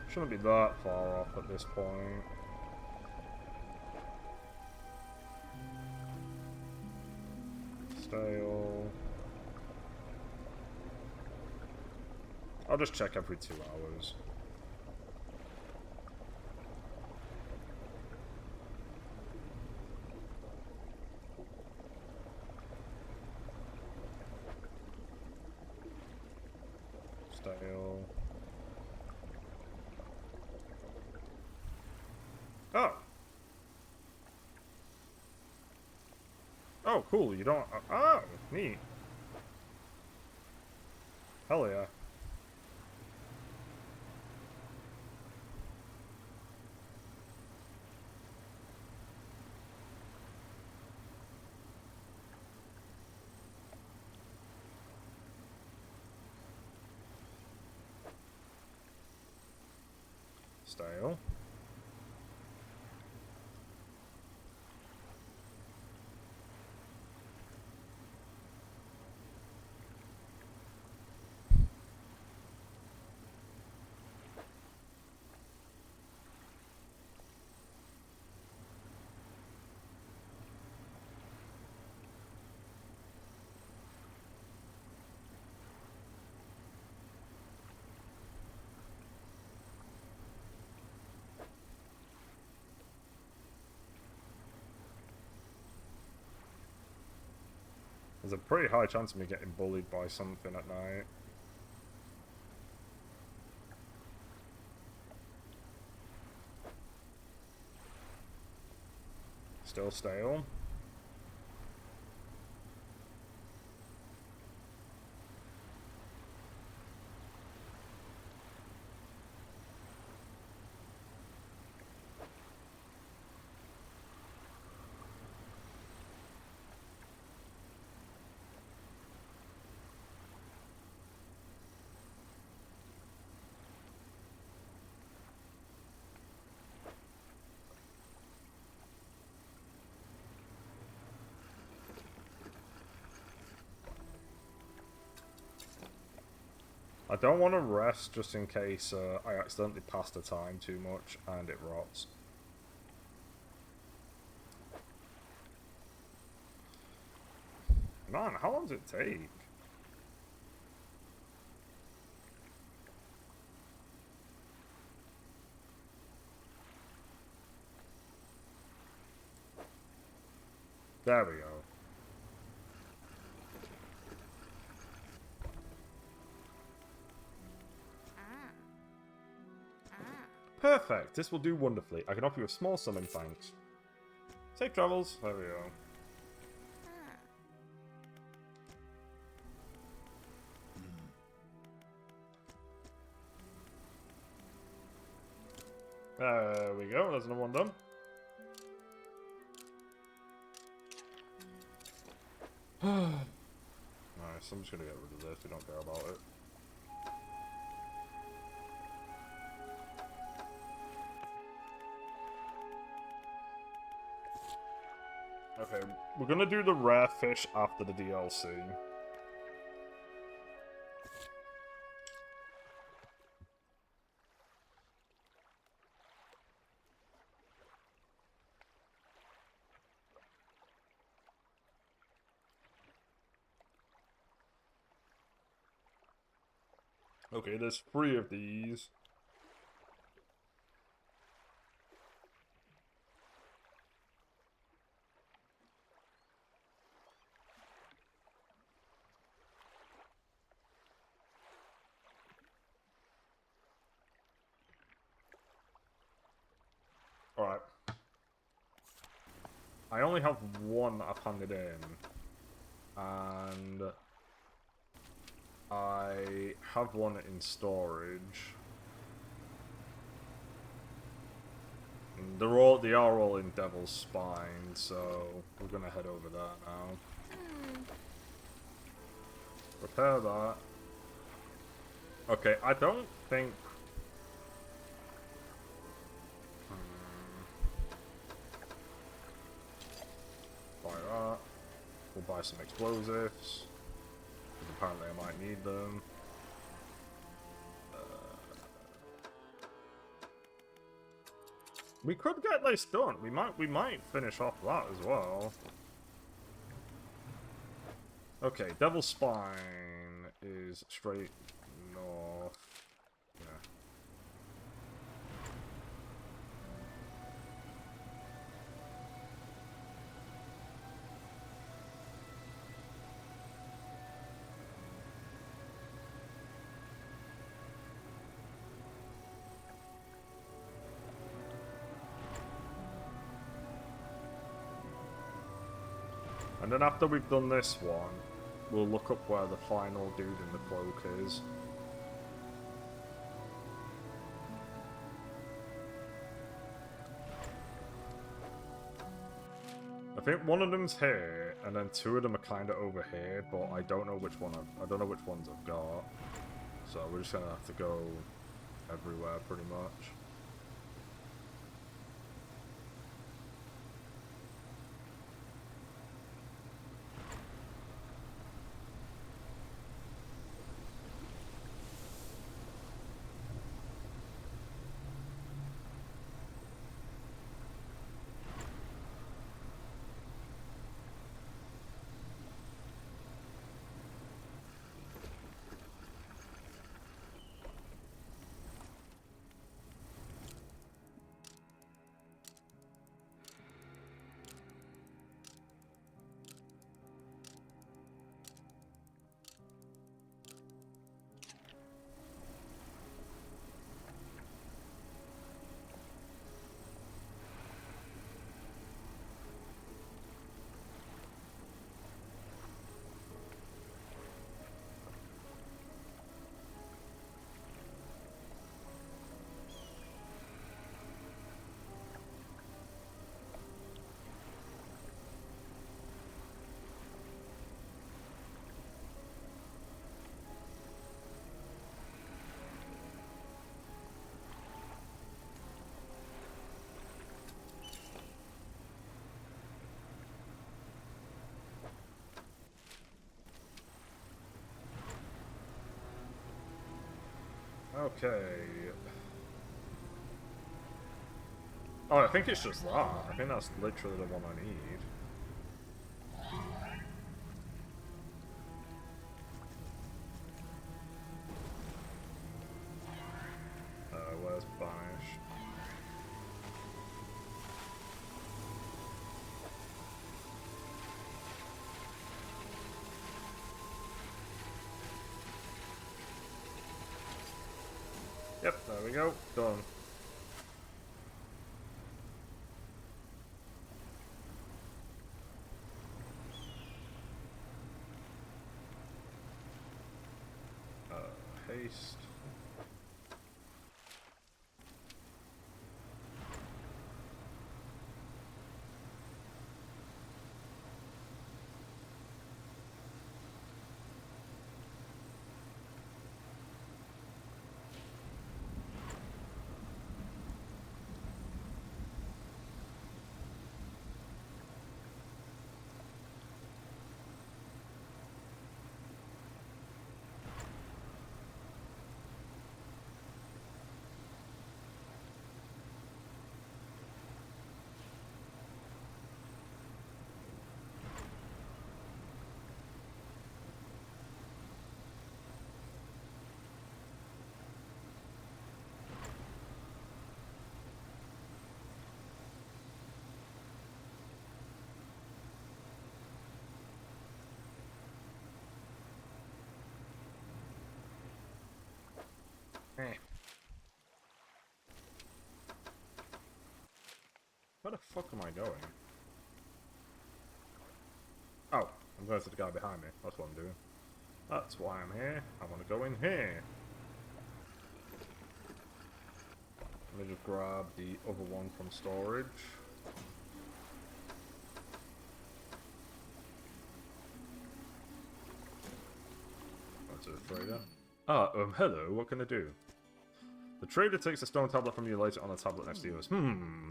Shouldn't be that far off at this point. Stale. I'll just check every 2 hours. Stale. Oh! Oh, cool, you don't... Oh, neat. Hell yeah. Stale. There's a pretty high chance of me getting bullied by something at night. Still stale. I don't want to rest just in case I accidentally pass the time too much and it rots. Man, how long does it take? There we go. Perfect, this will do wonderfully. I can offer you a small sum in thanks. Safe travels. There we go. There we go. There's another one done. Nice. I'm just gonna get rid of this. We don't care about it. Okay, we're gonna do the rare fish after the DLC. Okay, there's 3 of these. Alright. I only have one that I've handed in. And I have one in storage. And they are all in Devil's Spine, so we're gonna head over there now. Repair that. Okay, I don't think... Buy that. We'll buy some explosives. Because apparently I might need them. We could get this done. We might finish off that as well. Okay, Devil's Spine is straight north. Yeah. And then after we've done this one, we'll look up where the final dude in the cloak is. I think one of them's here, and then 2 of them are kind of over here, but I don't know which one I don't know which ones I've got. So we're just gonna have to go everywhere pretty much. Okay. Oh, I think it's just that. I think that's literally the one I need. Where's Banish? Yep, there we go. Done. paste. Eh. Where the fuck am I going? Oh, I'm going to the guy behind me. That's what I'm doing. That's why I'm here. I want to go in here. Let me just grab the other one from storage. That's a trader. Ah, hello, what can I do? The trader takes a stone tablet from you, lays it on a tablet next to yours.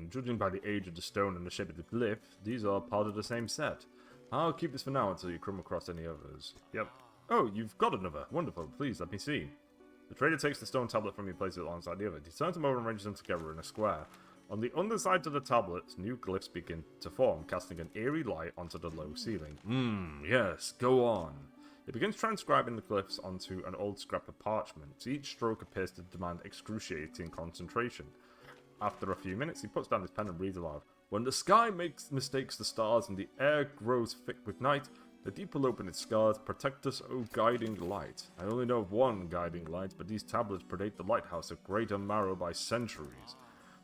Judging by the age of the stone and the shape of the glyph, these are part of the same set. I'll keep this for now until you come across any others. Yep. Oh, you've got another. Wonderful. Please, let me see. The trader takes the stone tablet from you, places it alongside the other. He turns them over and arranges them together in a square. On the underside of the tablets, new glyphs begin to form, casting an eerie light onto the low ceiling. Yes, go on. It begins transcribing the glyphs onto an old scrap of parchment. Each stroke appears to demand excruciating concentration. After a few minutes, he puts down his pen and reads aloud. When the sky mistakes the stars and the air grows thick with night, the deep will open its scars. Protect us, O guiding light. I only know of one guiding light, but these tablets predate the lighthouse of Greater Marrow by centuries.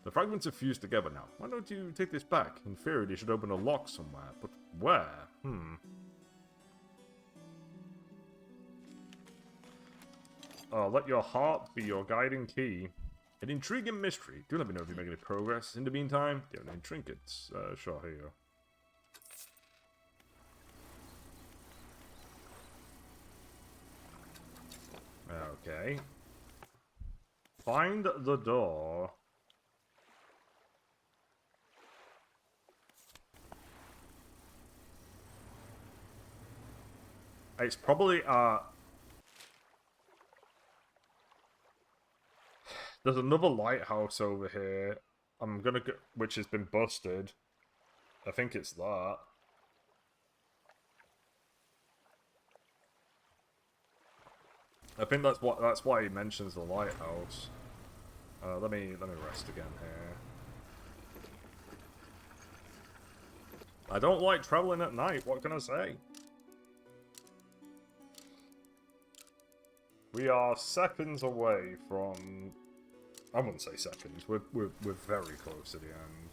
The fragments are fused together now. Why don't you take this back? In theory, they should open a lock somewhere, but where? Let your heart be your guiding key. An intriguing mystery. Do let me know if you make any progress. In the meantime, do you have any trinkets? Sure, here you go. Okay. Find the door. It's probably, there's another lighthouse over here. I'm gonna go, which has been busted. I think it's that. I think that's why he mentions the lighthouse. Let me rest again here. I don't like traveling at night. What can I say? We are seconds away from. I wouldn't say seconds. We're very close to the end.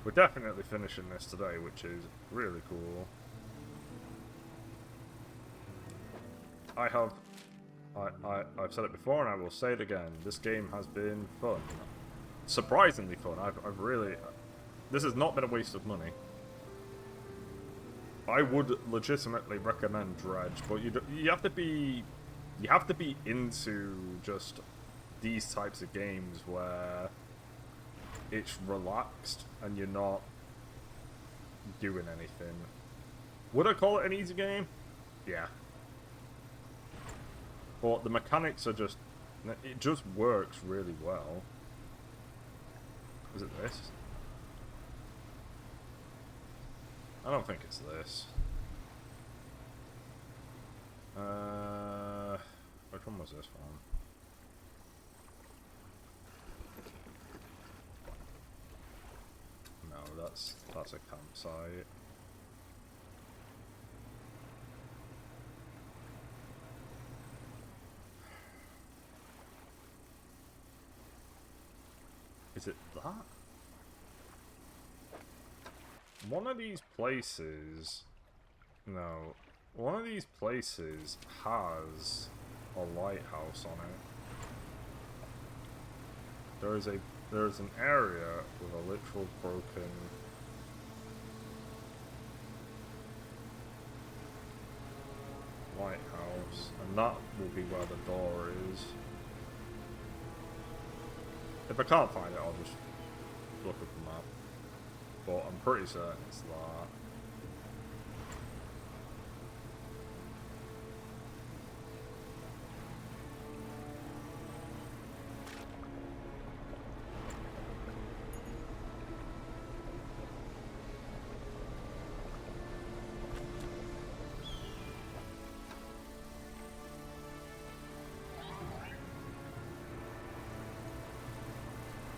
We're definitely finishing this today, which is really cool. I've said it before and I will say it again. This game has been fun. Surprisingly fun. I've really... This has not been a waste of money. I would legitimately recommend Dredge, but you have to be into just these types of games where it's relaxed and you're not doing anything. Would I call it an easy game? Yeah. But the mechanics are just... It just works really well. Is it this? I don't think it's this. Which one was this one? No, that's a campsite. Is it that? One of these places... No. One of these places has a lighthouse on it. There's an area with a literal broken lighthouse, and that will be where the door is. If I can't find it, I'll just look at the map. But I'm pretty certain it's that.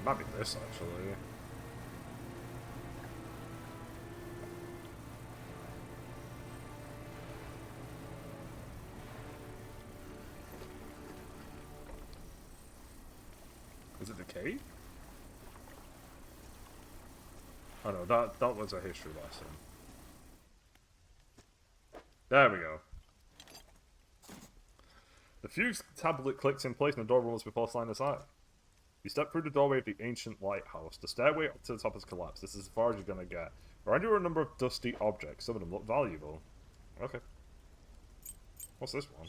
Might be this, actually. Is it the cave? Oh no, that was a history lesson. There we go. The fuse tablet clicks in place and the door rumbles before sliding aside. You step through the doorway of the ancient lighthouse. The stairway up to the top has collapsed. This is as far as you're gonna get. Around you are a number of dusty objects. Some of them look valuable. Okay. What's this one?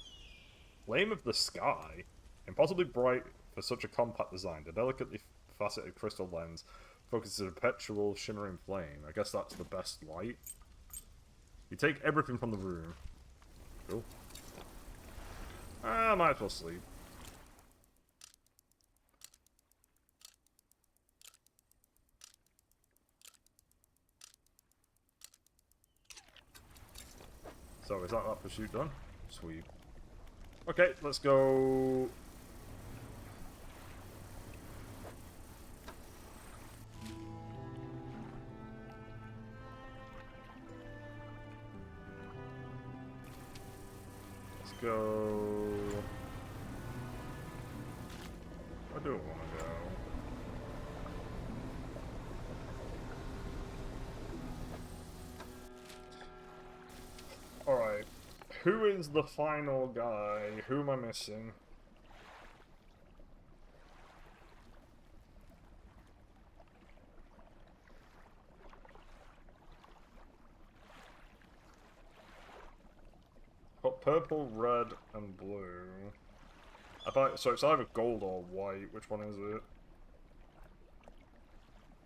Flame of the sky. Impossibly bright for such a compact design. The delicately faceted crystal lens focuses a perpetual shimmering flame. I guess that's the best light. You take everything from the room. Cool. I might as well sleep. So, is that pursuit done? Sweet. Okay, let's go. Let's go. I do want to go. Alright. Who is the final guy? Who am I missing? Got purple, red, and blue. So it's either gold or white. Which one is it?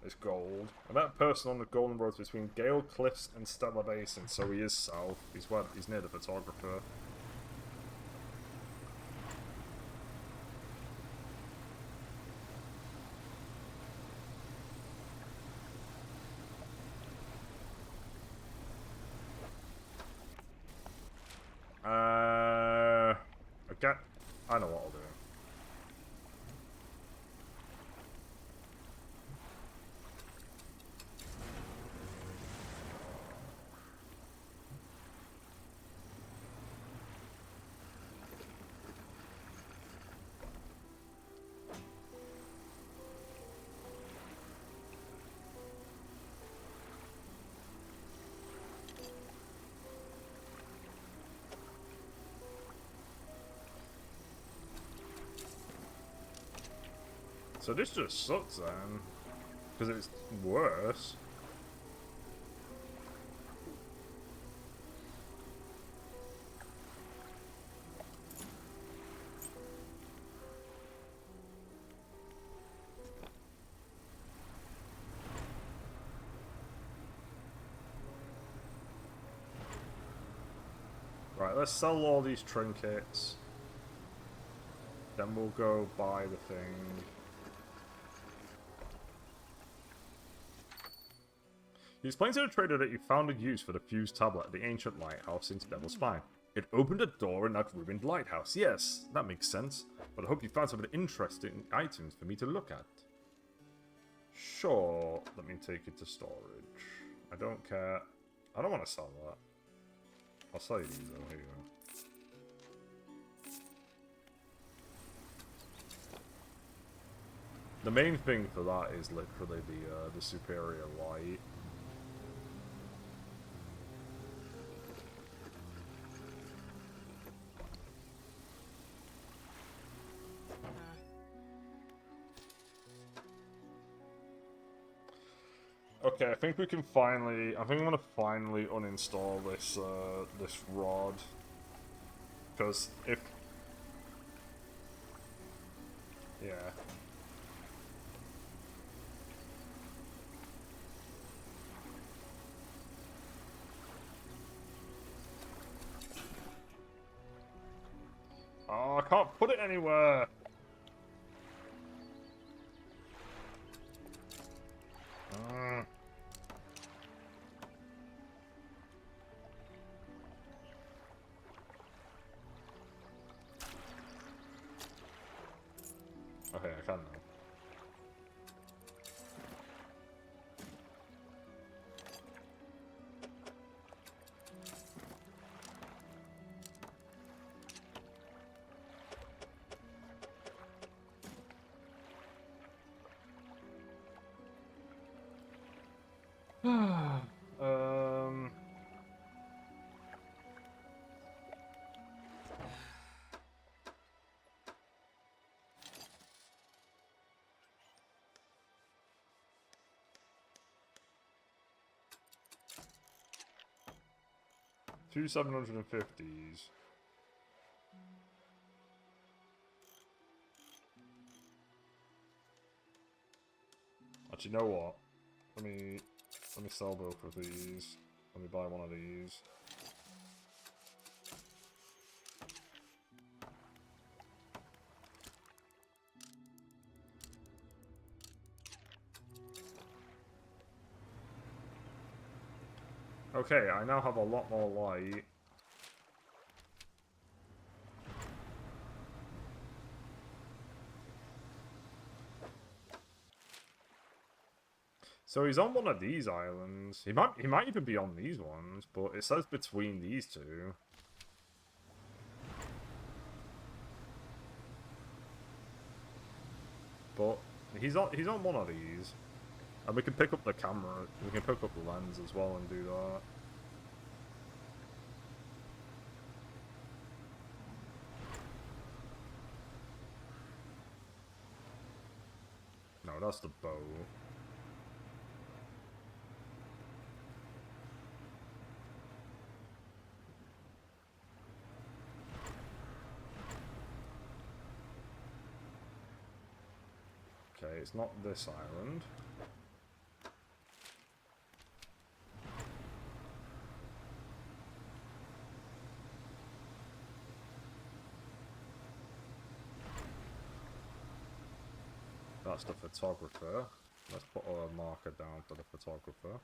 It's gold. I met a person on the golden road between Gale Cliffs and Stellar Basin, so he is south. He's near the photographer. I know what I'll do. So this just sucks then, because it's worse. Right, let's sell all these trinkets. Then we'll go buy the thing. He explained to the trader that you found a use for the fused tablet at the ancient lighthouse in Devil's Spine. It opened a door in that ruined lighthouse. Yes, that makes sense. But I hope you found some interesting items for me to look at. Sure, let me take it to storage. I don't care. I don't want to sell that. I'll sell you these though, here you go. The main thing for that is literally the superior light. Okay, I think we can finally... I think I'm gonna finally uninstall this, this rod. Because if... Yeah. Oh, I can't put it anywhere! Okay, I can now. um... 2 750s. Actually, you know what? Let me sell both of these. Let me buy one of these. Okay, I now have a lot more light. So he's on one of these islands. He might even be on these ones, but it says between these two. But he's on one of these. And we can pick up the camera. We can pick up the lens as well and do that. No, that's the bow. Okay, it's not this island. That's the photographer. Let's put a marker down for the photographer.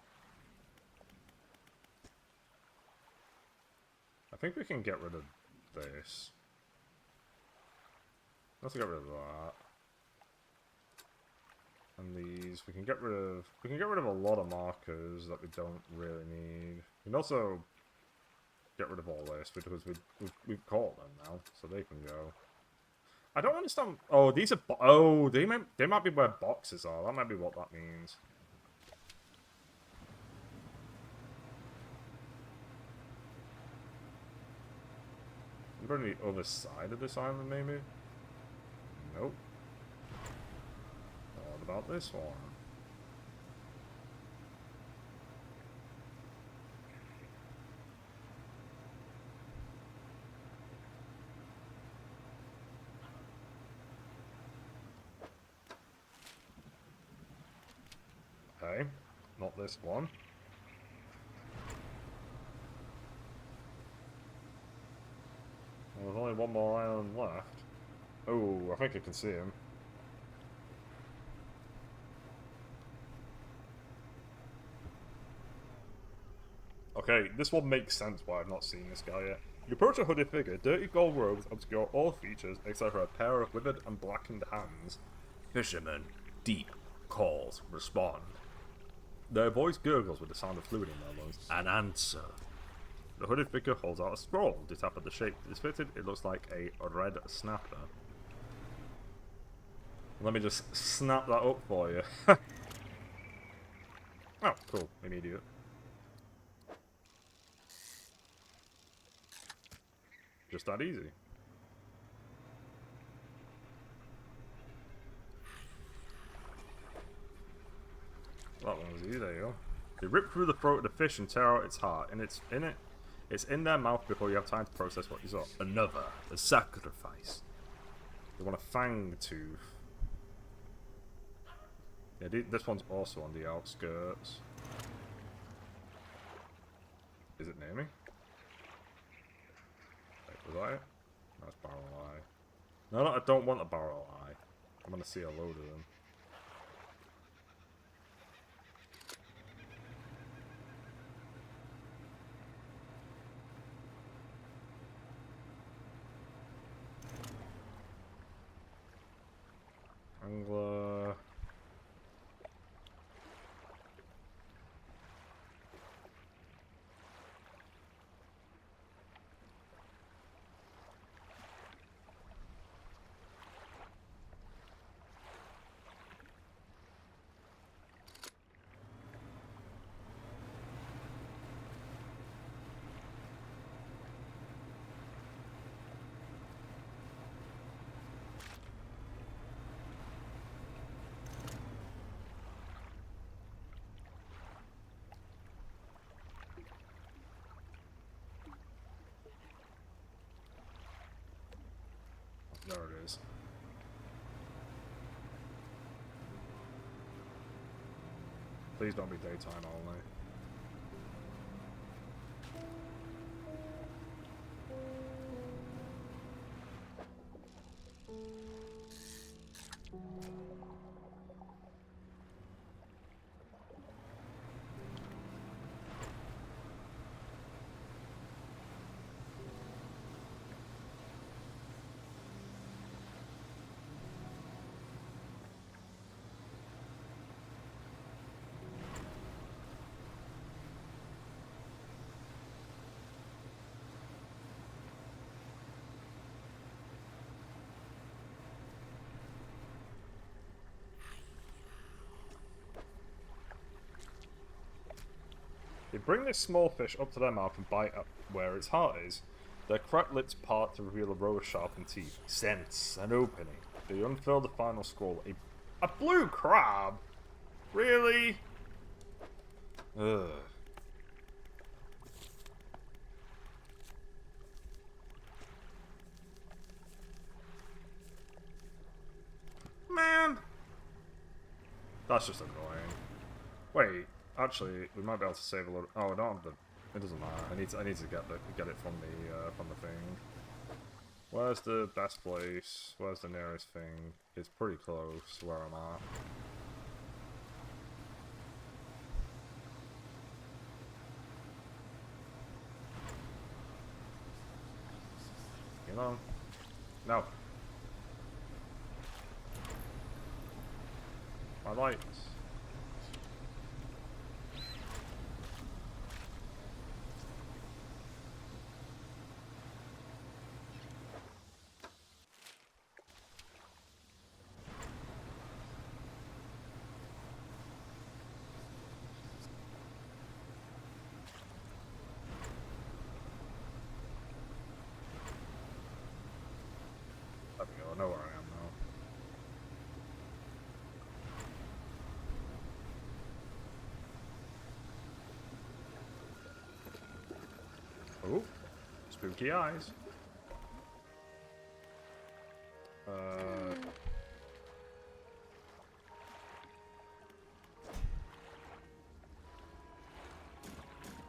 I think we can get rid of this. Let's get rid of that. And these, we can get rid of a lot of markers that we don't really need. We can also get rid of all this because we've caught them now, so they can go. I don't understand. Oh, these are. Oh, they might be where boxes are. That might be what that means. We're on the other side of this island, maybe. Nope. What about this one? Okay, not this one. Well, there's only one more island left. Oh, I think I can see him. Okay, this one makes sense why I've not seen this guy yet. You approach a hooded figure, dirty gold robes obscure all features except for a pair of withered and blackened hands. Fishermen, deep calls respond. Their voice gurgles with the sound of fluid in their lungs. An answer. The hooded figure holds out a scroll. You tap at the shape that is fitted, it looks like a red snapper. Let me just snap that up for you. Oh, cool. Immediate. Just that easy. That one was See, there you go. They rip through the throat of the fish and tear out its heart, and it's in their mouth before you have time to process what you saw. Another, a sacrifice. They want a fang tooth. Yeah, this one's also on the outskirts. Is it near me? Wait, was that it? No, it's barrel eye. No, I don't want a barrel eye. I'm gonna see a load of them. Angler. There it is. Please don't be daytime only. They bring this small fish up to their mouth and bite up where its heart is. Their cracked lips part to reveal a row of sharpened teeth. Sense, an opening. They unfurl the final scroll. A blue crab? Really? Ugh. Man! That's just annoying. Wait. Actually, we might be able to save a little. Oh, I don't have the. It doesn't matter. I need to get it from the thing. Where's the best place? Where's the nearest thing? It's pretty close to where I'm at. You know? No. My lights. There we go, I know where I am now. Oh, spooky eyes.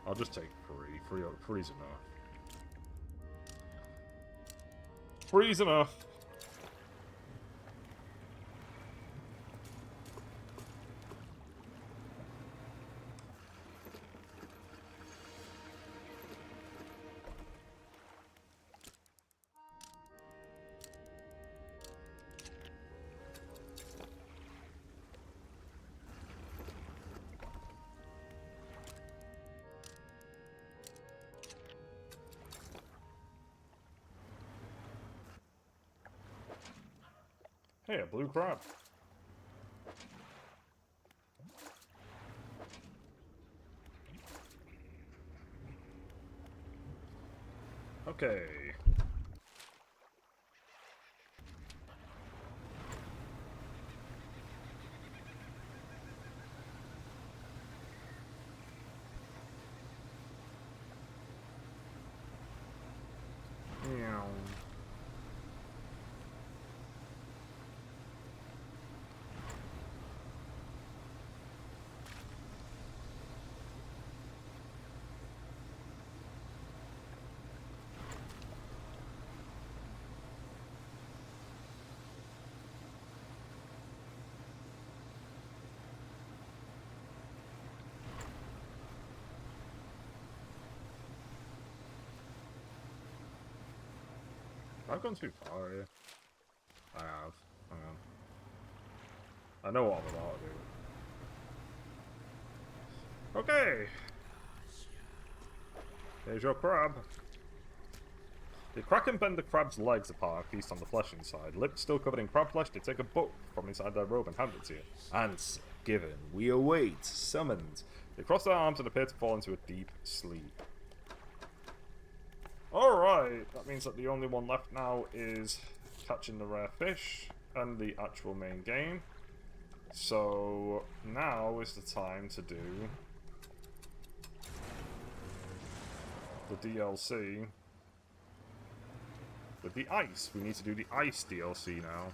I'll just take three. Three's enough. Three's enough. Hey, a blue crab. Okay. down. I've gone too far here. I have. Hang on. I know what I'm about to do. Okay. Here's your crab. The Kraken bend the crab's legs apart, feast on the flesh inside. Lips still covered in crab flesh, they take a book from inside their robe and hand it to you. Answer given. We await. Summoned. They cross their arms and appear to fall into a deep sleep. Alright, that means that the only one left now is catching the rare fish and the actual main game. So now is the time to do the DLC with the ice. We need to do the ice DLC now.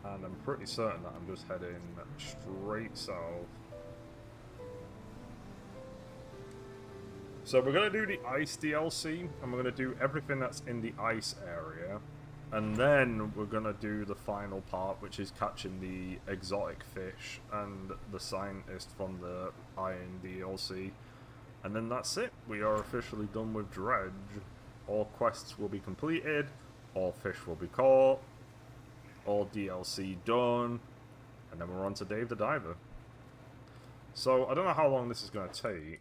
And I'm pretty certain that I'm just heading straight south. So we're going to do the ice DLC, and we're going to do everything that's in the ice area. And then we're going to do the final part, which is catching the exotic fish and the scientist from the Iron DLC. And then that's it. We are officially done with Dredge. All quests will be completed, all fish will be caught, all DLC done, and then we're on to Dave the Diver. So, I don't know how long this is going to take.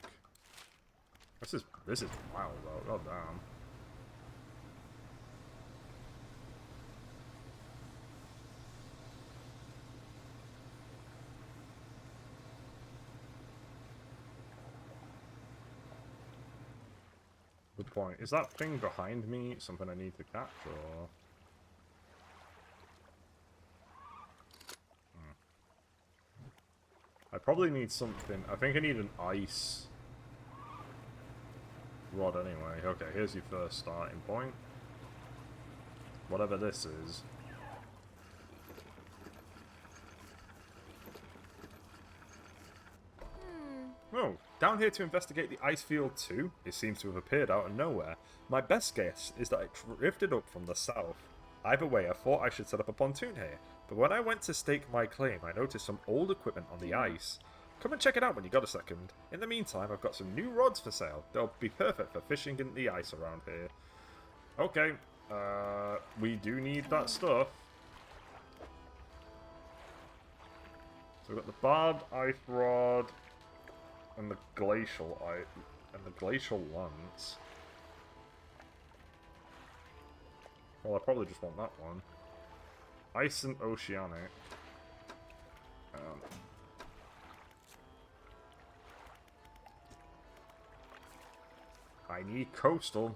This is wild though, god damn. Good point. Is that thing behind me something I need to catch, or...? I probably need something. I think I need an ice rod anyway. Okay, here's your first starting point. Whatever this is. Oh, down here to investigate the ice field too? It seems to have appeared out of nowhere. My best guess is that it drifted up from the south. Either way, I thought I should set up a pontoon here, but when I went to stake my claim, I noticed some old equipment on the ice. Come and check it out when you got a second. In the meantime, I've got some new rods for sale. They'll be perfect for fishing in the ice around here. Okay, we do need that stuff. So we've got the barbed ice rod and the glacial lance. Well, I probably just want that one. Ice and oceanic. I need coastal.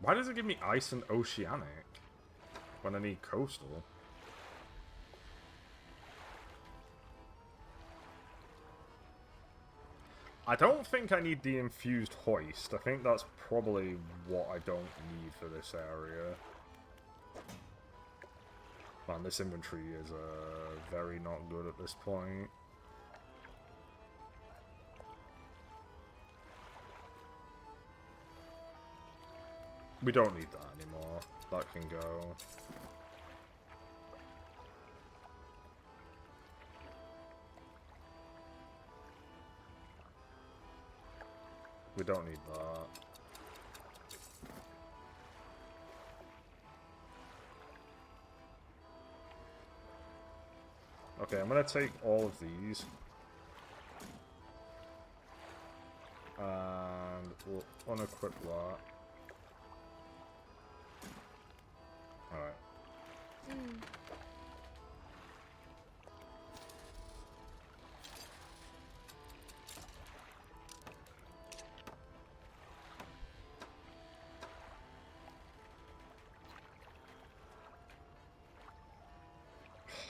Why does it give me ice and oceanic when I need coastal? I don't think I need the infused hoist. I think that's probably what I don't need for this area. Man, this inventory is very not good at this point. We don't need that anymore. That can go. We don't need that. Okay, I'm going to take all of these. And we'll unequip that. Alright.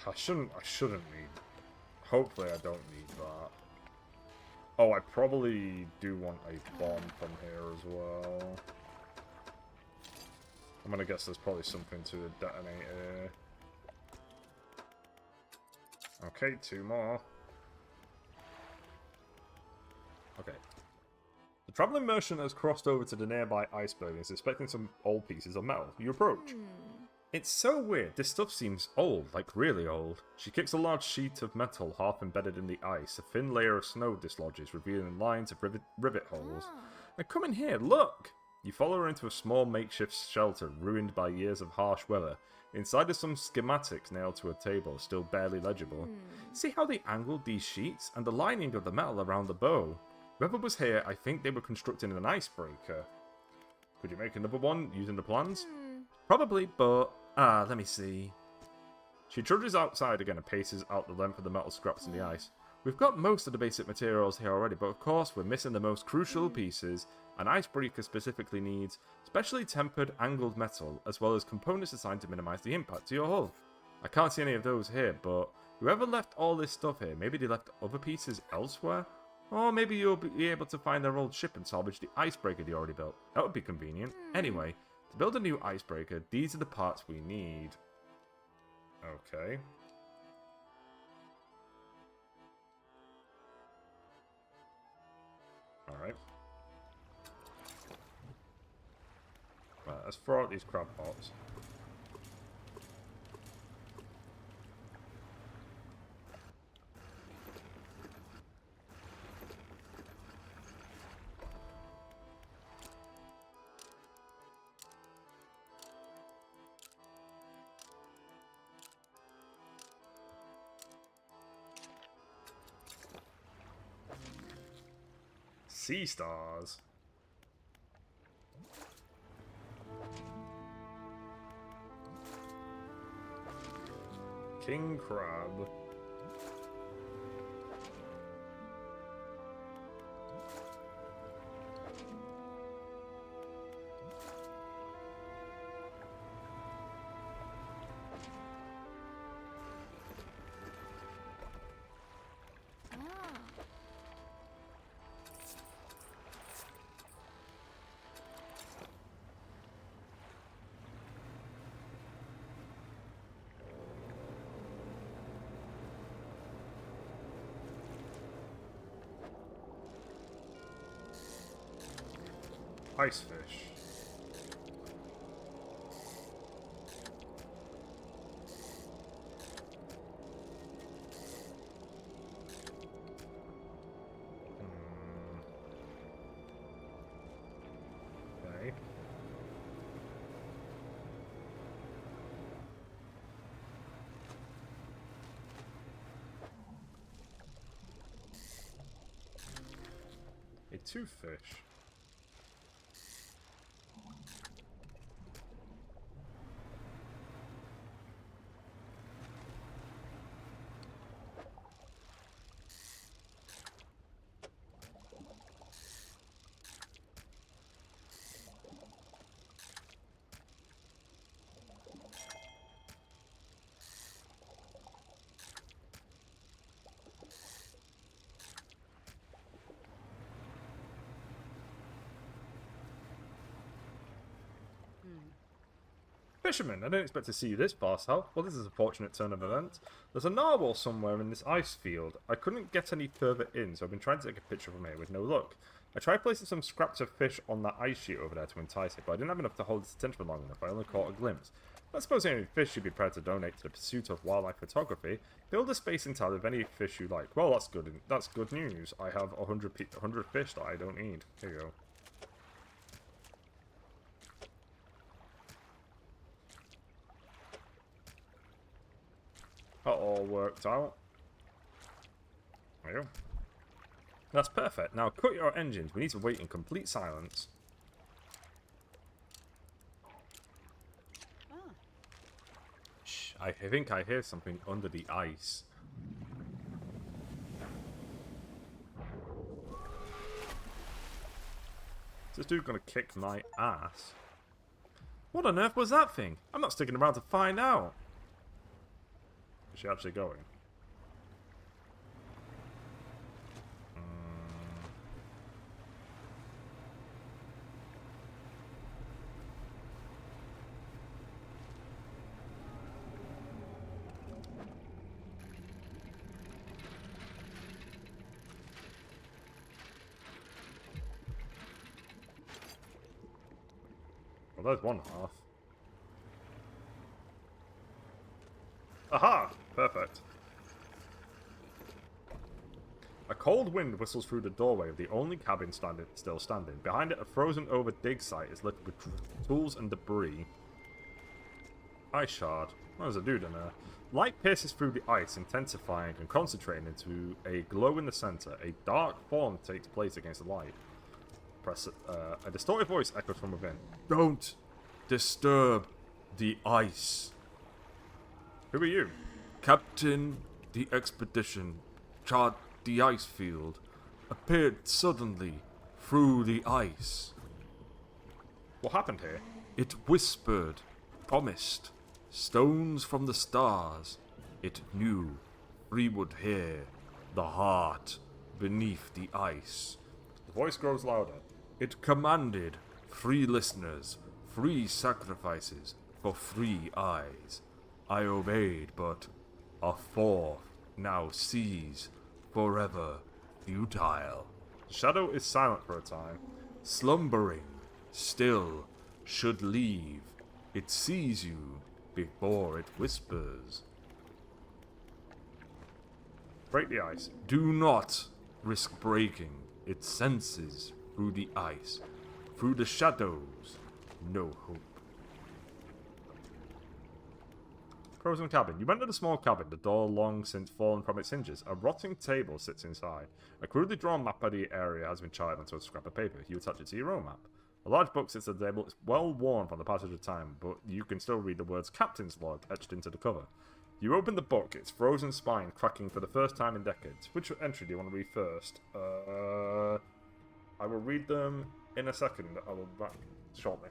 I shouldn't need... Hopefully I don't need that. Oh, I probably do want a bomb from here as well. I'm gonna guess there's probably something to detonate here. Okay, 2 more. Okay. The traveling merchant has crossed over to the nearby iceberg and is inspecting some old pieces of metal. You approach. It's so weird. This stuff seems old, like really old. She kicks a large sheet of metal half embedded in the ice. A thin layer of snow dislodges, revealing lines of rivet holes. Now come in here, look! You follow her into a small makeshift shelter ruined by years of harsh weather. Inside are some schematics nailed to a table, still barely legible. See how they angled these sheets and the lining of the metal around the bow? Whoever was here, I think they were constructing an icebreaker. Could you make another one using the plans? Probably, but... let me see. She trudges outside again and paces out the length of the metal scraps in the ice. We've got most of the basic materials here already, but of course we're missing the most crucial pieces. An icebreaker specifically needs specially tempered angled metal, as well as components designed to minimize the impact to your hull. I can't see any of those here, but whoever left all this stuff here, maybe they left other pieces elsewhere? Or maybe you'll be able to find their old ship and salvage the icebreaker they already built. That would be convenient. Anyway, to build a new icebreaker, these are the parts we need. Okay. Alright. Right, let's throw out these crab pots. Sea stars. King crab. Ice fish. Okay. A toothfish. Fisherman, I didn't expect to see you this far south. Well, this is a fortunate turn of events. There's a narwhal somewhere in this ice field. I couldn't get any further in, so I've been trying to take a picture from here with no luck. I tried placing some scraps of fish on that ice sheet over there to entice it, but I didn't have enough to hold its attention for long enough. I only caught a glimpse. I suppose any fish you'd be proud to donate to the pursuit of wildlife photography. Build a space in town of any fish you like. Well, that's good. That's good news. I have 100 fish that I don't need. Here you go. That all worked out. There you go. That's perfect. Now cut your engines. We need to wait in complete silence. Ah. Shh, I think I hear something under the ice. Is this dude gonna kick my ass? What on earth was that thing? I'm not sticking around to find out. Is she actually going? Well, there's one half. Aha! Perfect. A cold wind whistles through the doorway of the only cabin still standing. Behind it, a frozen-over dig site is littered with tools and debris. Ice shard. Oh, there's a dude in there. Light pierces through the ice, intensifying and concentrating into a glow in the center. A dark form takes place against the light. A distorted voice echoes from within. Don't disturb the ice. Who are you? Captain, the expedition charted the ice field, appeared suddenly through the ice. What happened here? It whispered, promised, stones from the stars. It knew we would hear the heart beneath the ice. The voice grows louder. It commanded free listeners, free sacrifices for free eyes. I obeyed, but a fourth now sees forever futile. The shadow is silent for a time. Slumbering, still, should leave. It sees you before it whispers. Break the ice. Do not risk breaking. It senses through the ice. Through the shadows, no hope. Frozen cabin. You enter the small cabin, the door long since fallen from its hinges. A rotting table sits inside. A crudely drawn map of the area has been charted onto a scrap of paper. You attach it to your own map. A large book sits at the table. It's well worn from the passage of time, but you can still read the words Captain's Log etched into the cover. You open the book, its frozen spine cracking for the first time in decades. Which entry do you want to read first? I will read them in a second. I will be back shortly.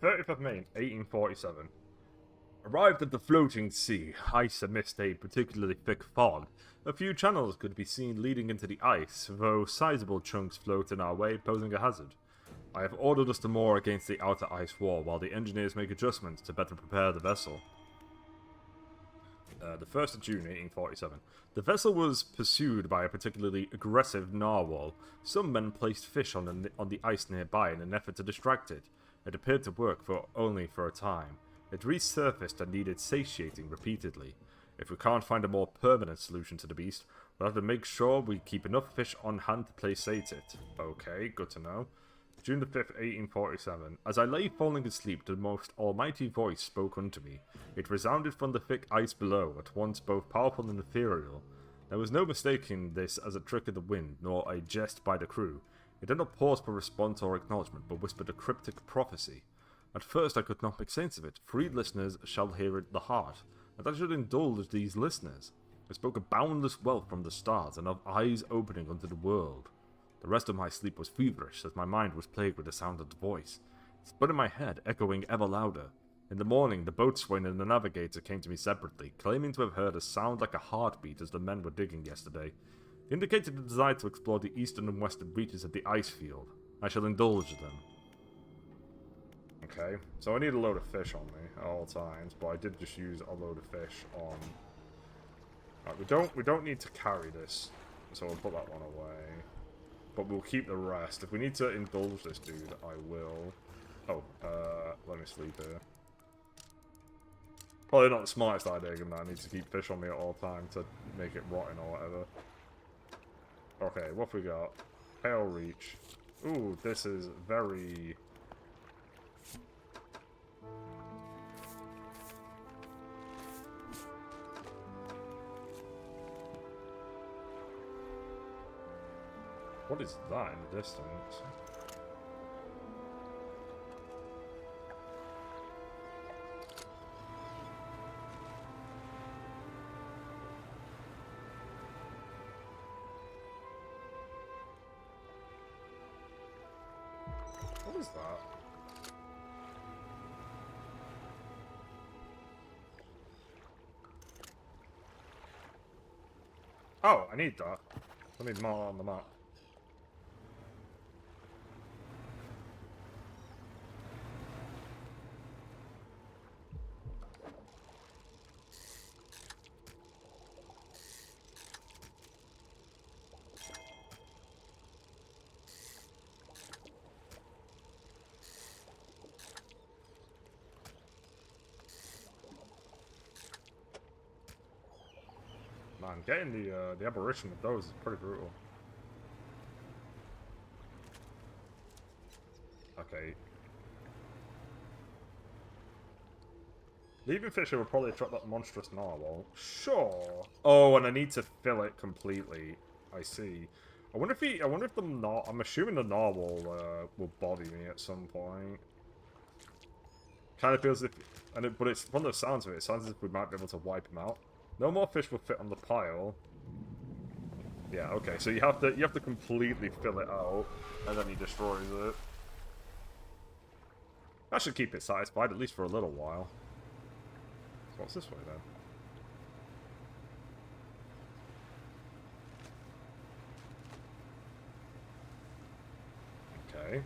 The 30th of May, 1847. Arrived at the floating sea, ice amidst a particularly thick fog. A few channels could be seen leading into the ice, though sizable chunks float in our way, posing a hazard. I have ordered us to moor against the outer ice wall while the engineers make adjustments to better prepare the vessel. The 1st of June, 1847. The vessel was pursued by a particularly aggressive narwhal. Some men placed fish on the ice nearby in an effort to distract it. It appeared to work only for a time. It resurfaced and needed satiating repeatedly. If we can't find a more permanent solution to the beast, we'll have to make sure we keep enough fish on hand to playsate it. Okay, good to know. June the 5th, 1847. As I lay falling asleep, the most almighty voice spoke unto me. It resounded from the thick ice below, at once both powerful and ethereal. There was no mistaking this as a trick of the wind, nor a jest by the crew. It did not pause for response or acknowledgement, but whispered a cryptic prophecy. At first I could not make sense of it. Freed listeners shall hear it the heart, and I should indulge these listeners. It spoke of boundless wealth from the stars, and of eyes opening unto the world. The rest of my sleep was feverish, as my mind was plagued with the sound of the voice. It spun in my head, echoing ever louder. In the morning, the boatswain and the navigator came to me separately, claiming to have heard a sound like a heartbeat as the men were digging yesterday. They indicated a desire to explore the eastern and western reaches of the ice field. I shall indulge them. Okay, so I need a load of fish on me at all times, but I did just use a load of fish on... Right, we don't need to carry this, so we'll put that one away. But we'll keep the rest. If we need to indulge this dude, I will. Oh, let me sleep here. Probably not the smartest idea, given that I need to keep fish on me at all times to make it rotten or whatever. Okay, what have we got? Pale Reach. Ooh, this is very... What is that in the distance? What is that? Oh, I need that. I need more on the map. Man, getting the aberration of those is pretty brutal. Okay. Leaving Fisher will probably attract that monstrous narwhal. Sure. Oh, and I need to fill it completely. I see. I wonder if I'm assuming the narwhal will body me at some point. Kind of feels as if, but it's from the sounds of it, it sounds as if we might be able to wipe him out. No more fish will fit on the pile. Yeah, okay, so you have to completely fill it out, and then he destroys it. That should keep it satisfied, at least for a little while. So what's this way, then? Okay.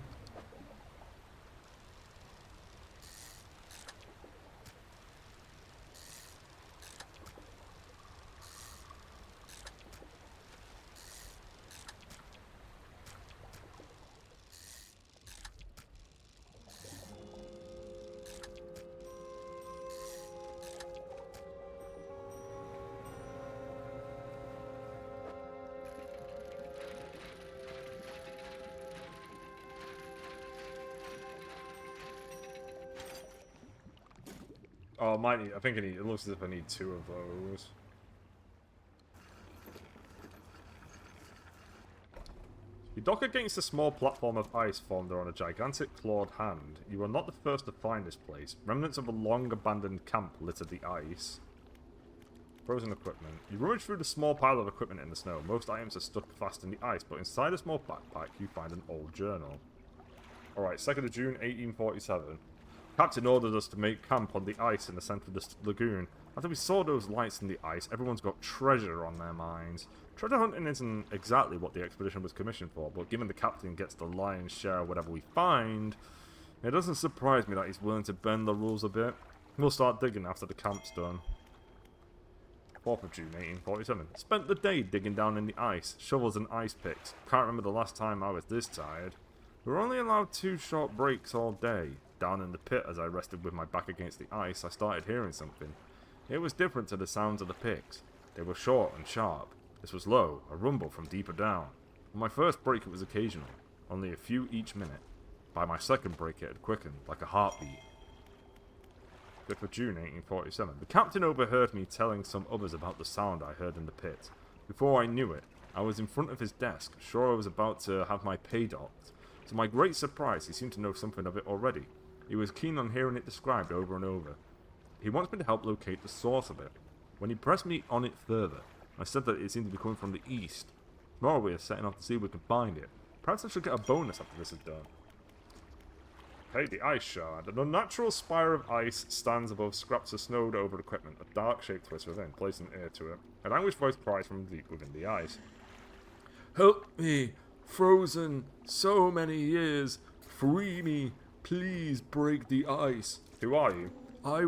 Oh, I might need, I think it looks as if I need 2 of those. You dock against a small platform of ice formed on a gigantic clawed hand. You are not the first to find this place. Remnants of a long-abandoned camp litter the ice. Frozen equipment. You rummage through the small pile of equipment in the snow. Most items are stuck fast in the ice, but inside a small backpack you find an old journal. Alright, 2nd of June, 1847. Captain ordered us to make camp on the ice in the center of the lagoon. After we saw those lights in the ice, everyone's got treasure on their minds. Treasure hunting isn't exactly what the expedition was commissioned for, but given the captain gets the lion's share of whatever we find, it doesn't surprise me that he's willing to bend the rules a bit. We'll start digging after the camp's done. 4th of June, 1847. Spent the day digging down in the ice, shovels and ice picks. Can't remember the last time I was this tired. We were only allowed 2 short breaks all day. Down in the pit, as I rested with my back against the ice, I started hearing something. It was different to the sounds of the picks. They were short and sharp. This was low, a rumble from deeper down. On my first break it was occasional, only a few each minute. By my second break it had quickened, like a heartbeat. 5th of June, 1847. The captain overheard me telling some others about the sound I heard in the pit. Before I knew it, I was in front of his desk, sure I was about to have my pay docked. To my great surprise, he seemed to know something of it already. He was keen on hearing it described over and over. He wants me to help locate the source of it. When he pressed me on it further, I said that it seemed to be coming from the east. Tomorrow we are setting off to see if we can find it. Perhaps I should get a bonus after this is done. Hey, the ice shard. An unnatural spire of ice stands above scraps of snowed over equipment. A dark shape twists within, placing ear to it. An anguished voice cries from deep within the ice. Help me! Frozen so many years! Free me! Please break the ice. Who are you? I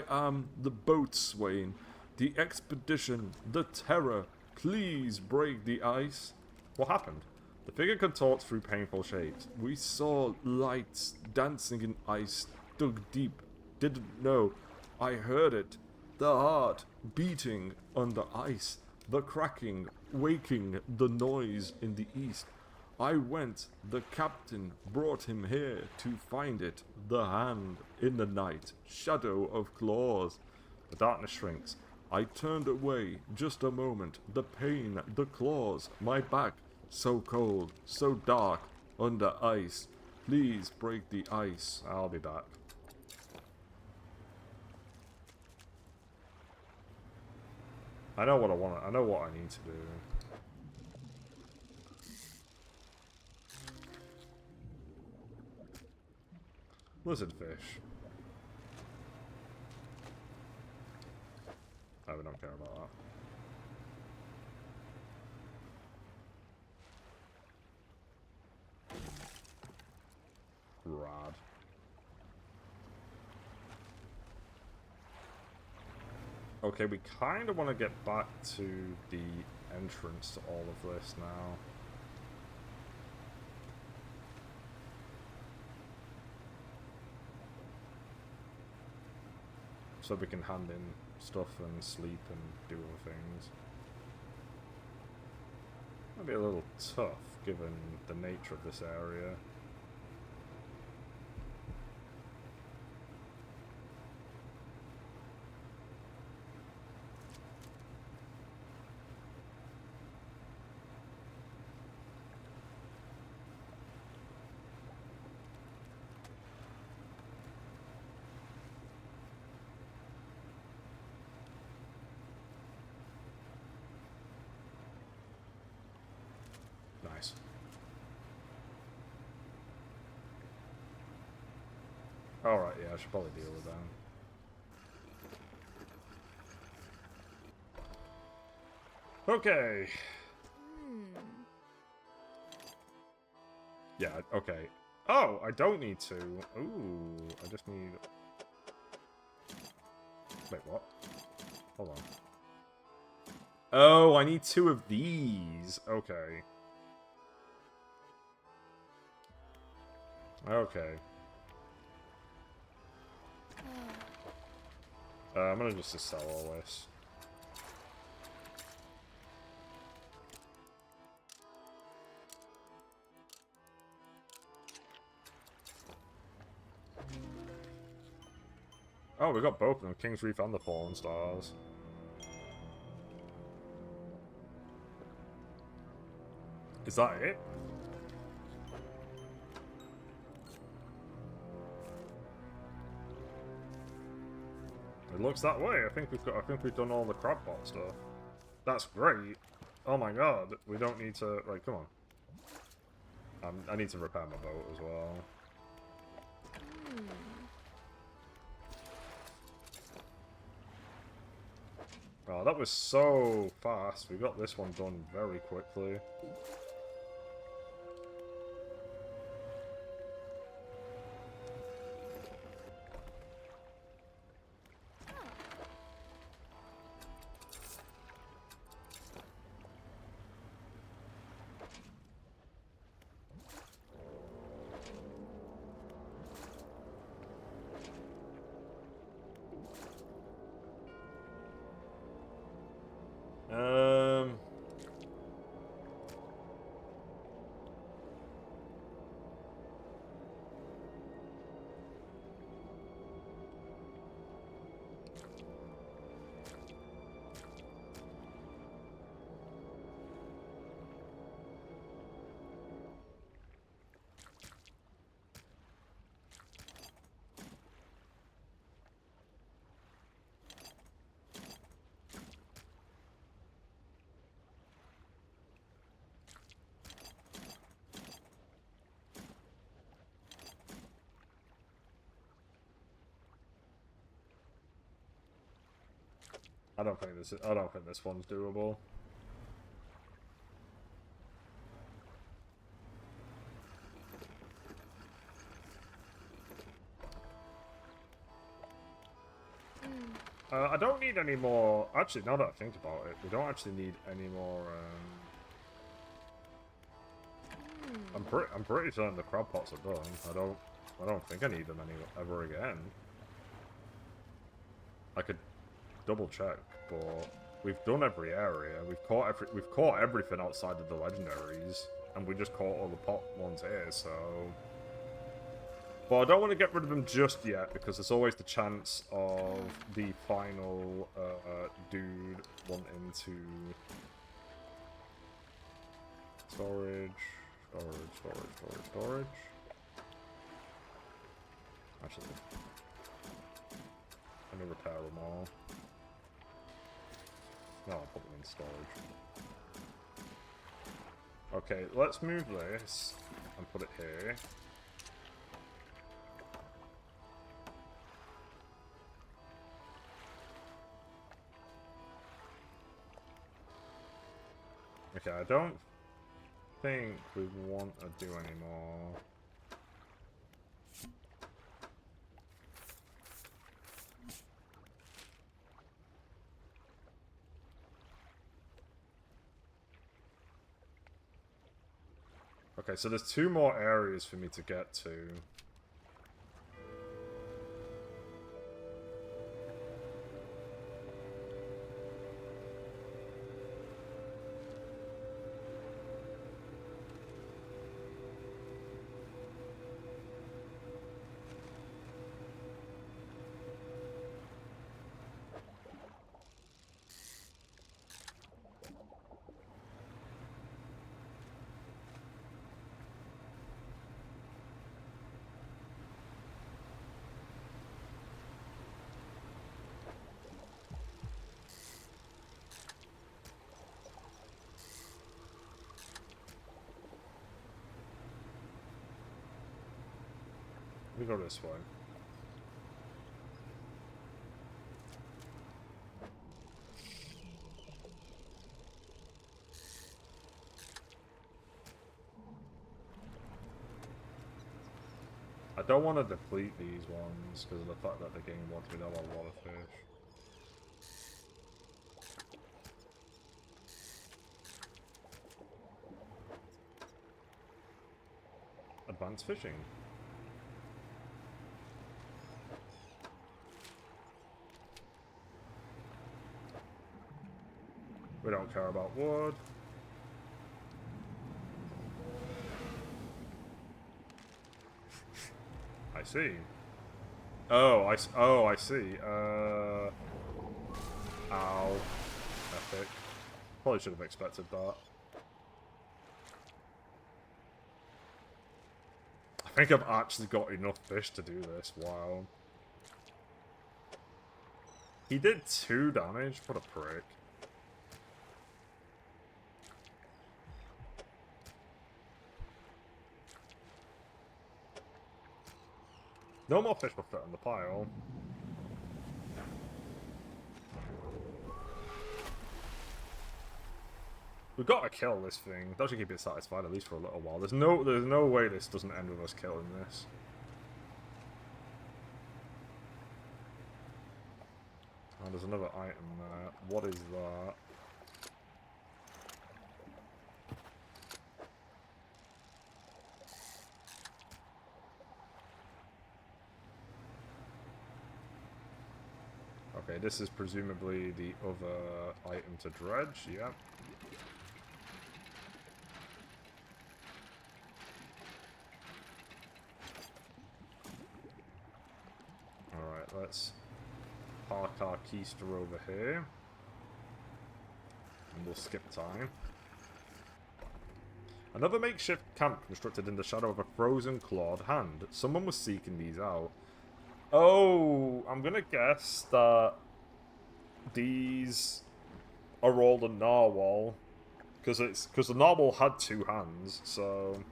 am the boatswain. The expedition. The terror. Please break the ice. What happened? The figure contorts through painful shapes. We saw lights dancing in ice, dug deep. Didn't know. I heard it. The heart beating under ice. The cracking, waking, the noise in the east. I went, the captain brought him here to find it, the hand in the night, shadow of claws. The darkness shrinks. I turned away, just a moment, the pain, the claws, my back, so cold, so dark, under ice. Please break the ice. I'll be back. I know what I want. I know what I need to do. Lizard fish. Oh, we don't care about that. Rad. Okay, we kind of want to get back to the entrance to all of this now. So we can hand in stuff and sleep and do other things. Might be a little tough given the nature of this area. Nice. Alright, yeah, I should probably deal with that. Okay. Yeah, okay. Oh, I don't need to. Ooh, I just need... Wait, what? Hold on. Oh, I need 2 of these. Okay. Okay. I'm gonna just sell all this. Oh, we got both of them, King's Reef and the Fallen Stars. Is that it? It looks that way. I think we've done all the crabbot stuff. That's great. Oh my god, we don't need to... Right, come on. I need to repair my boat as well. Oh, that was so fast. We got this one done very quickly. I don't think this one's doable. I don't need any more. Actually, now that I think about it, we don't actually need any more. I'm pretty certain the crab pots are done. I don't think I need them ever again. I could double check, but we've done every area. We've caught everything outside of the legendaries, and we just caught all the pot ones here. So, but I don't want to get rid of them just yet because there's always the chance of the final dude wanting to storage. Actually, let me repair them all. No, I'll put them in storage. Okay, let's move this and put it here. Okay, I don't think we want to do anymore. Okay, so there's 2 more areas for me to get to. We go this way. I don't want to deplete these ones because of the fact that the game wants me to have a lot of fish. Advanced fishing. We don't care about wood. I see. Oh, I see. Ow. Epic. Probably should have expected that. I think I've actually got enough fish to do this. Wow. He did 2 damage? What a prick. No more fish will fit on the pile. We've got to kill this thing. That should keep it satisfied at least for a little while. There's no way this doesn't end with us killing this. Oh, there's another item there. What is that? Okay, this is presumably the other item to dredge, yeah. Alright, let's park our keister over here. And we'll skip time. Another makeshift camp constructed in the shadow of a frozen clawed hand. Someone was seeking these out. Oh, I'm gonna guess that these are all the narwhal. Because the narwhal had two hands, so...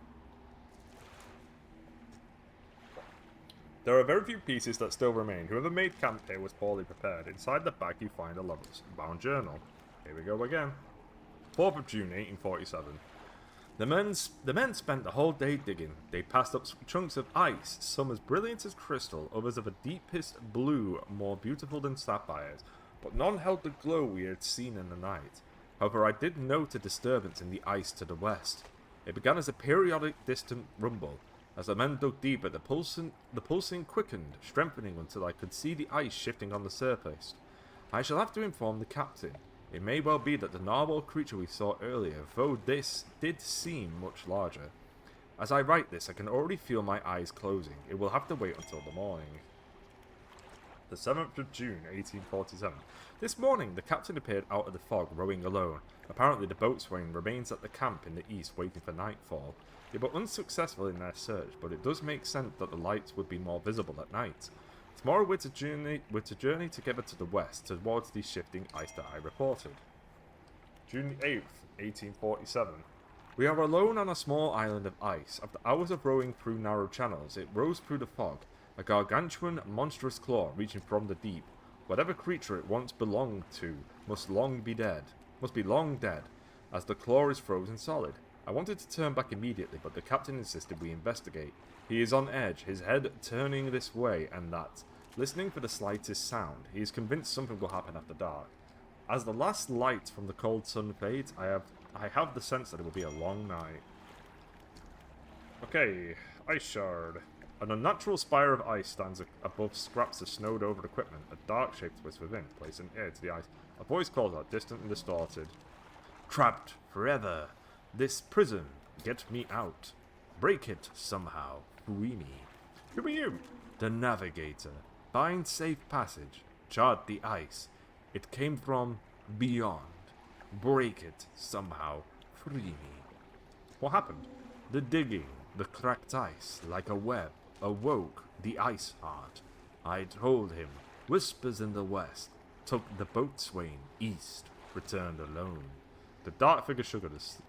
There are very few pieces that still remain. Whoever made camp here was poorly prepared. Inside the bag you find a leather-bound journal. Here we go again. 4th of June, 1847. The men spent the whole day digging. They passed up chunks of ice, some as brilliant as crystal, others of a deepest blue, more beautiful than sapphires, but none held the glow we had seen in the night. However, I did note a disturbance in the ice to the west. It began as a periodic distant rumble. As the men dug deeper, the pulsing quickened, strengthening until I could see the ice shifting on the surface. I shall have to inform the captain. It may well be that the narwhal creature we saw earlier, though this did seem much larger. As I write this, I can already feel my eyes closing. It will have to wait until the morning. The 7th of June, 1847. This morning, the captain appeared out of the fog, rowing alone. Apparently, the boatswain remains at the camp in the east, waiting for nightfall. They were unsuccessful in their search, but it does make sense that the lights would be more visible at night. Tomorrow we're to journey together to the west, towards the shifting ice that I reported. June 8th, 1847. We are alone on a small island of ice. After hours of rowing through narrow channels, it rose through the fog, a gargantuan, monstrous claw reaching from the deep. Whatever creature it once belonged to must be long dead, as the claw is frozen solid. I wanted to turn back immediately, but the captain insisted we investigate. He is on edge, his head turning this way and that, listening for the slightest sound. He is convinced something will happen after dark. As the last light from the cold sun fades, I have the sense that it will be a long night. Okay, ice shard. An unnatural spire of ice stands above scraps of snowed-over equipment. A dark shape twists within, placing ear to the ice. A voice calls out, distant and distorted. Trapped forever. This prison. Get me out. Break it somehow. Free me. Who are you? The navigator. Find safe passage. Chart the ice. It came from beyond. Break it somehow. Free me. What happened? The digging, the cracked ice, like a web, awoke the ice heart. I told him. Whispers in the west. Took the boatswain east. Returned alone. The dark figure shudders,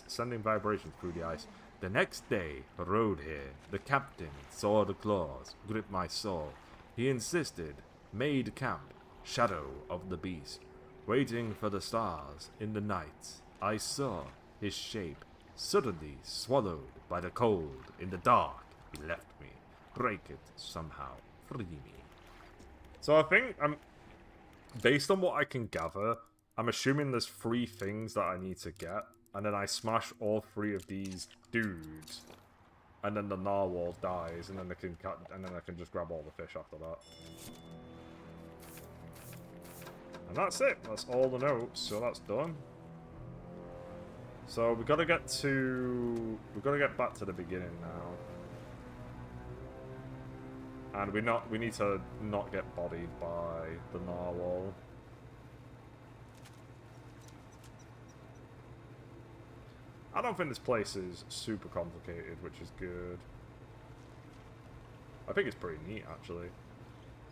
sending vibrations through the ice. The next day, rode here. The captain saw the claws, gripped my soul. He insisted, made camp, shadow of the beast. Waiting for the stars in the night, I saw his shape, suddenly swallowed by the cold. In the dark, he left me. Break it somehow. Free me. So I think based on what I can gather, I'm assuming there's 3 things that I need to get, and then I smash all 3 of these dudes, and then the narwhal dies, and then I can just grab all the fish after that. And that's it. That's all the notes. So that's done. So we gotta get back to the beginning now, and we need to not get bodied by the narwhal. I don't think this place is super complicated, which is good. I think it's pretty neat, actually.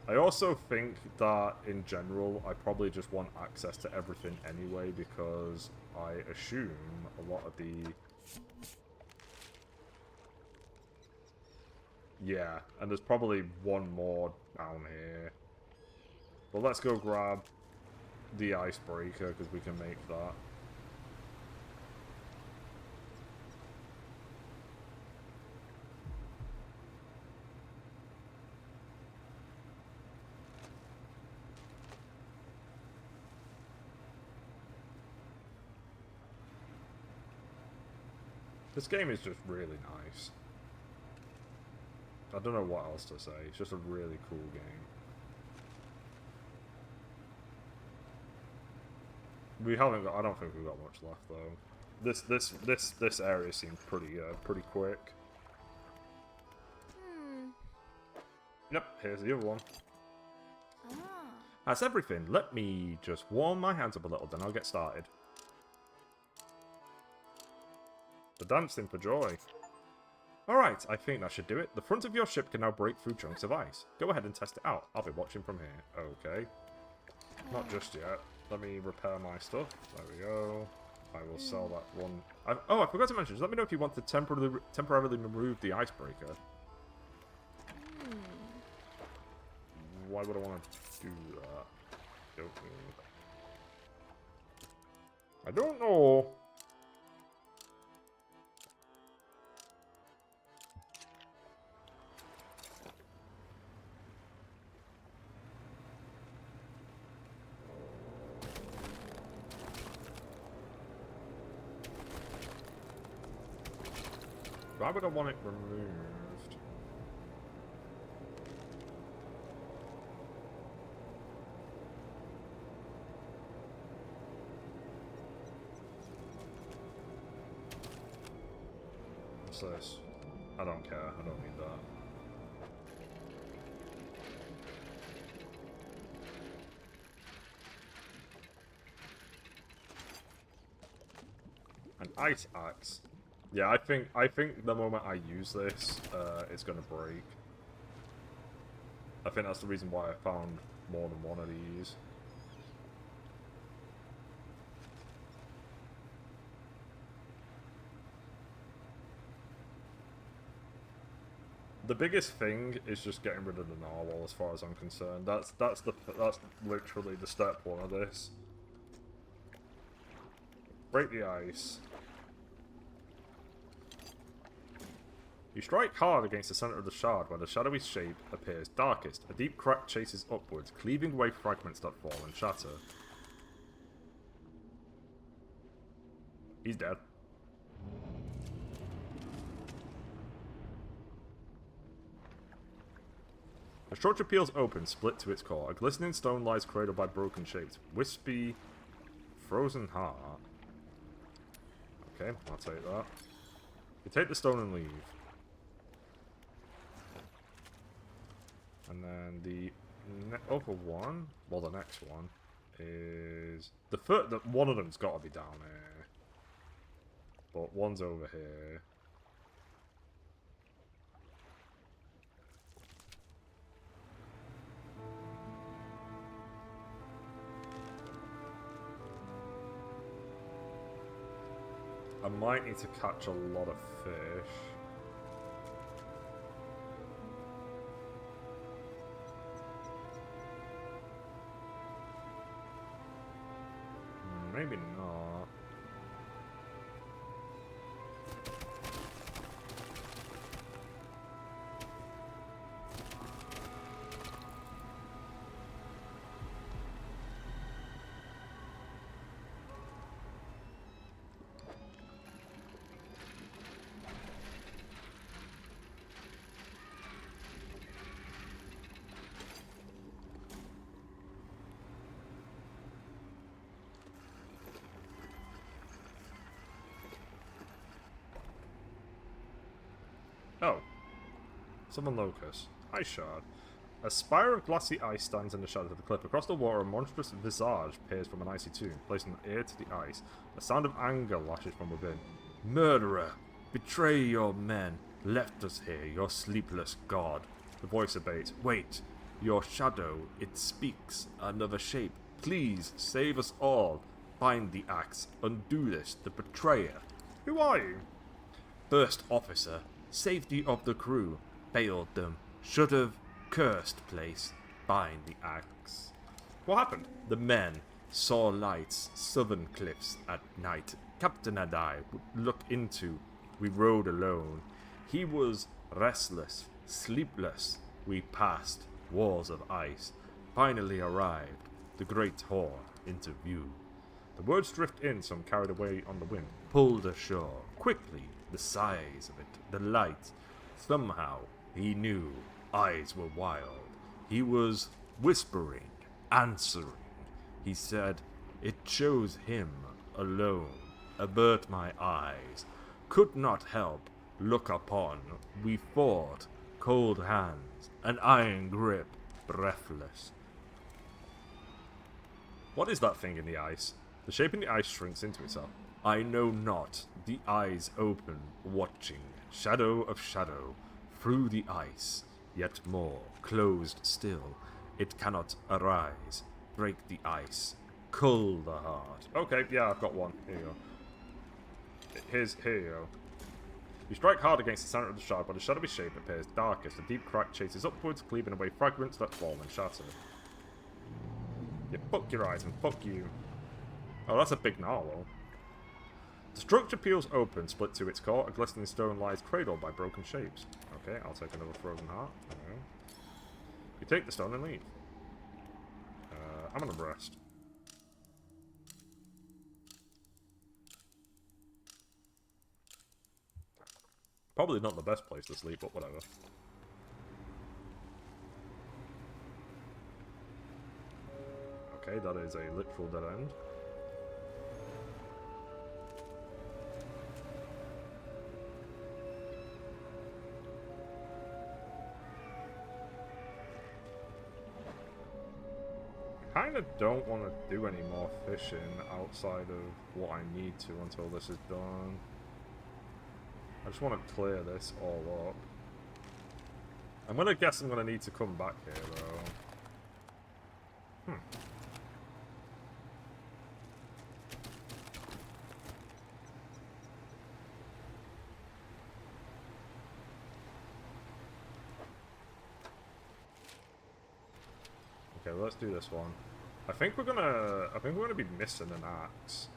I also think that, in general, I probably just want access to everything anyway, because I assume a lot of the... Yeah, and there's probably one more down here. But let's go grab the icebreaker, because we can make that. This game is just really nice. I don't know what else to say. It's just a really cool game. We haven't got. I don't think we've got much left though. This area seems pretty quick. Yep. Here's the other one. That's everything. Let me just warm my hands up a little, then I'll get started. The dancing for joy. Alright, I think that should do it. The front of your ship can now break through chunks of ice. Go ahead and test it out. I'll be watching from here. Okay. Not just yet. Let me repair my stuff. There we go. I will sell that one. Oh, I forgot to mention. Just let me know if you want to temporarily remove the icebreaker. Why would I want to do that? I don't know. Why would I want it removed? What's this? I don't care. I don't need that. An ice axe. Yeah, I think the moment I use this, it's gonna break. I think that's the reason why I found more than one of these. The biggest thing is just getting rid of the narwhal, as far as I'm concerned. That's literally the step one of this. Break the ice. You strike hard against the center of the shard, where the shadowy shape appears darkest. A deep crack chases upwards, cleaving away fragments that fall and shatter. He's dead. The structure peels open, split to its core. A glistening stone lies cradled by broken shapes. Wispy, frozen heart. Okay, I'll take that. You take the stone and leave. And then the other one, well, the next one is one of them's got to be down here, but one's over here. I might need to catch a lot of fish. Maybe not. Oh. Summon Locust. Ice Shard. A spire of glassy ice stands in the shadow of the cliff. Across the water, a monstrous visage peers from an icy tomb, placing an ear to the ice. A sound of anger lashes from within. Murderer! Betray your men! Left us here, your sleepless god. The voice abates. Wait! Your shadow, it speaks. Another shape. Please, save us all. Find the axe. Undo this. The betrayer. Who are you? First officer. Safety of the crew. Failed them. Should have. Cursed place. Bind the axe. What happened? The men saw lights. Southern cliffs at night. Captain and I would look into. We rode alone. He was restless. Sleepless. We passed. Walls of ice. Finally arrived. The great horde into view. The words drift in, some carried away on the wind. Pulled ashore. Quickly. the size of it, the light. Somehow, he knew eyes were wild. He was whispering, answering. He said, it chose him alone. Avert my eyes. Could not help look upon. We fought, cold hands, an iron grip, breathless. What is that thing in the ice? The shape in the ice shrinks into itself. I know not. The eyes open, watching. Shadow of shadow. Through the ice. Yet more. Closed still. It cannot arise. Break the ice. Cull the heart. Okay, yeah, I've got one. Here you go. Here you go. You strike hard against the center of the shard, but the shadowy shape appears darkest. A deep crack chases upwards, cleaving away fragments that fall and shatter. Yeah, fuck your eyes and fuck you. Oh, that's a big narwhal. The structure peels open, split to its core. A glistening stone lies cradled by broken shapes. Okay, I'll take another frozen heart. Okay. You take the stone and leave. I'm gonna rest. Probably not the best place to sleep, but whatever. Okay, that is a literal dead end. I kind of don't want to do any more fishing outside of what I need to until this is done. I just want to clear this all up. I'm gonna guess I'm gonna need to come back here though. Okay, let's do this one. I think we're gonna be missing an axe.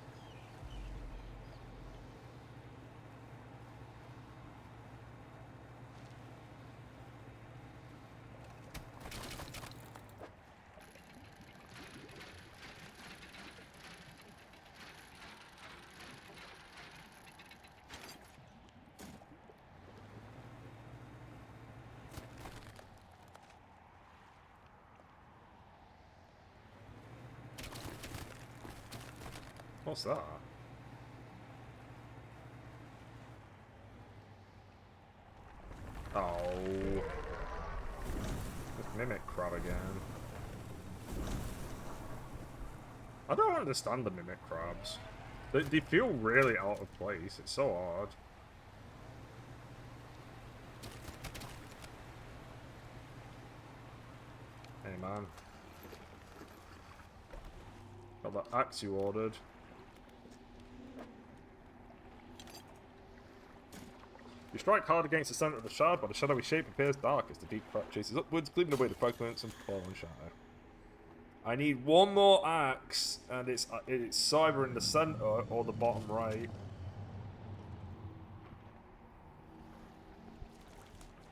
What's that? Oh. This mimic crab again. I don't understand the mimic crabs. They feel really out of place. It's so odd. Hey man. Got that axe you ordered. You strike hard against the center of the shard, but the shadowy shape appears dark as the deep crack chases upwards, cleaving away the fragments and falling shadow. I need one more axe, and it's either in the center or the bottom right.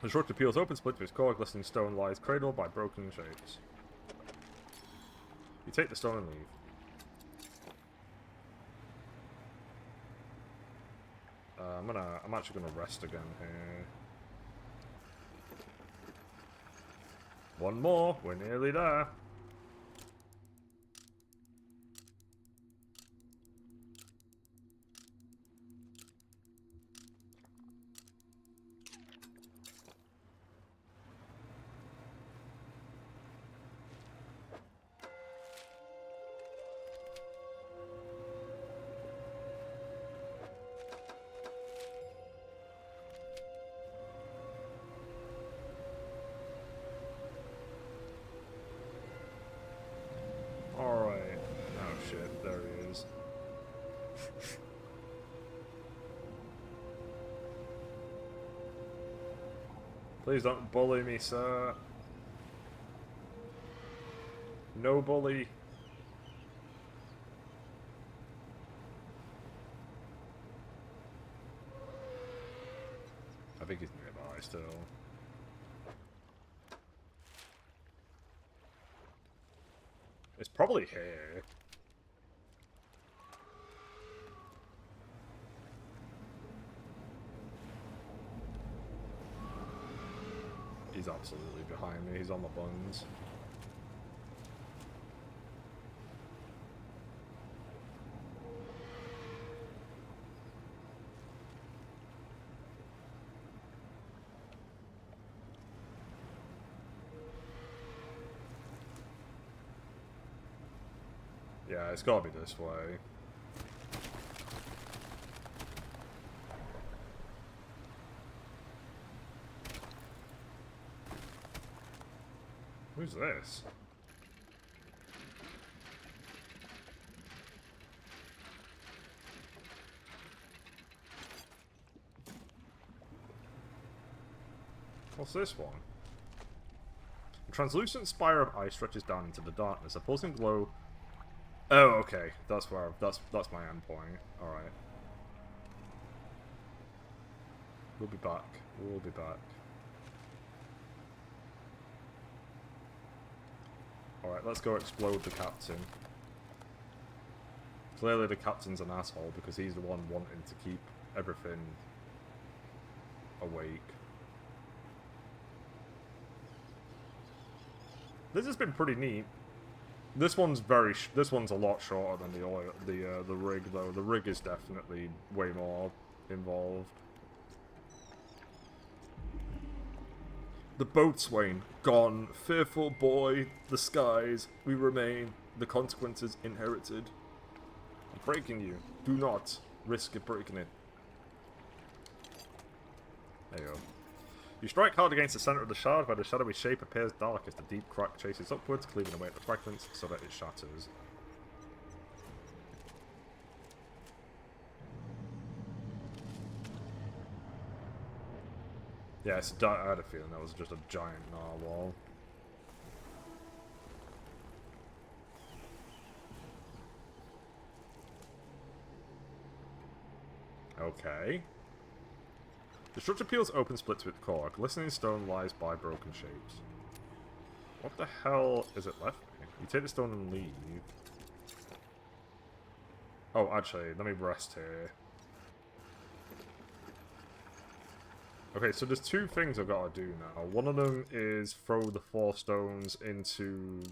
The structure peels open, split to its core, glistening stone lies cradled by broken shapes. You take the stone and leave. I'm actually gonna rest again here. One more, we're nearly there. Please don't bully me, sir. No bully. I think he's nearby still. It's probably here. absolutely behind me. He's on my buns. Yeah, it's gotta be this way. Who's this? What's this one? A translucent spire of ice stretches down into the darkness. A pulsing glow. Oh, okay. That's where. That's my end point. All right. We'll be back. We'll be back. All right. Let's go explode the captain. Clearly, the captain's an asshole because he's the one wanting to keep everything awake. This has been pretty neat. This one's this one's a lot shorter than the rig though. The rig is definitely way more involved. The boatswain gone, fearful boy. The skies we remain. The consequences inherited. I'm breaking you. Do not risk it breaking it. There you go. You strike hard against the center of the shard, where the shadowy shape appears dark as the deep crack chases upwards, cleaving away at the fragments so that it shatters. Yeah, I had a feeling that was just a giant narwhal. Okay. The structure peels open, splits with core. A glistening stone lies by broken shapes. What the hell is it left me? You take the stone and leave. Oh, actually, let me rest here. Okay, so there's two things I've got to do now. One of them is throw the 4 stones into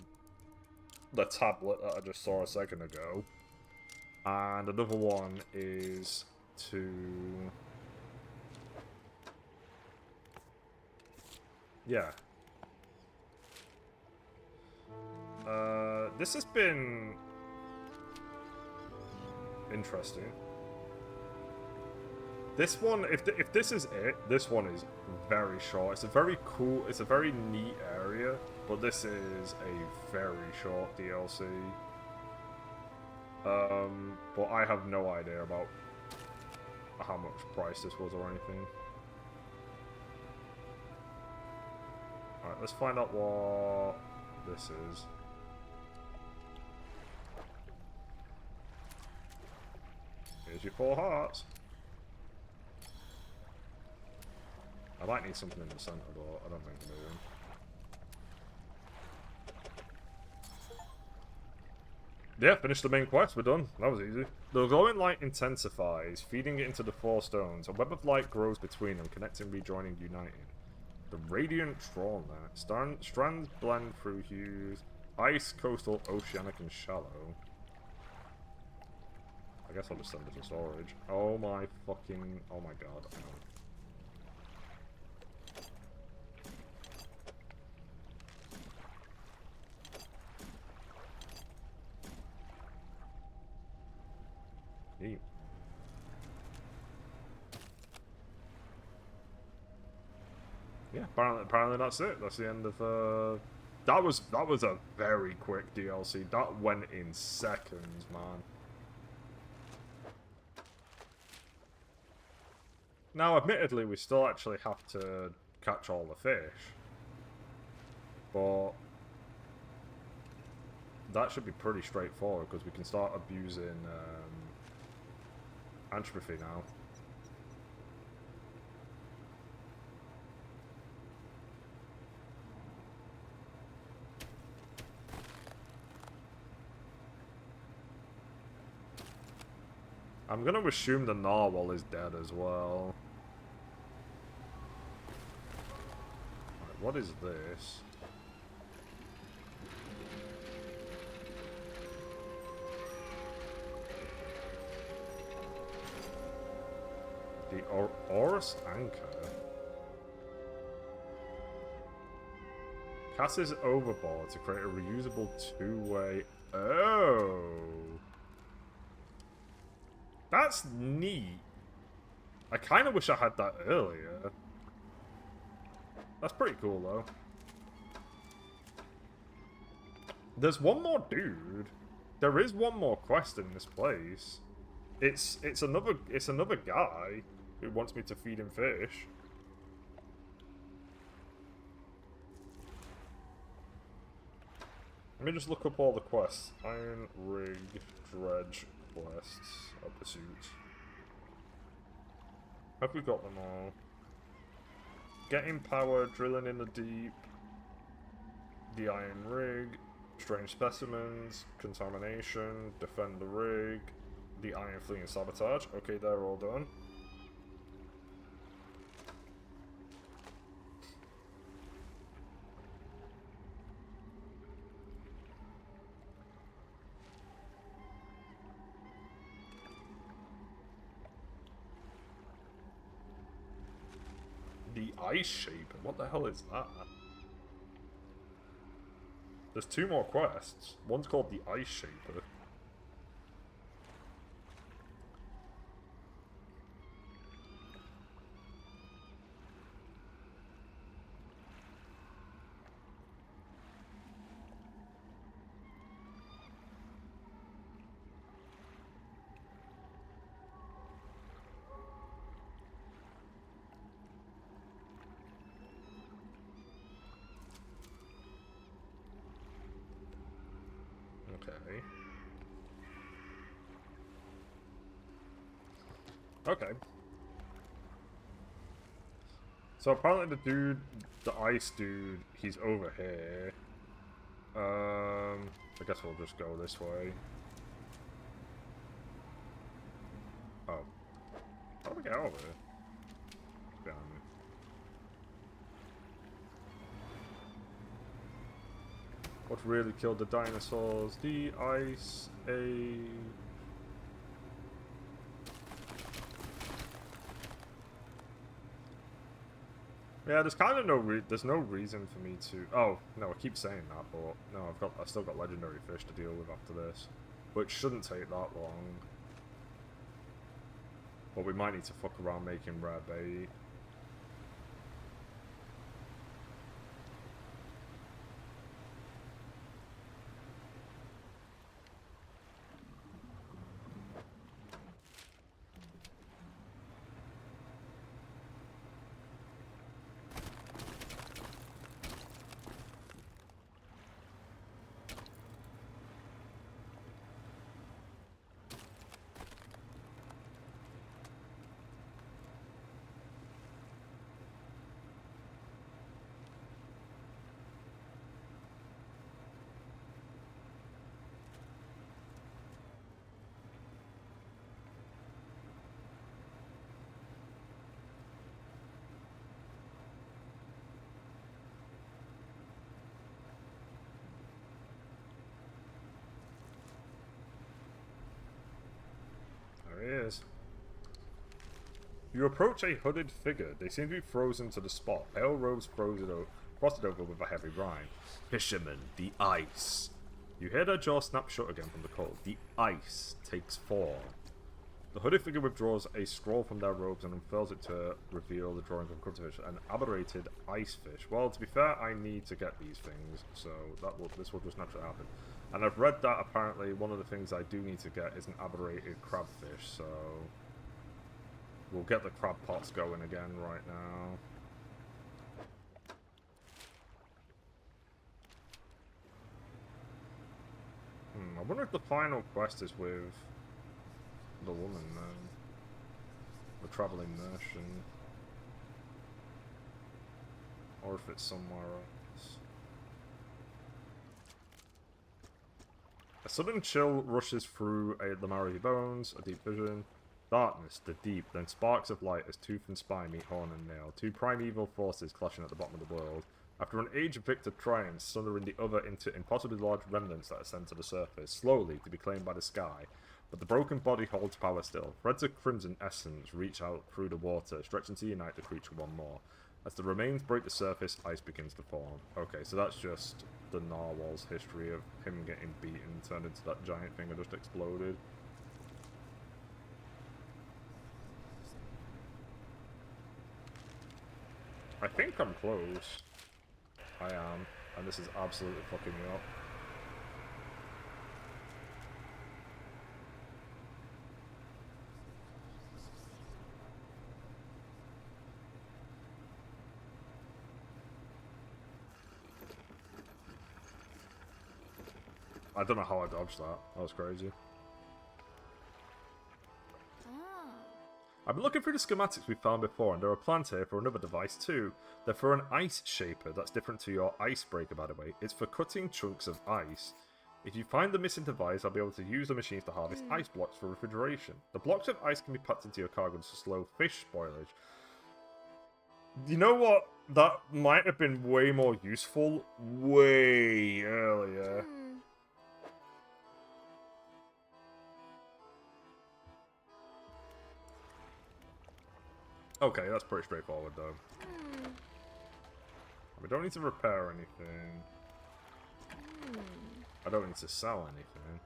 the tablet that I just saw a second ago. And another one is to... yeah. This has been interesting. This one, if this is it, this one is very short. It's a very cool, it's a very neat area, but this is a very short DLC. But I have no idea about how much price this was or anything. Alright, let's find out what this is. Here's your 4 hearts. I might need something in the center, but I don't think I'm moving. Yeah, finished the main quest, we're done. That was easy. The glowing light intensifies, feeding it into the 4 stones. A web of light grows between them, connecting, rejoining, uniting. The radiant drawn there. Strands blend through hues. Ice, coastal, oceanic, and shallow. I guess I'll just send it to storage. Oh my fucking... oh my god. Neat. Yeah, apparently that's it. That's the end of that was a very quick DLC. That went in seconds, man. Now, admittedly, we still actually have to catch all the fish. But that should be pretty straightforward because we can start abusing entropy now. I'm gonna assume the narwhal is dead as well. What is this? The Orus Anchor. Passes overboard to create a reusable two-way... Oh! That's neat. I kind of wish I had that earlier. That's pretty cool, though. There's one more dude. There is one more quest in this place. It's another guy who wants me to feed him fish. Let me just look up all the quests. Iron Rig Dredge quests of the suit. Have we got them all? Getting power, drilling in the deep, the iron rig, strange specimens, contamination, defend the rig, the iron fleet and sabotage. Okay, they're all done. The Ice Shaper? What the hell is that? There's two more quests. One's called the Ice Shaper. Okay. So apparently the ice dude, he's over here. I guess we'll just go this way. Oh. How do we get over here? Damn it. What really killed the dinosaurs? The Ice Age. Yeah, there's kind of there's no reason for me to... Oh, no, I keep saying that, but no, I've still got legendary fish to deal with after this, which shouldn't take that long. But we might need to fuck around making rare bait. There he is. You approach a hooded figure. They seem to be frozen to the spot. Pale robes frosted over with a heavy rime. Fisherman, the ice. You hear their jaw snap shut again from the cold. The ice takes form. The hooded figure withdraws a scroll from their robes and unfurls it to reveal the drawing of a cultifish, an aberrated ice fish. Well, to be fair, I need to get these things, so this will just naturally happen. And I've read that apparently one of the things I do need to get is an aberrated crabfish, so we'll get the crab pots going again right now. I wonder if the final quest is with the woman then. The travelling merchant. Or if it's somewhere else. A sudden chill rushes through the marrow of your bones, a deep vision. Darkness, the deep, then sparks of light as tooth and spine meet horn and nail. Two primeval forces clashing at the bottom of the world. After an age of Victor trying, sundering the other into impossibly large remnants that ascend to the surface, slowly to be claimed by the sky. But the broken body holds power still. Threads of crimson essence reach out through the water, stretching to unite the creature one more. As the remains break the surface, ice begins to form. Okay, so that's just the narwhal's history of him getting beaten, turned into that giant thing that just exploded. I think I'm close. I am, and this is absolutely fucking me up. I don't know how I dodged that. That was crazy. I've been looking through the schematics we found before, and there are plans here for another device too. They're for an ice shaper that's different to your icebreaker, by the way. It's for cutting chunks of ice. If you find the missing device, I'll be able to use the machines to harvest ice blocks for refrigeration. The blocks of ice can be packed into your cargo to slow fish spoilage. You know what? That might have been way more useful way earlier. Okay, that's pretty straightforward though. We don't need to repair anything. I don't need to sell anything.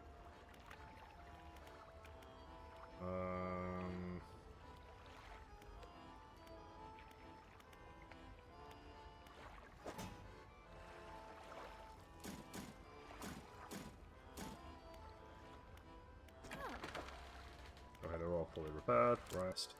Go ahead, they're all fully repaired. Rest.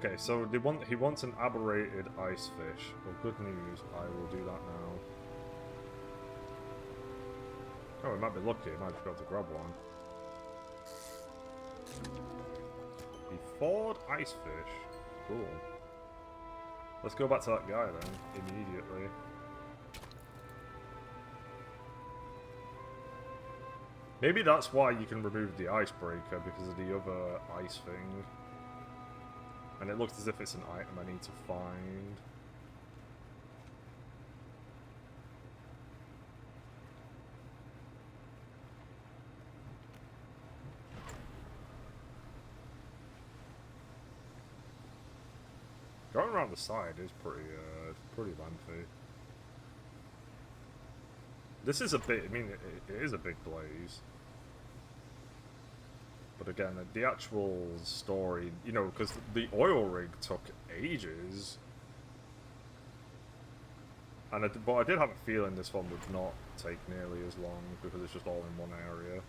Okay, so he wants an aberrated ice fish. Well, good news, I will do that now. Oh, we might be lucky, I might just be able to grab one. The thawed ice fish. Cool. Let's go back to that guy then, immediately. Maybe that's why you can remove the icebreaker, because of the other ice thing. And it looks as if it's an item I need to find. Going around the side is pretty lengthy. This is a bit, I mean, it is a big blaze. But again, the actual story, you know, because the oil rig took ages. And but I did have a feeling this one would not take nearly as long, because it's just all in one area.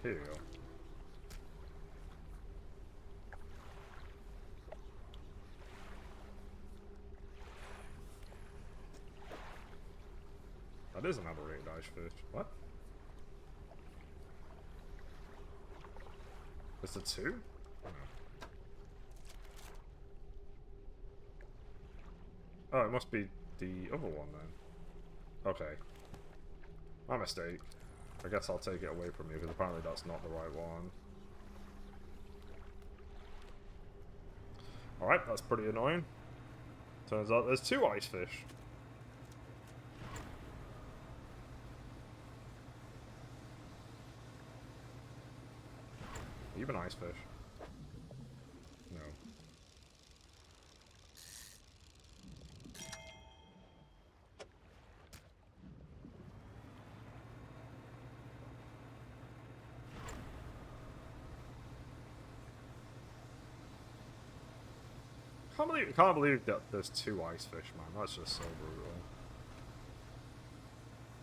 Here you go. That is an aberrated ice fish. What? Is it two? Oh, no. Oh, it must be the other one then. Okay. My mistake. I guess I'll take it away from you, because apparently that's not the right one. Alright, that's pretty annoying. Turns out there's two ice fish. Even ice fish. No. Can't believe that there's two ice fish, man. That's just so brutal.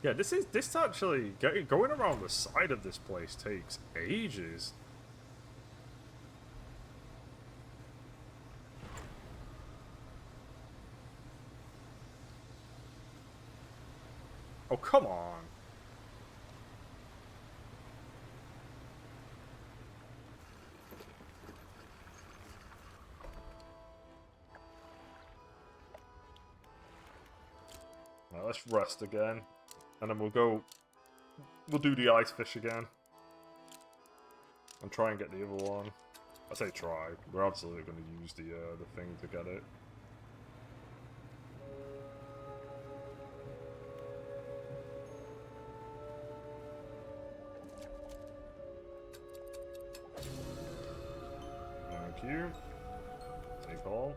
Yeah, this actually going around the side of this place takes ages. Oh, come on. Right, let's rest again. And then we'll go... We'll do the ice fish again. And try and get the other one. I say try. We're absolutely going to use the thing to get it. Thank you. Take all.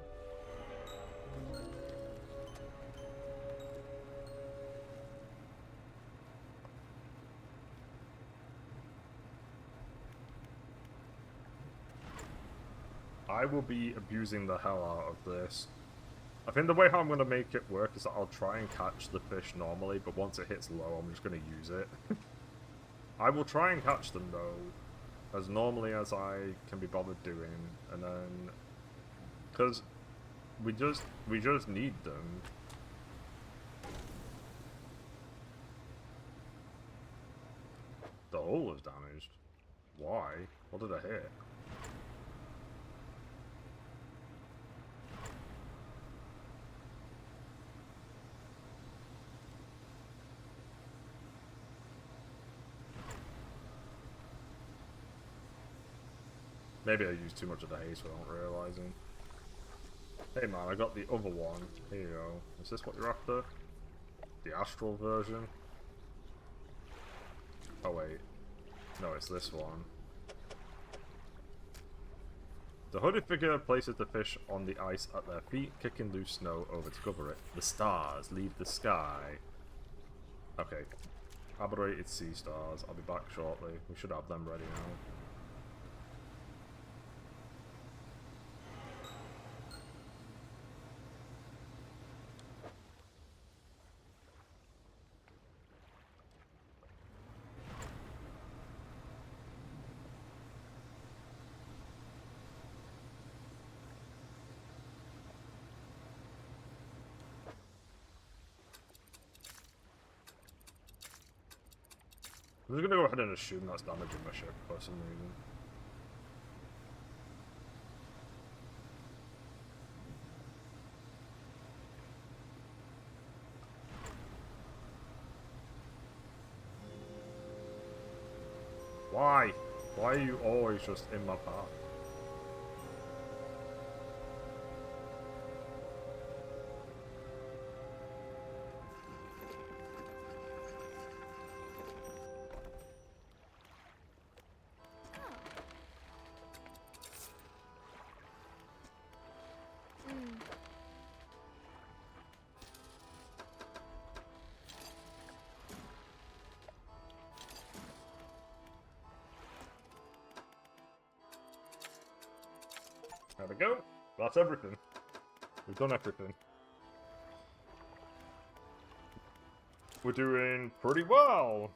I will be abusing the hell out of this. I think the way how I'm going to make it work is that I'll try and catch the fish normally, but once it hits low, I'm just going to use it. I will try and catch them, though, as normally as I can be bothered doing, and then... Because we just need them. The hull is damaged. Why? What did I hit? Maybe I used too much of the haste without realizing. Hey man, I got the other one. Here you go. Is this what you're after? The astral version? Oh wait. No, it's this one. The hooded figure places the fish on the ice at their feet, kicking loose snow over to cover it. The stars leave the sky. Okay. Aberrated sea stars. I'll be back shortly. We should have them ready now. I'm just gonna go ahead and assume that's damaging my ship for some reason. Why? Why are you always just in my path? There we go. That's everything. We've done everything. We're doing pretty well.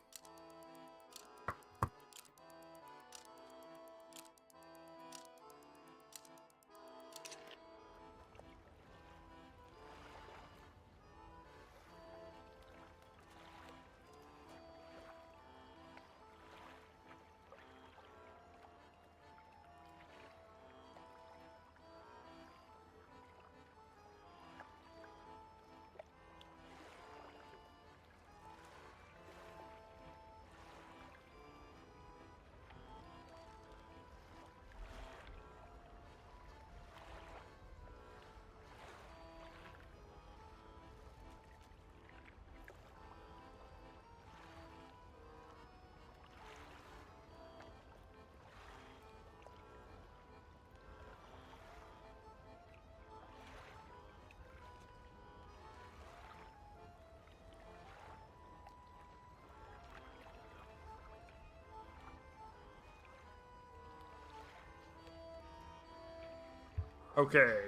Okay.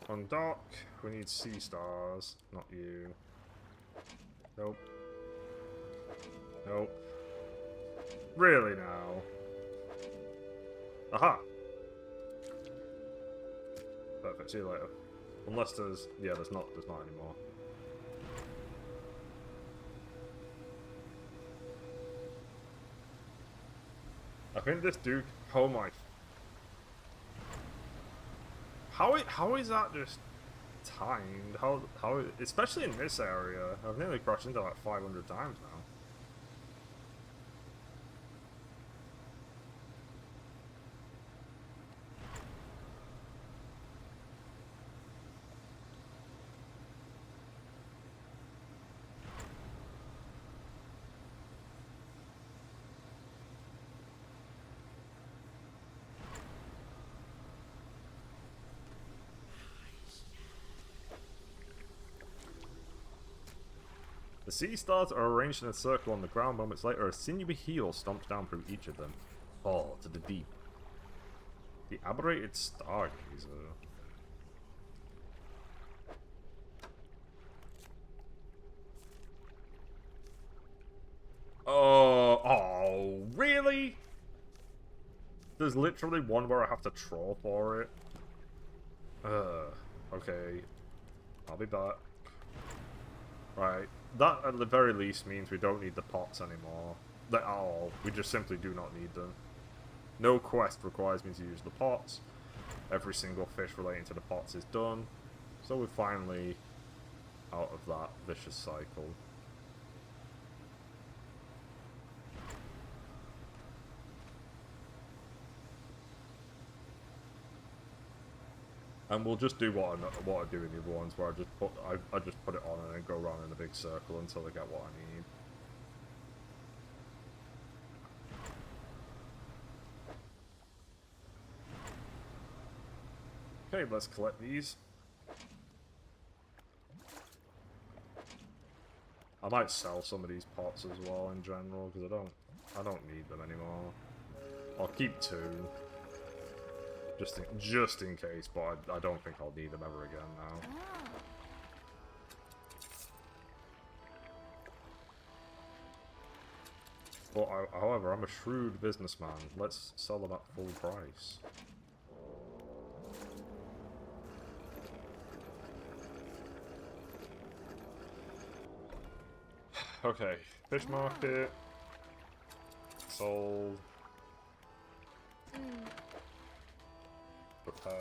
On dock, we need sea stars, not you. Nope. Nope. Really now? Aha! Perfect, see you later. Unless there's... yeah, there's not anymore. I think this Duke... oh my... How is that just timed? How especially in this area? I've nearly crashed into like 500 times now. The sea stars are arranged in a circle on the ground. Moments later, a sinewy heel stomps down through each of them. Fall to the deep. The aberrated stargazer. Oh, really? There's literally one where I have to troll for it. Okay. I'll be back. Right. That, at the very least, means we don't need the pots anymore. At all. We just simply do not need them. No quest requires me to use the pots. Every single fish relating to the pots is done. So we're finally out of that vicious cycle. And we'll just do what I do in the other ones, where I just put it on and then go around in a big circle until I get what I need. Okay, let's collect these. I might sell some of these pots as well in general, because I don't need them anymore. I'll keep 2. Just in case, but I don't think I'll need them ever again now. But however, I'm a shrewd businessman. Let's sell them at full price. Okay, fish market. Sold. Prepare.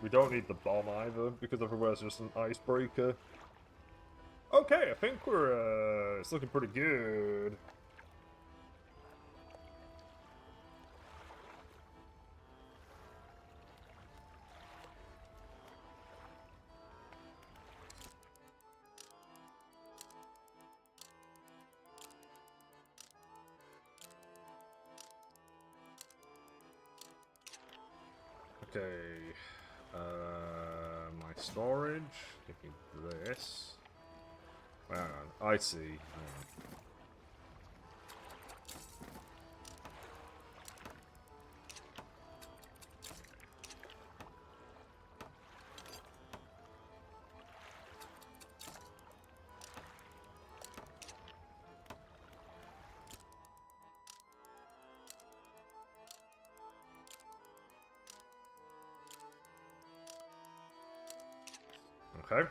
We don't need the bomb either, because everywhere's just an icebreaker. Okay, I think we're, it's looking pretty good. Okay, my storage, give me this. Hang on, I see. Hang on. Okay.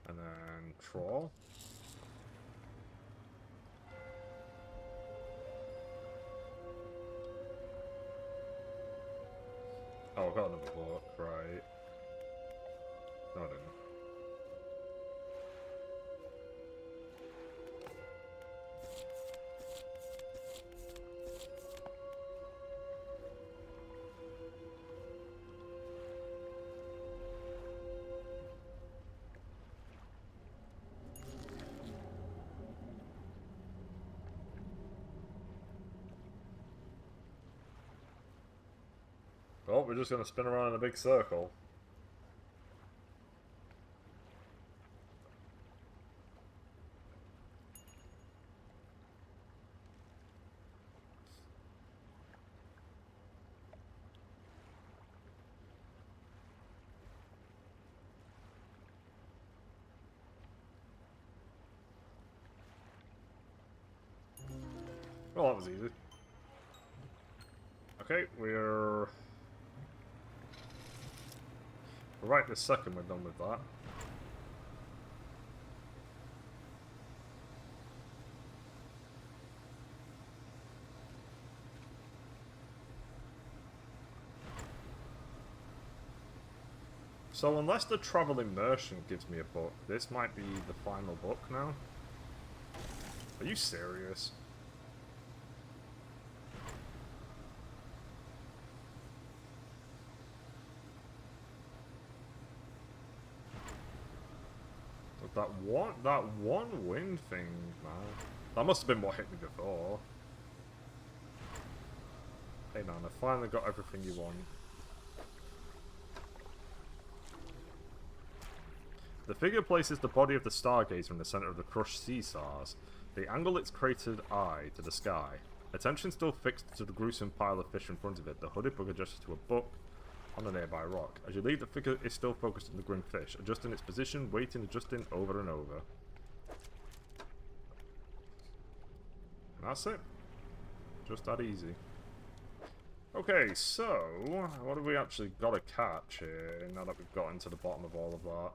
And then troll. Oh, I got another book, right. No, I didn't. Well, we're just gonna spin around in a big circle. Well, that was easy. Okay, we're... Right this second we're done with that. So unless the Traveling Merchant gives me a book, this might be the final book now? Are you serious? That one wind thing, man. That must have been what hit me before. Hey man, I finally got everything you want. The figure places the body of the Stargazer in the center of the crushed sea stars. They angle its cratered eye to the sky. Attention still fixed to the gruesome pile of fish in front of it, the hooded bugger gestures to a book on a nearby rock. As you leave, the figure is still focused on the grim fish, adjusting its position, waiting, adjusting over and over. And that's it. Just that easy. Okay, so what have we actually got to catch here now that we've gotten to the bottom of all of that?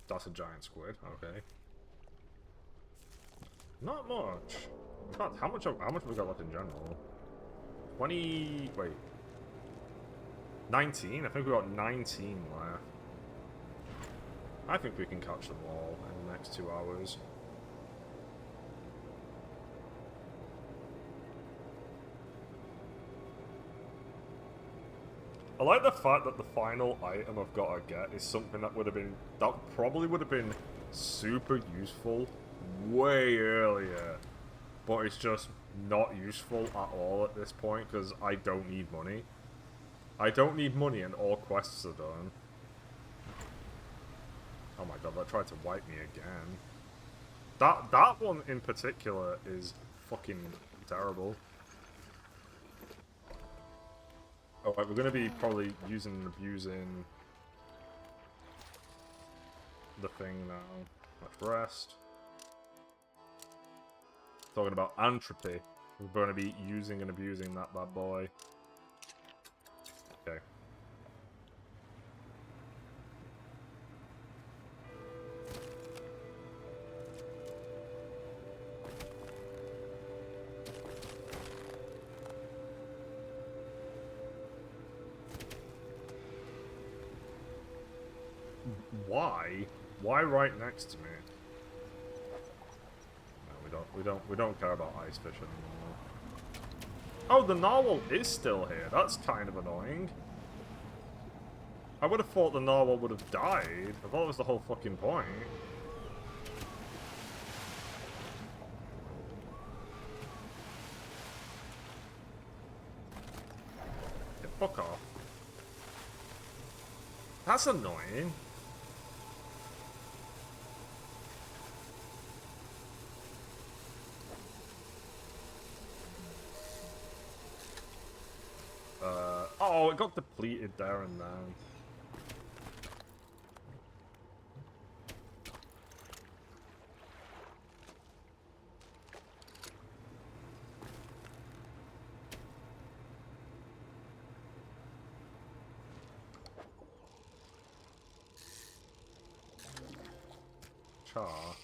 That's a giant squid, okay. Not much. In fact, how much have we got left in general? 20... wait. 19? I think we got 19 left. I think we can catch them all in the next 2 hours. I like the fact that the final item I've got to get is something that probably would have been super useful way earlier, but it's just not useful at all at this point because I don't need money. I don't need money and all quests are done. Oh my god, that tried to wipe me again. That one in particular is fucking terrible. Alright, we're going to be probably using and abusing the thing now. Let's rest. Talking about entropy. We're going to be using and abusing that bad boy. Okay. Why? Why right next to me? No, we don't care about ice fish anymore. Oh, the narwhal is still here. That's kind of annoying. I would have thought the narwhal would have died. I thought it was the whole fucking point. Yeah, fuck off. That's annoying. Oh, it got depleted there and then. Char.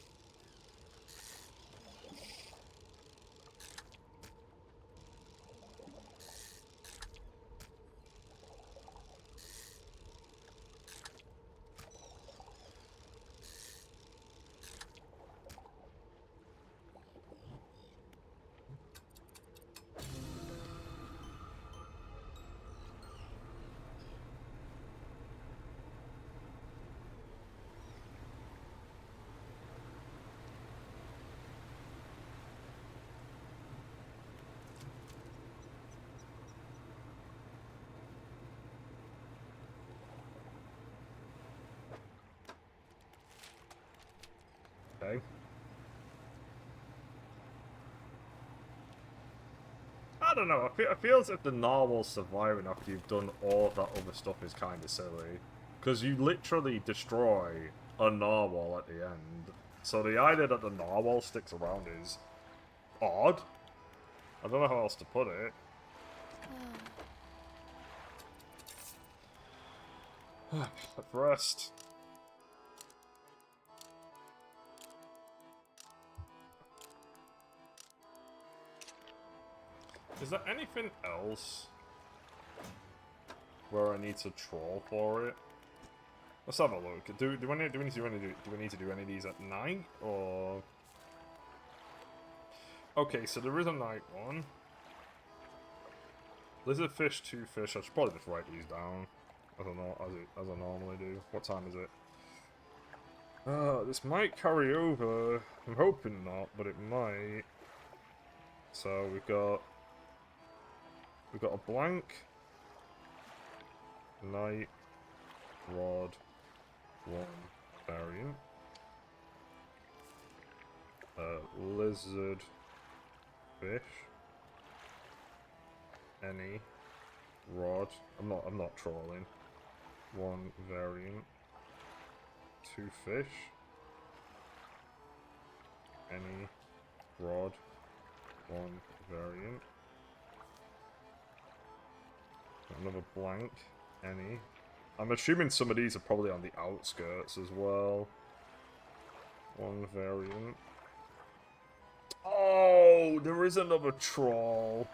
Okay. I don't know. I feel as if the narwhals surviving after you've done all of that other stuff is kind of silly. Because you literally destroy a narwhal at the end. So the idea that the narwhal sticks around is odd. I don't know how else to put it. Let's rest. Is there anything else where I need to troll for it? Let's have a look. Do we need to do any of these at night or? Okay, so there is a night one. Lizard fish, 2 fish. I should probably just write these down. I don't know, as I normally do. What time is it? This might carry over. I'm hoping not, but it might. So we've got a blank, night, rod, 1 variant, lizard, fish, any, rod. I'm not trolling. 1 variant, 2 fish, any, rod, 1 variant, another blank, any. I'm assuming some of these are probably on the outskirts as well. 1 variant. Oh, there is another troll.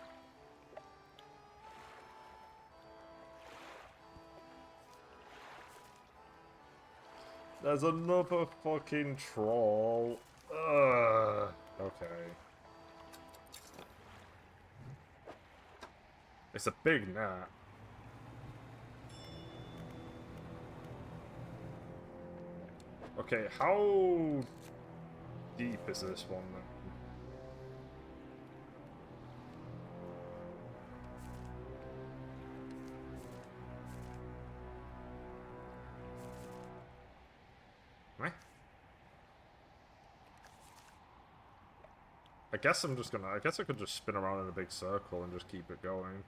There's another fucking troll. Ugh. Okay. It's a big gnat. Okay, how deep is this one then? I guess I'm just gonna... I guess I could just spin around in a big circle and just keep it going.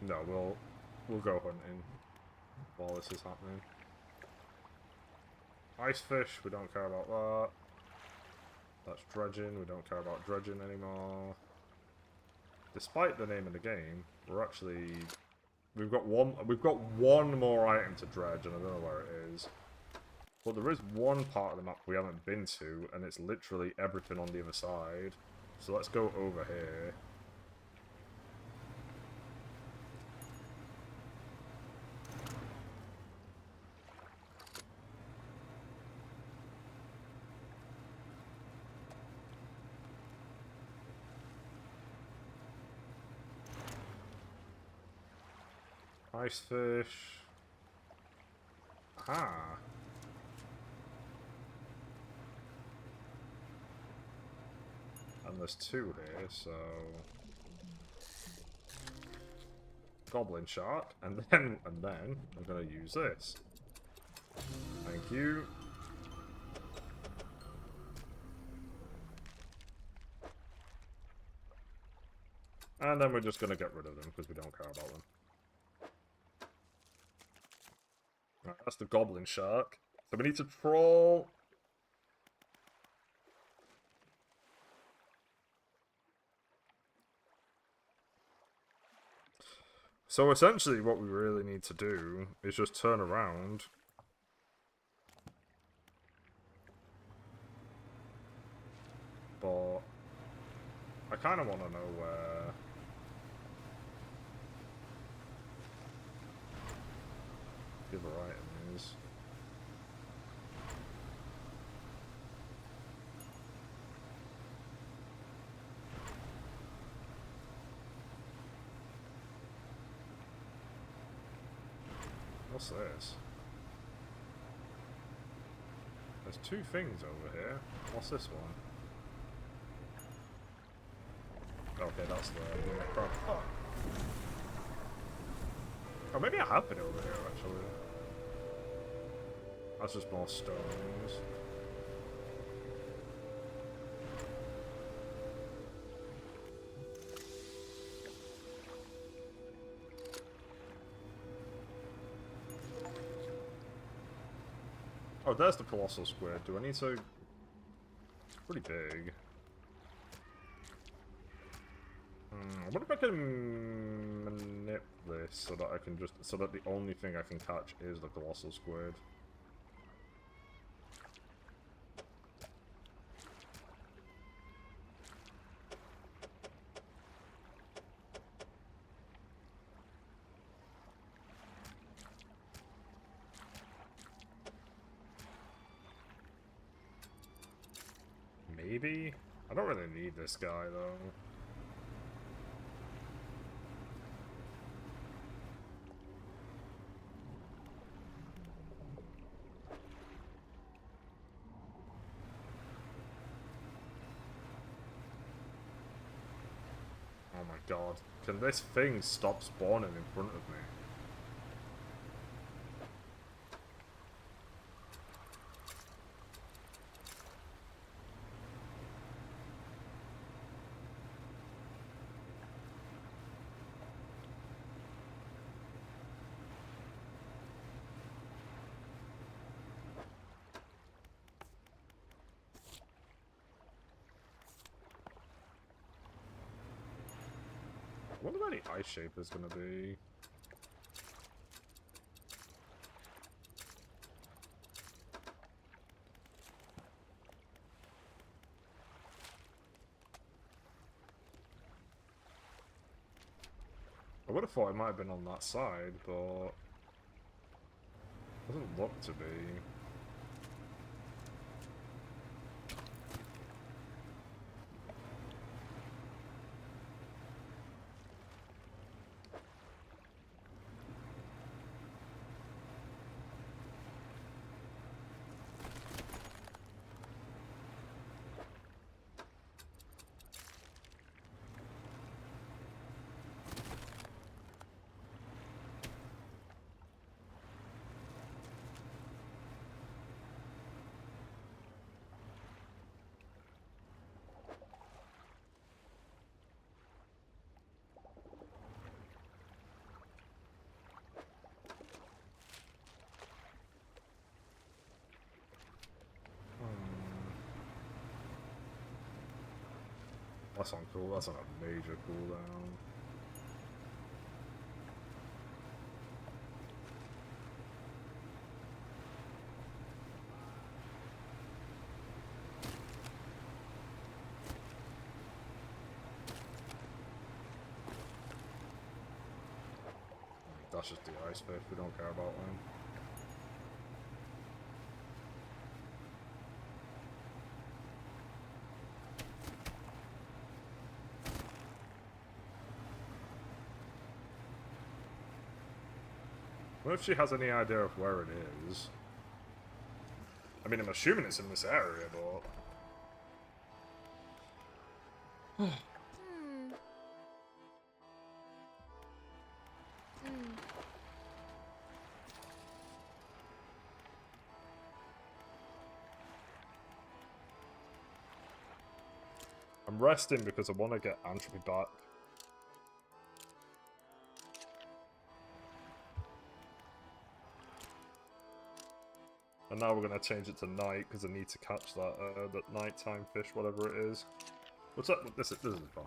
No, we'll go hunting while this is happening. Ice fish, we don't care about that. That's dredging, we don't care about dredging anymore. Despite the name of the game, we're actually... We've got one more item to dredge, and I don't know where it is. But there is one part of the map we haven't been to, and it's literally everything on the other side. So let's go over here. Ice fish. Ah. And there's 2 here, so... Goblin shark, and then I'm gonna use this. Thank you. And then we're just gonna get rid of them, because we don't care about them. Right, that's the goblin shark. So we need to troll. So essentially what we really need to do is just turn around. But I kind of want to know where... the other item is. What's this? There's 2 things over here. What's this one? Okay, that's the crab. Oh, maybe I have been over here, actually. That's just more stones. Oh, there's the colossal squid. Do I need to... It's pretty big. I wonder if I can manip this so that I can just... So that the only thing I can catch is the colossal squid. Maybe? I don't really need this guy, though. Oh my god. Can this thing stop spawning in front of me? I wonder where the ice shape is gonna be. I would have thought it might have been on that side, but... Doesn't look to be. That's on cool. That's on a major cooldown. That's just the ice fish. We don't care about them. I wonder if she has any idea of where it is. I mean, I'm assuming it's in this area, but... I'm resting because I want to get Entropy back. And now we're going to change it to night because I need to catch that nighttime fish, whatever it is. What's up? This is fine.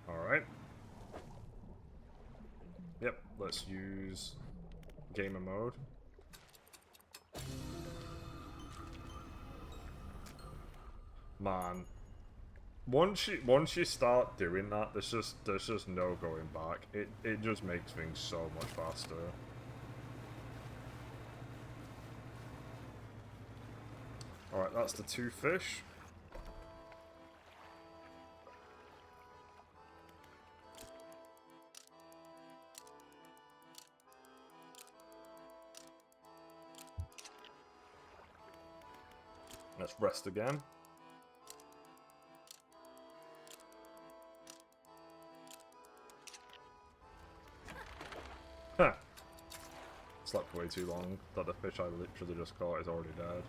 Alright. Yep, let's use gamer mode. Man. Once you start doing that, there's just no going back. It just makes things so much faster. Alright, that's the 2 fish. Let's rest again. Huh. Slept way too long. Thought the fish I literally just caught is already dead.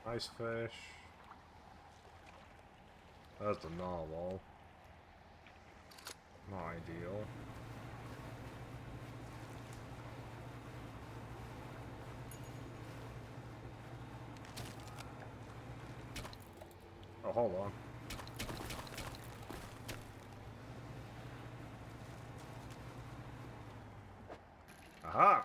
Nice fish. There's the narwhal. Not ideal. Oh, hold on. Aha!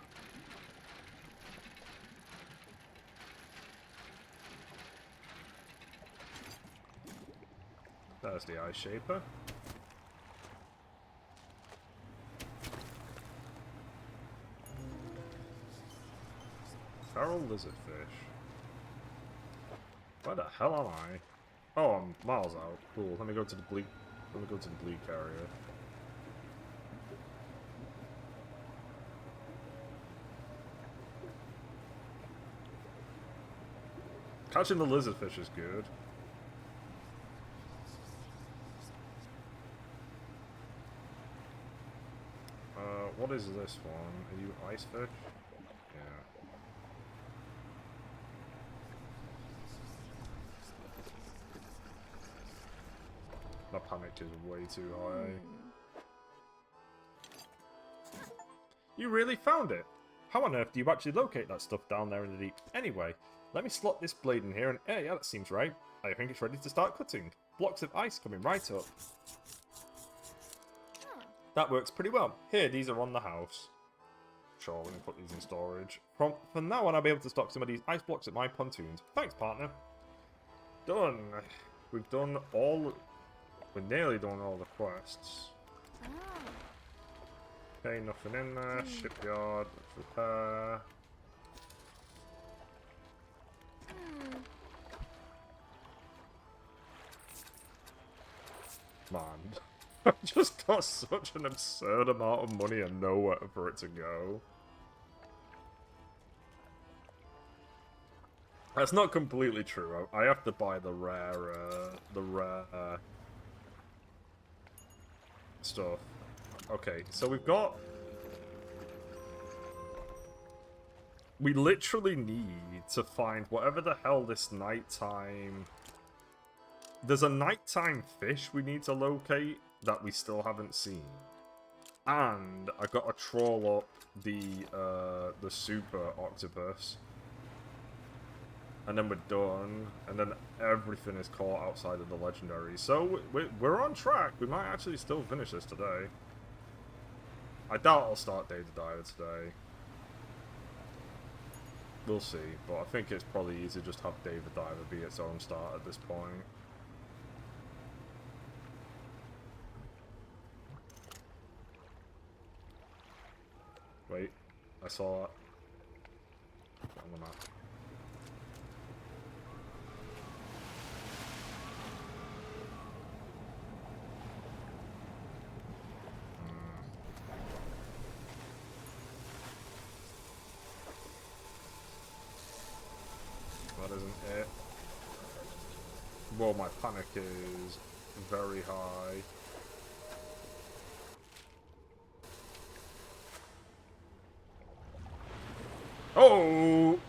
There's the ice shaper. Feral lizardfish. Where the hell am I? Oh, I'm miles out. Cool. Let me go to the bleak. Let me go to the bleak area. Catching the lizardfish is good. What is this one? Are you ice fish? Yeah. My panic is way too high. You really found it? How on earth do you actually locate that stuff down there in the deep? Anyway, let me slot this blade in here and yeah, that seems right. I think it's ready to start cutting. Blocks of ice coming right up. That works pretty well. Here, these are on the house. Sure, let me put these in storage. From now on, I'll be able to stock some of these ice blocks at my pontoons. Thanks, partner. Done. We've done all... We're nearly done all the quests. Okay, nothing in there. Shipyard. Let's repair. Man. I've just got such an absurd amount of money and nowhere for it to go. That's not completely true. I have to buy the rare stuff. Okay, so we've got... We literally need to find whatever the hell this nighttime... There's a nighttime fish we need to locate that we still haven't seen. And I got to troll up the super octopus. And then we're done. And then everything is caught outside of the legendary. So we're on track. We might actually still finish this today. I doubt I'll start Day to Diver today. We'll see. But I think it's probably easier just to have David Diver be its own start at this point. Wait, I saw that. On the map. That isn't it. Well, my panic is very high. Oh!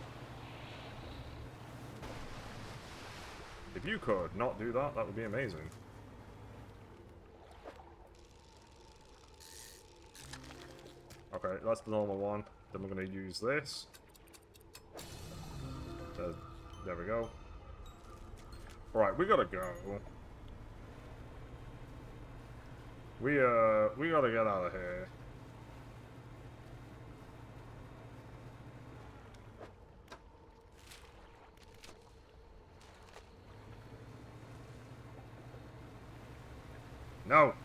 If you could not do that, that would be amazing. Okay, that's the normal one. Then we're going to use this. There we go. Right, we gotta go. We gotta get out of here. No!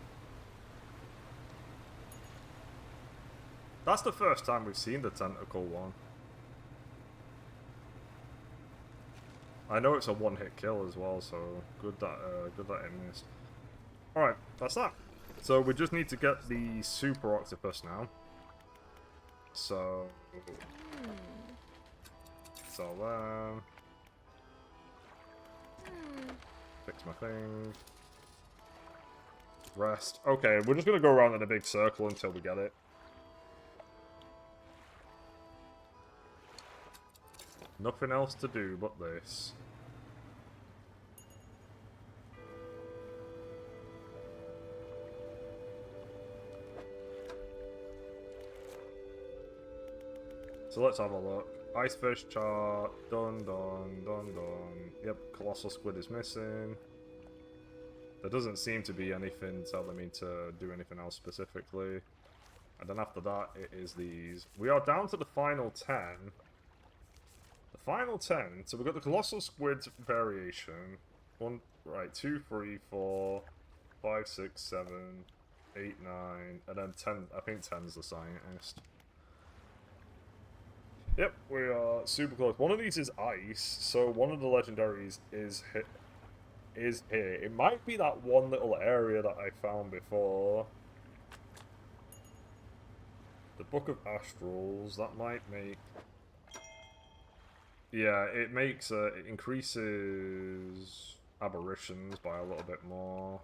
That's the first time we've seen the tentacle one. I know it's a one-hit kill as well, so good that it missed. Alright, that's that. So we just need to get the super octopus now. So it's all there. Fix my thing. Rest. Okay, we're just gonna go around in a big circle until we get it. Nothing else to do but this. So let's have a look. Icefish chart. Done. Yep, colossal squid is missing. There doesn't seem to be anything telling me to do anything else specifically. And then after that, it is these. We are down to the final 10. The final 10. So we've got the colossal squid variation. 1, right, 2, 3, 4, 5, 6, 7, 8, 9, and then 10. I think 10 is the scientist. Yep, we are super close. One of these is ice, so one of the legendaries is here. It might be that one little area that I found before. The Book of Astrals, that might make... Yeah, it makes, it increases aberrations by a little bit more.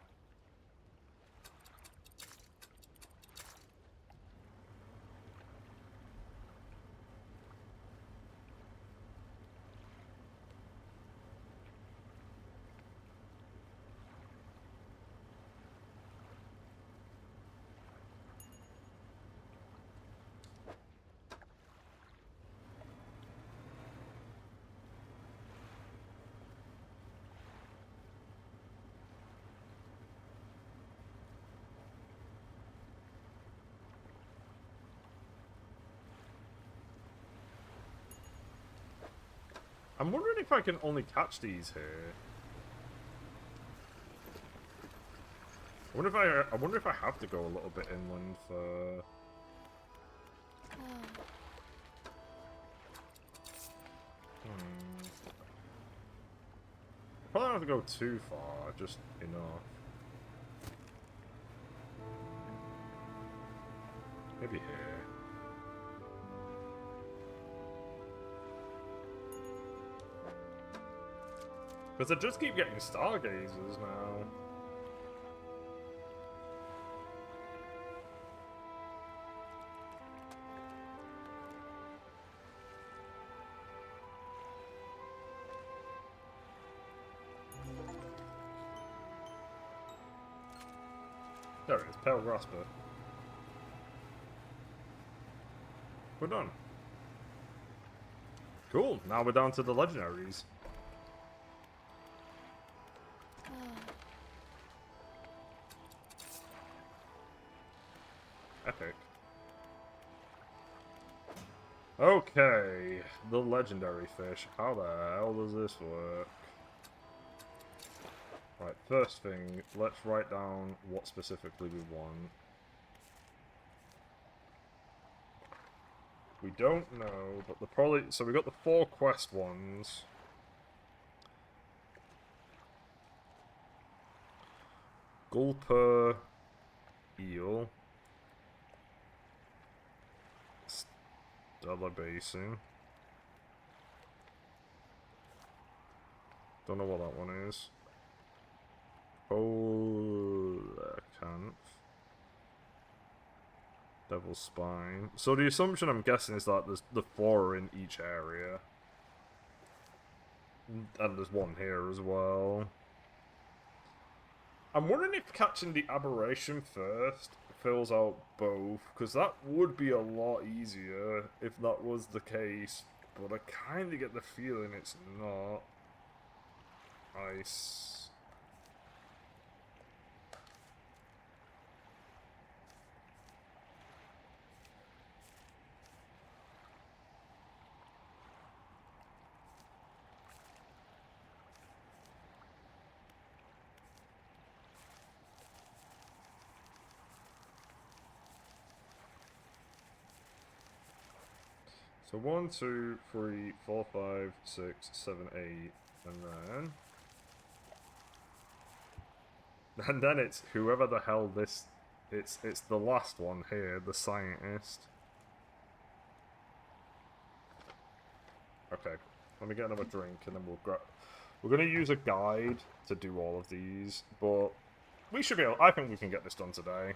I'm wondering if I can only catch these here. I wonder if I have to go a little bit inland for... Probably don't have to go too far, just enough. Maybe here. Because I just keep getting stargazers now. There it is, Pale Grasper. We're done. Cool, now we're down to the legendaries. Epic. Okay, the legendary fish. How the hell does this work? Right, first thing, let's write down what specifically we want. We don't know, but the probably... So we got the 4 quest ones. Gulper Eel. Stellar Basin. Don't know what that one is. Coelacanth. Devil's Spine. So the assumption I'm guessing is that there's the 4 in each area. And there's one here as well. I'm wondering if catching the aberration first fills out both, because that would be a lot easier if that was the case, but I kind of get the feeling it's not. Ice. So 1, 2, 3, 4, 5, 6, 7, 8. And then... And then it's whoever the hell this... It's the last one here, the scientist. Okay, let me get another drink and then we'll grab... We're going to use a guide to do all of these, but we should be able... I think we can get this done today.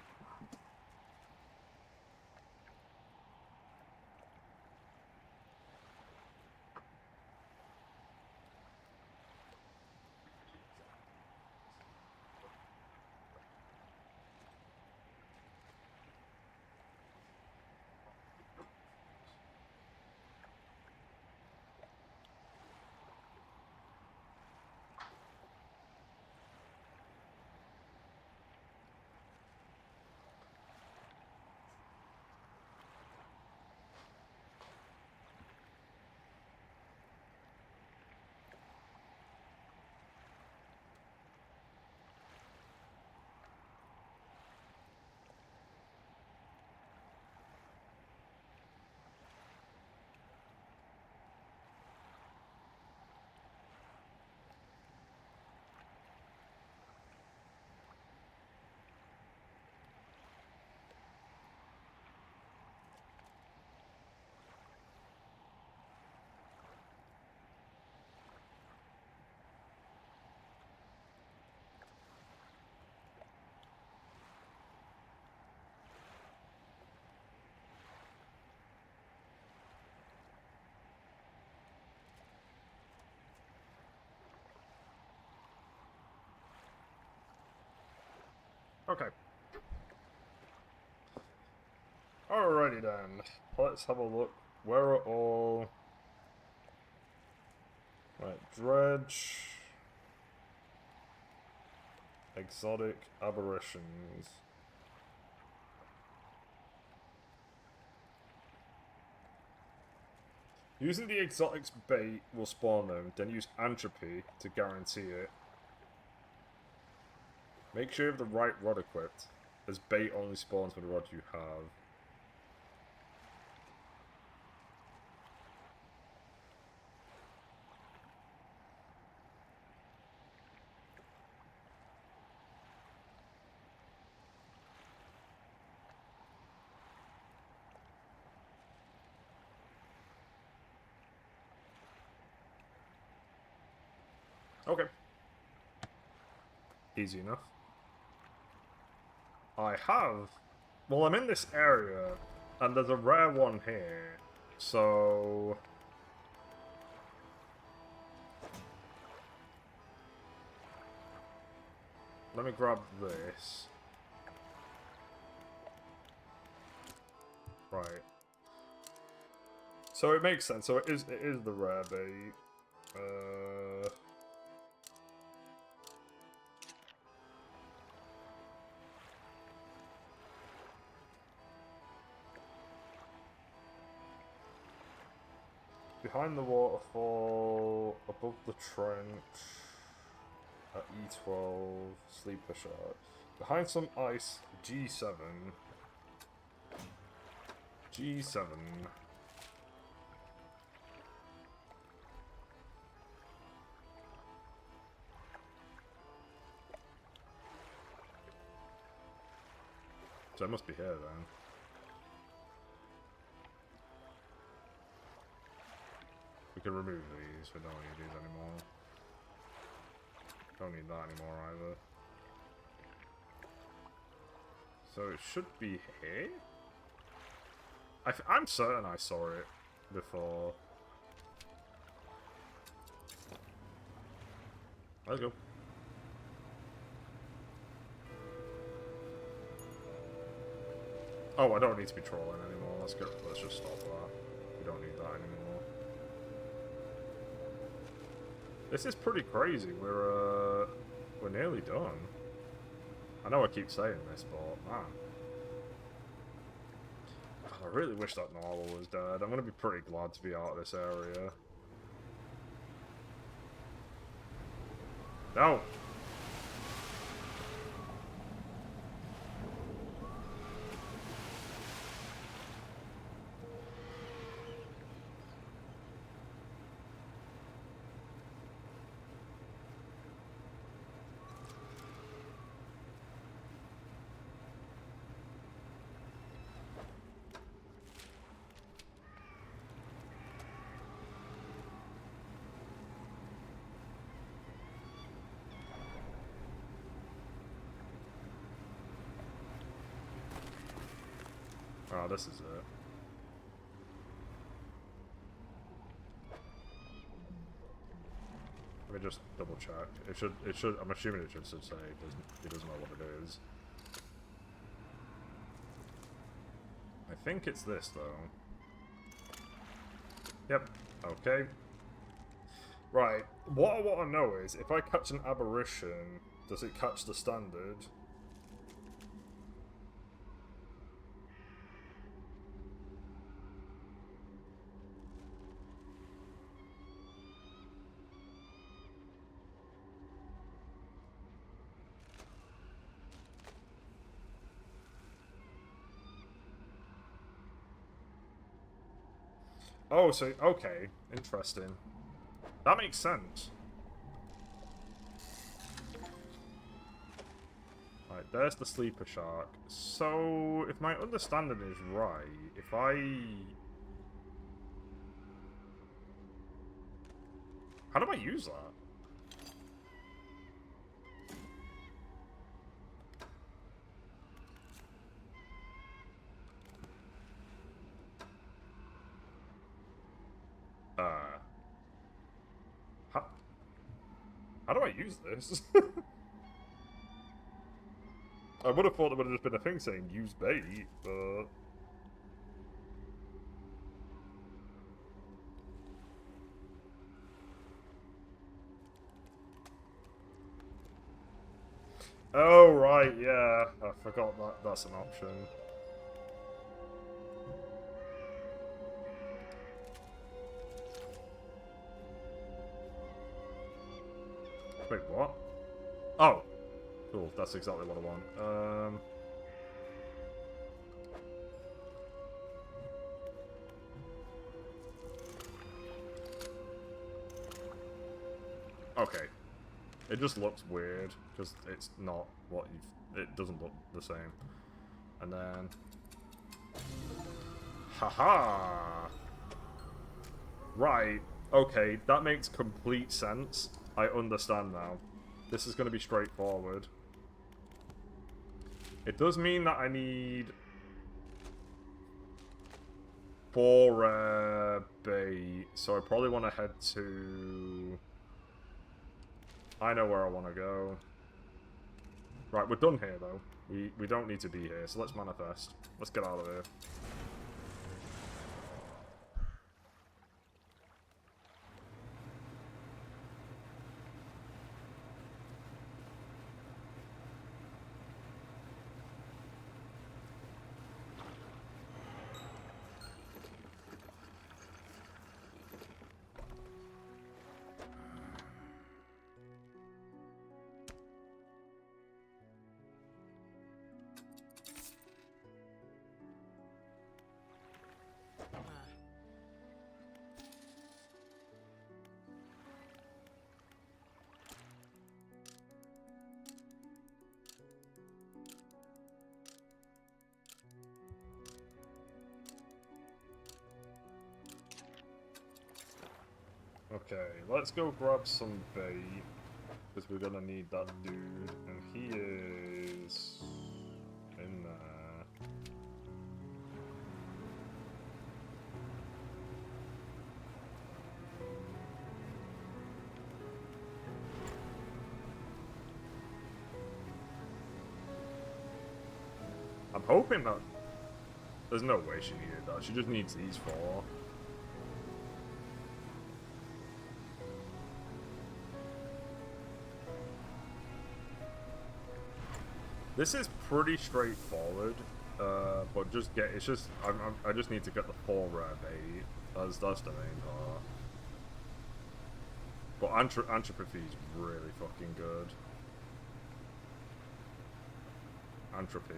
Okay. Alrighty then. Let's have a look. Where are all... Right, Dredge. Exotic aberrations. Using the exotic's bait will spawn them, then use entropy to guarantee it. Make sure you have the right rod equipped, as bait only spawns with the rod you have. Okay. Easy enough. I have... Well, I'm in this area, and there's a rare one here, so... Let me grab this. Right. So it makes sense. So it is the rare bait. Behind the waterfall, above the trench, at E12, sleeper shot. Behind some ice, G7. G7. So it must be here then. We can remove these, we don't need these anymore. Don't need that anymore either. So it should be here? I'm certain I saw it before. Let's go. Oh, I don't need to be trolling anymore. Let's just stop that. We don't need that anymore. This is pretty crazy. We're nearly done. I know I keep saying this, but man. I really wish that Narwhal was dead. I'm gonna be pretty glad to be out of this area. No! Oh, this is it. Let me just double check. It should, I'm assuming it should say it doesn't know what it is. I think it's this, though. Yep. Okay. Right. What I want to know is, if I catch an aberration, does it catch the standard? Oh, so, okay. Interesting. That makes sense. Right, there's the sleeper shark. So, if my understanding is right, if I... How do I use that? How, how do I use this? I would have thought there would have just been a thing saying use bait, but... Oh, right, yeah. I forgot that that's an option. Wait, what? Oh! Cool, that's exactly what I want. Okay. It just looks weird, because it's not what you've... It doesn't look the same. And then... Haha! Right. Okay, that makes complete sense. I understand now. This is going to be straightforward. It does mean that I need 4 bait, so I probably want to head to... I know where I want to go. Right, we're done here, though. We don't need to be here, so let's manifest. Let's get out of here. Okay, let's go grab some bait, because we're gonna need that dude, and he is in there. I'm hoping that... There's no way she needed that, she just needs these 4. This is pretty straightforward, but just get, it's just, I just need to get the 4 rare bait, that's the main part. But Antropathy is really fucking good. Entropy.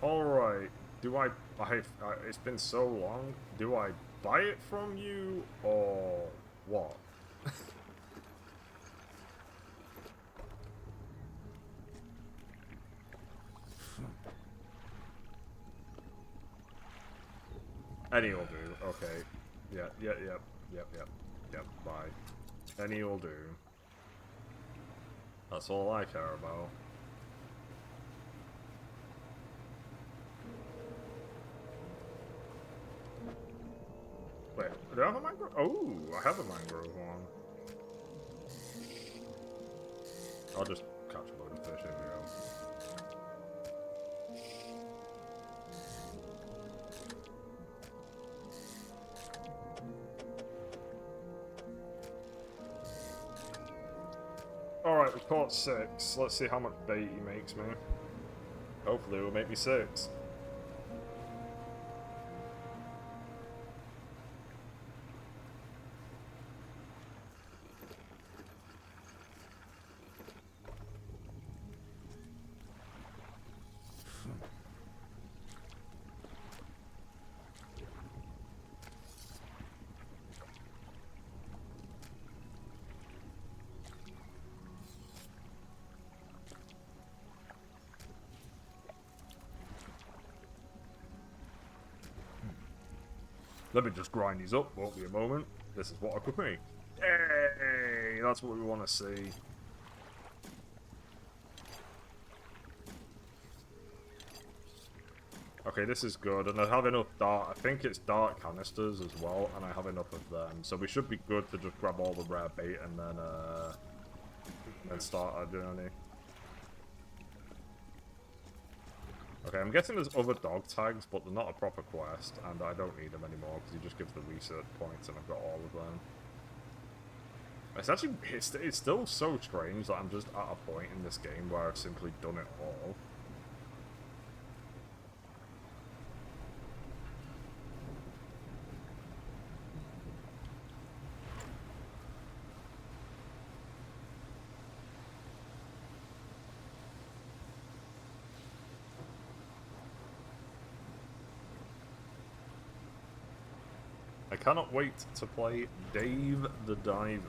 Alright, do it's been so long, do I buy it from you, or what? Any will do, okay. Yeah. Yep, bye. Any will do. That's all I care about. Wait, do I have a mangrove? Oh, I have a mangrove one. I'll just catch a load of fish, here we go. Alright, we caught 6. Let's see how much bait he makes me. Hopefully it will make me 6. Let me just grind these up, won't be a moment. This is what I could make. Hey, that's what we want to see. Okay, this is good, and I have enough I think it's dart canisters as well, and I have enough of them. So we should be good to just grab all the rare bait and then start our journey. Okay, I'm guessing there's other dog tags, but they're not a proper quest, and I don't need them anymore, because he just gives the research points, and I've got all of them. It's actually, it's still so strange that I'm just at a point in this game where I've simply done it all. I cannot wait to play Dave the Diver.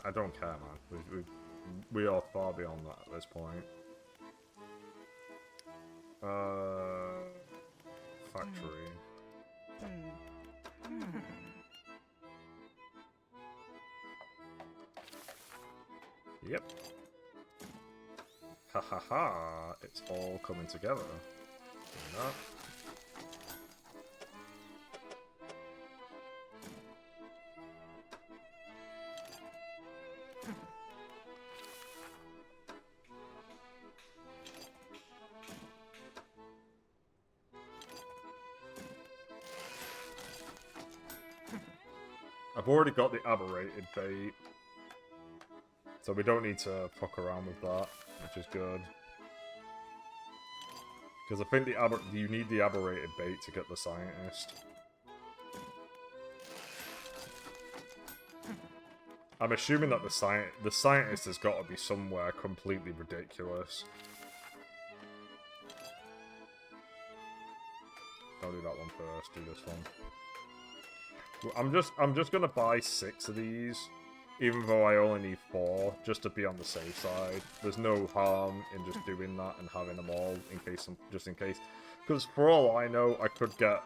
I don't care, man. We are far beyond that at this point. Factory. Yep. Ha ha ha, it's all coming together. No. I've already got the aberrated bait, so we don't need to fuck around with that, which is good. Because I think you need the aberrated bait to get the scientist. I'm assuming that the scientist has got to be somewhere completely ridiculous. Don't do that one first. Do this one. I'm just gonna buy 6 of these, even though I only need 4, just to be on the safe side. There's no harm in just doing that and having them all in case, just in case. Because for all I know, I could get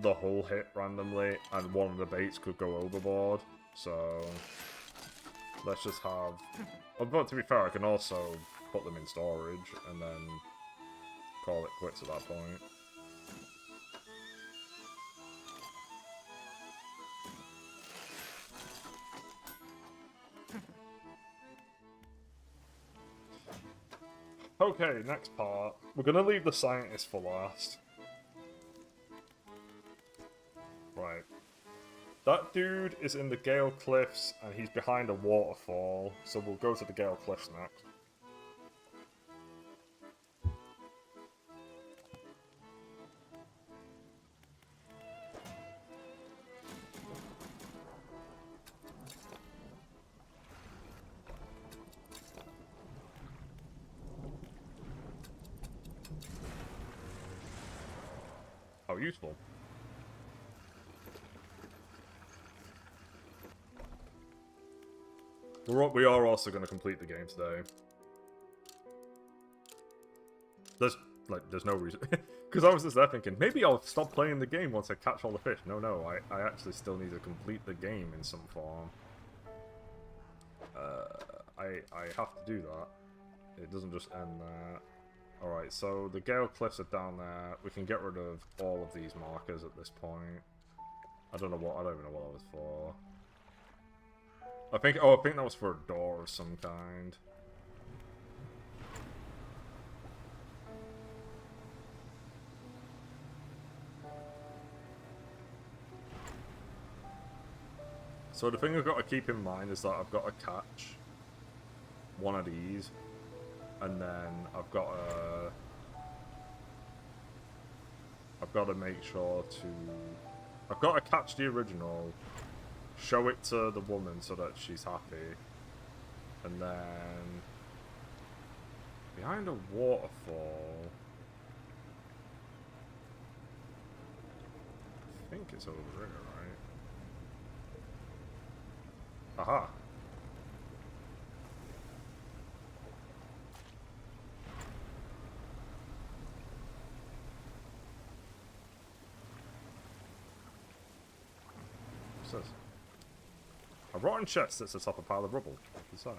the hull hit randomly, and one of the baits could go overboard. So let's just have. But to be fair, I can also put them in storage and then call it quits at that point. Okay, next part. We're gonna leave the scientist for last. Right. That dude is in the Gale Cliffs, and he's behind a waterfall, so we'll go to the Gale Cliffs next. How useful. We are also going to complete the game today. There's no reason. Because I was just there thinking, maybe I'll stop playing the game once I catch all the fish. No, I actually still need to complete the game in some form. I have to do that. It doesn't just end there. Alright, so the Gale Cliffs are down there. We can get rid of all of these markers at this point. I don't even know what that was for. I think that was for a door of some kind. So the thing I've got to keep in mind is that I've got to catch one of these, and then I've got to make sure I've got to catch the original, show it to the woman so that she's happy, and then behind a waterfall, I think it's over here, right? Aha! What's this? A rotten chest sits atop a pile of rubble. Off the side.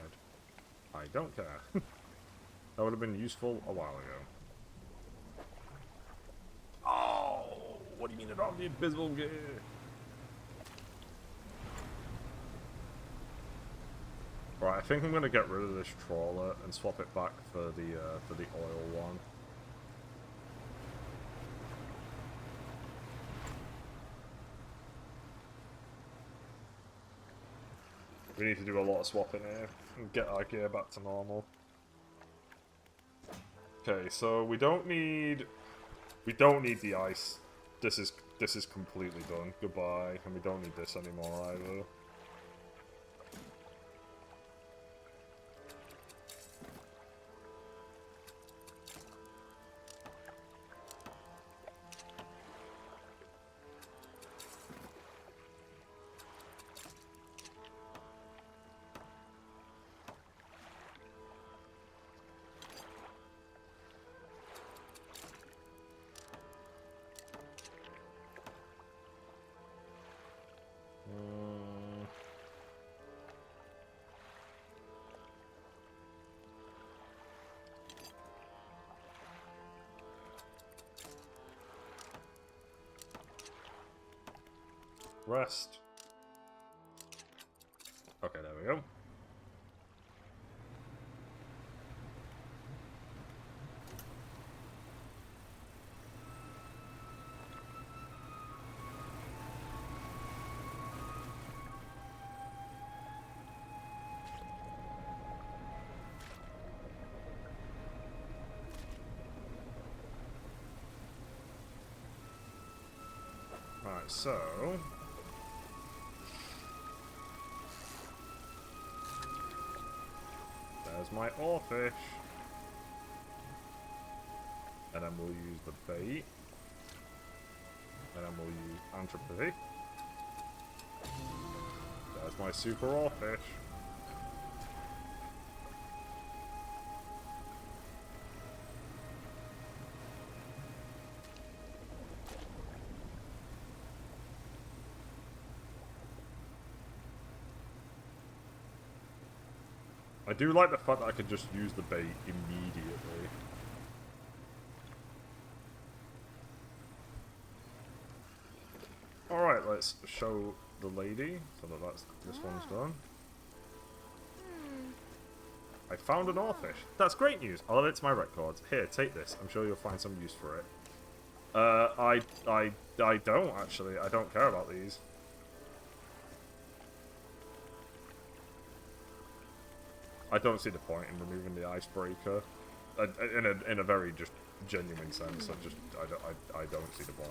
I don't care. That would have been useful a while ago. Oh! What do you mean about the abysmal gear? Right, I think I'm gonna get rid of this trawler and swap it back for the oil one. We need to do a lot of swapping here and get our gear back to normal. Okay, so we don't need the ice. This is completely done. Goodbye, and we don't need this anymore either. Rest. Okay, there we go. Right, so there's my oarfish. And then we'll use the bait. And then we'll use antropathy. There's my super oarfish. I do like the fact that I can just use the bait immediately. Alright, let's show the lady, so that this one's done. I found an oarfish. That's great news. I'll add it to my records. Here, take this. I'm sure you'll find some use for it. I don't, actually. I don't care about these. I don't see the point in removing the icebreaker. In a very just genuine sense. I don't see the point.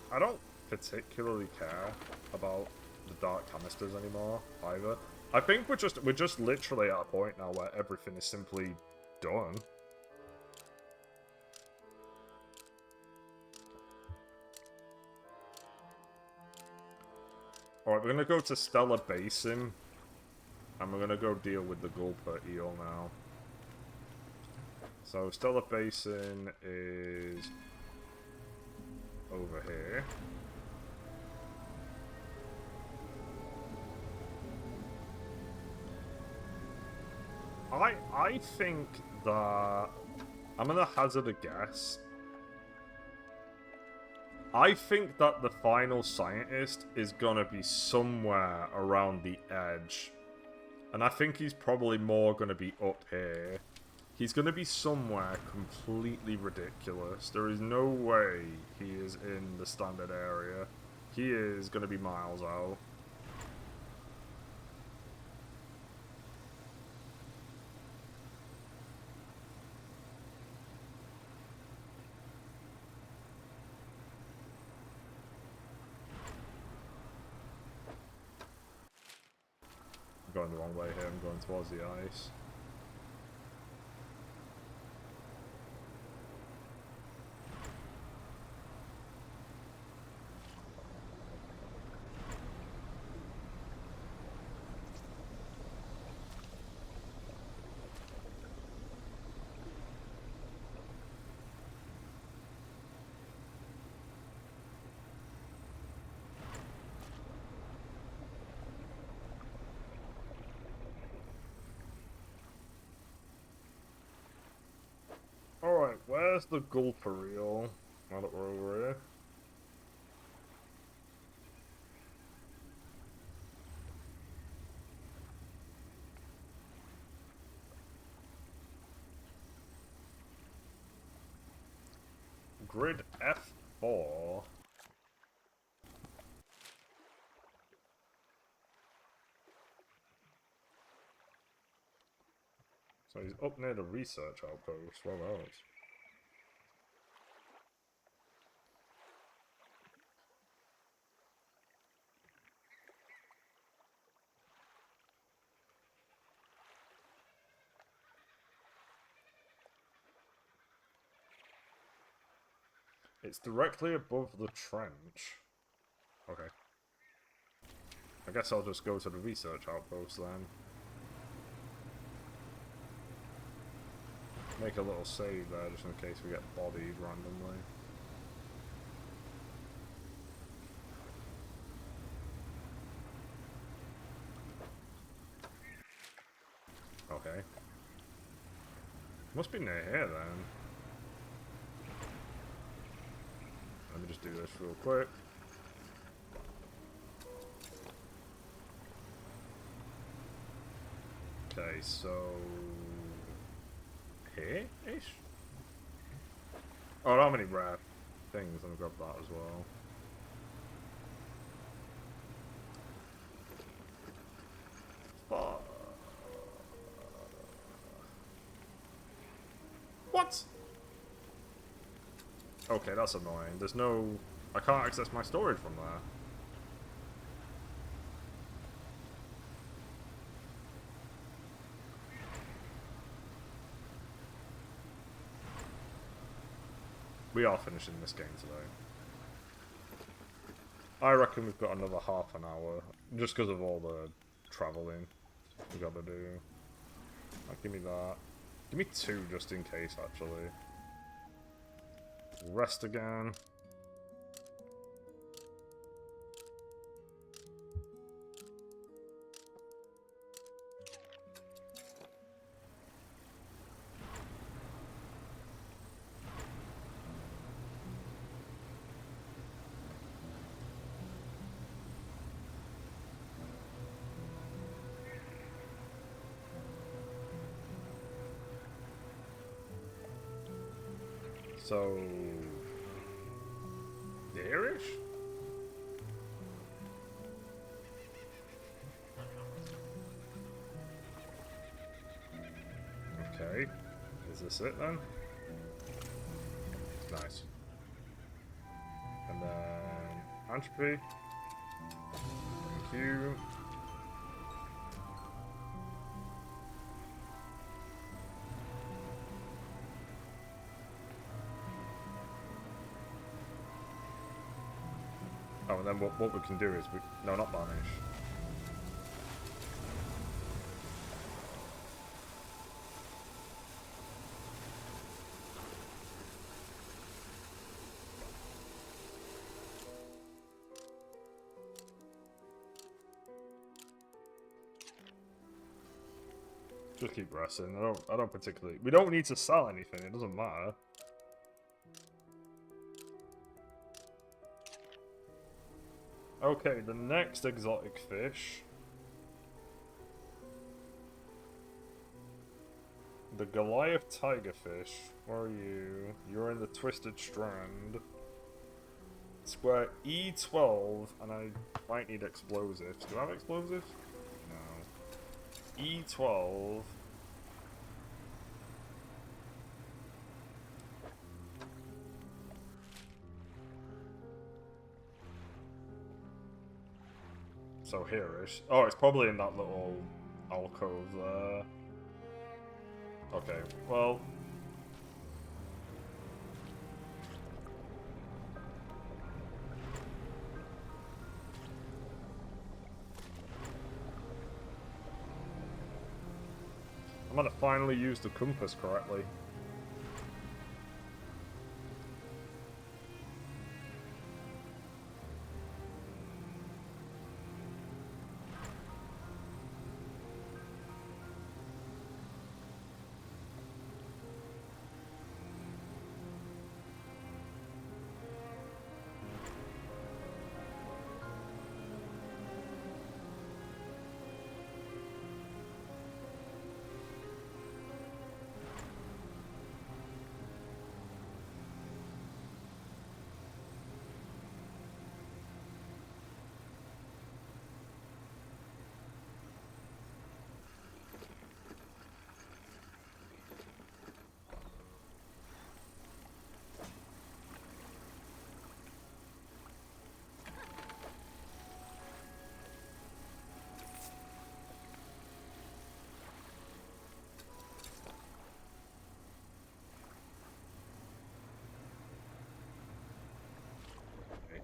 I don't particularly care about the dark canisters anymore either. I think we're just literally at a point now where everything is simply done. Alright, we're gonna go to Stellar Basin And we're gonna go deal with the gulper eel now. So Stellar Basin is over here. I think that I'm gonna hazard a guess. I think that the final scientist is gonna be somewhere around the edge. And I think he's probably more gonna be up here. He's gonna be somewhere completely ridiculous. There is no way he is in the standard area. He is gonna be miles out. I'm going the wrong way here, I'm going towards the ice. Alright, where's the gulper eel? Now that we're over here. Grid F4. So he's up near the research outpost. What else? It's directly above the trench. Okay. I guess I'll just go to the research outpost then. Make a little save there just in case we get bodied randomly. Okay. Must be near here then. Let me just do this real quick. Okay, so... here-ish? Oh, how many rare things? Let me grab that as well. Fuck. What? Okay, that's annoying. There's no... I can't access my storage from there. We are finishing this game today. I reckon we've got another half an hour, just because of all the travelling we gotta do. Give me that. Give me 2 just in case, actually. Rest again. So... there-ish? Okay. Is this it then? Nice. And then... entropy. Thank you. Oh, and then what we can do is we... no, not banish. Just keep resting. I don't particularly... We don't need to sell anything. It doesn't matter. Okay, the next exotic fish. The Goliath tigerfish. Where are you? You're in the Twisted Strand. Square E12, and I might need explosives. Do I have explosives? No. E12. So here-ish. Oh, it's probably in that little alcove there. Okay, well... I'm gonna finally use the compass correctly.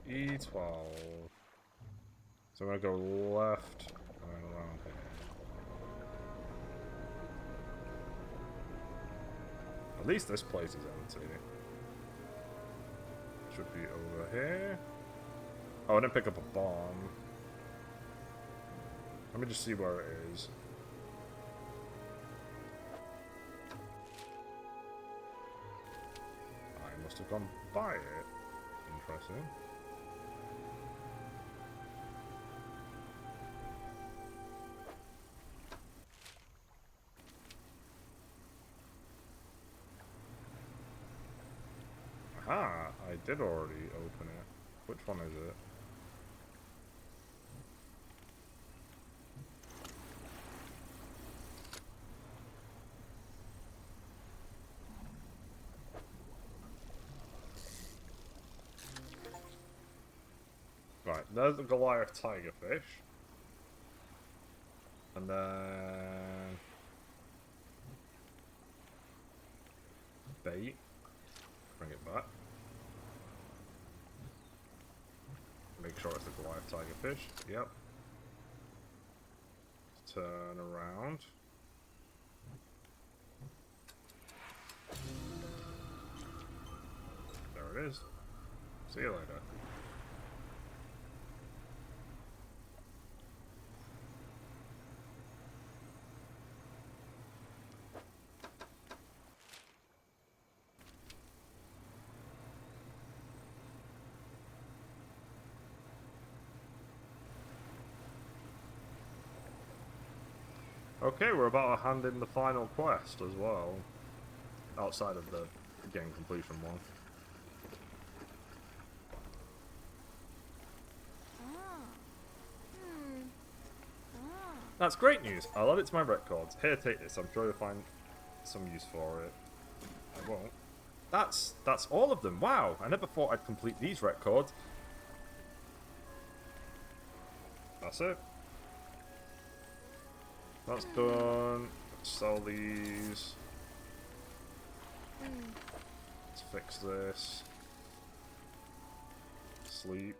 E12. So I'm gonna go left and then around here. At least this place is empty. Should be over here. Oh, I didn't pick up a bomb. Let me just see where it is. I must have gone by it. Interesting. Aha! I did already open it. Which one is it? Right, there's the Goliath tigerfish. And then... bait. Bring it back. Make sure it's the Goliath tigerfish. Yep. Turn around. There it is. See you later. Okay, we're about to hand in the final quest as well. Outside of the game completion one. That's great news. I'll add it to my records. Here, take this. I'm sure you'll find some use for it. I won't. That's all of them. Wow, I never thought I'd complete these records. That's it. That's done. Let's sell these. Let's fix this. Sleep.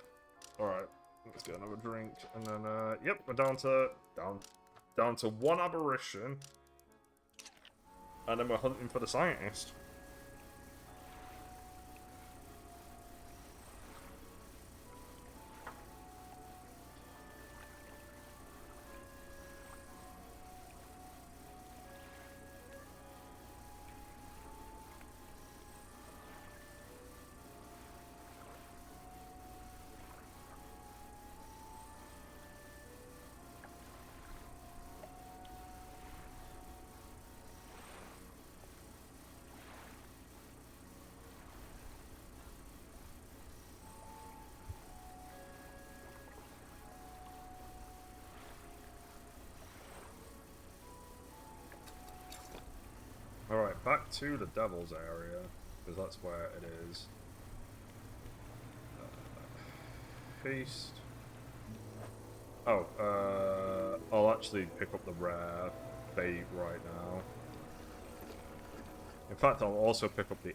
Alright, let's get another drink. And then, yep, we're down to one aberration. And then we're hunting for the scientist. Right, back to the Devil's area, because that's where it is. Haste. Oh, I'll actually pick up the rare bait right now. In fact, I'll also pick up the...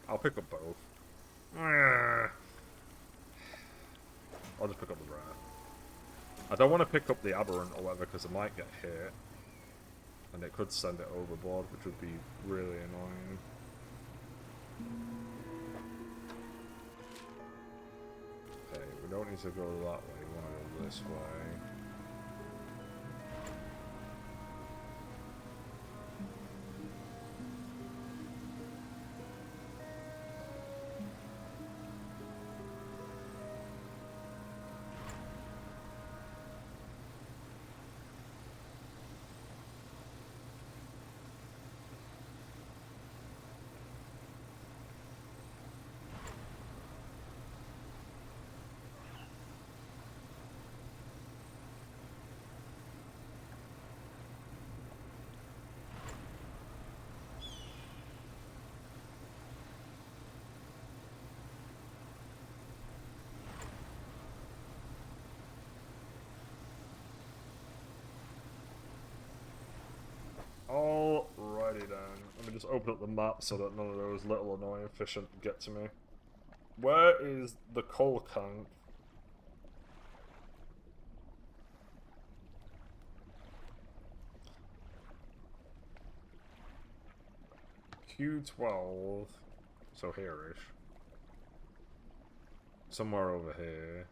I'll pick up both. I'll just pick up the rare. I don't want to pick up the aberrant or whatever because it might get hit. And it could send it overboard, which would be really annoying. Okay, we don't need to go that way, we want to go this way. Alrighty then. Let me just open up the map so that none of those little annoying fish get to me. Where is the coal camp? Q12. So here-ish. Somewhere over here.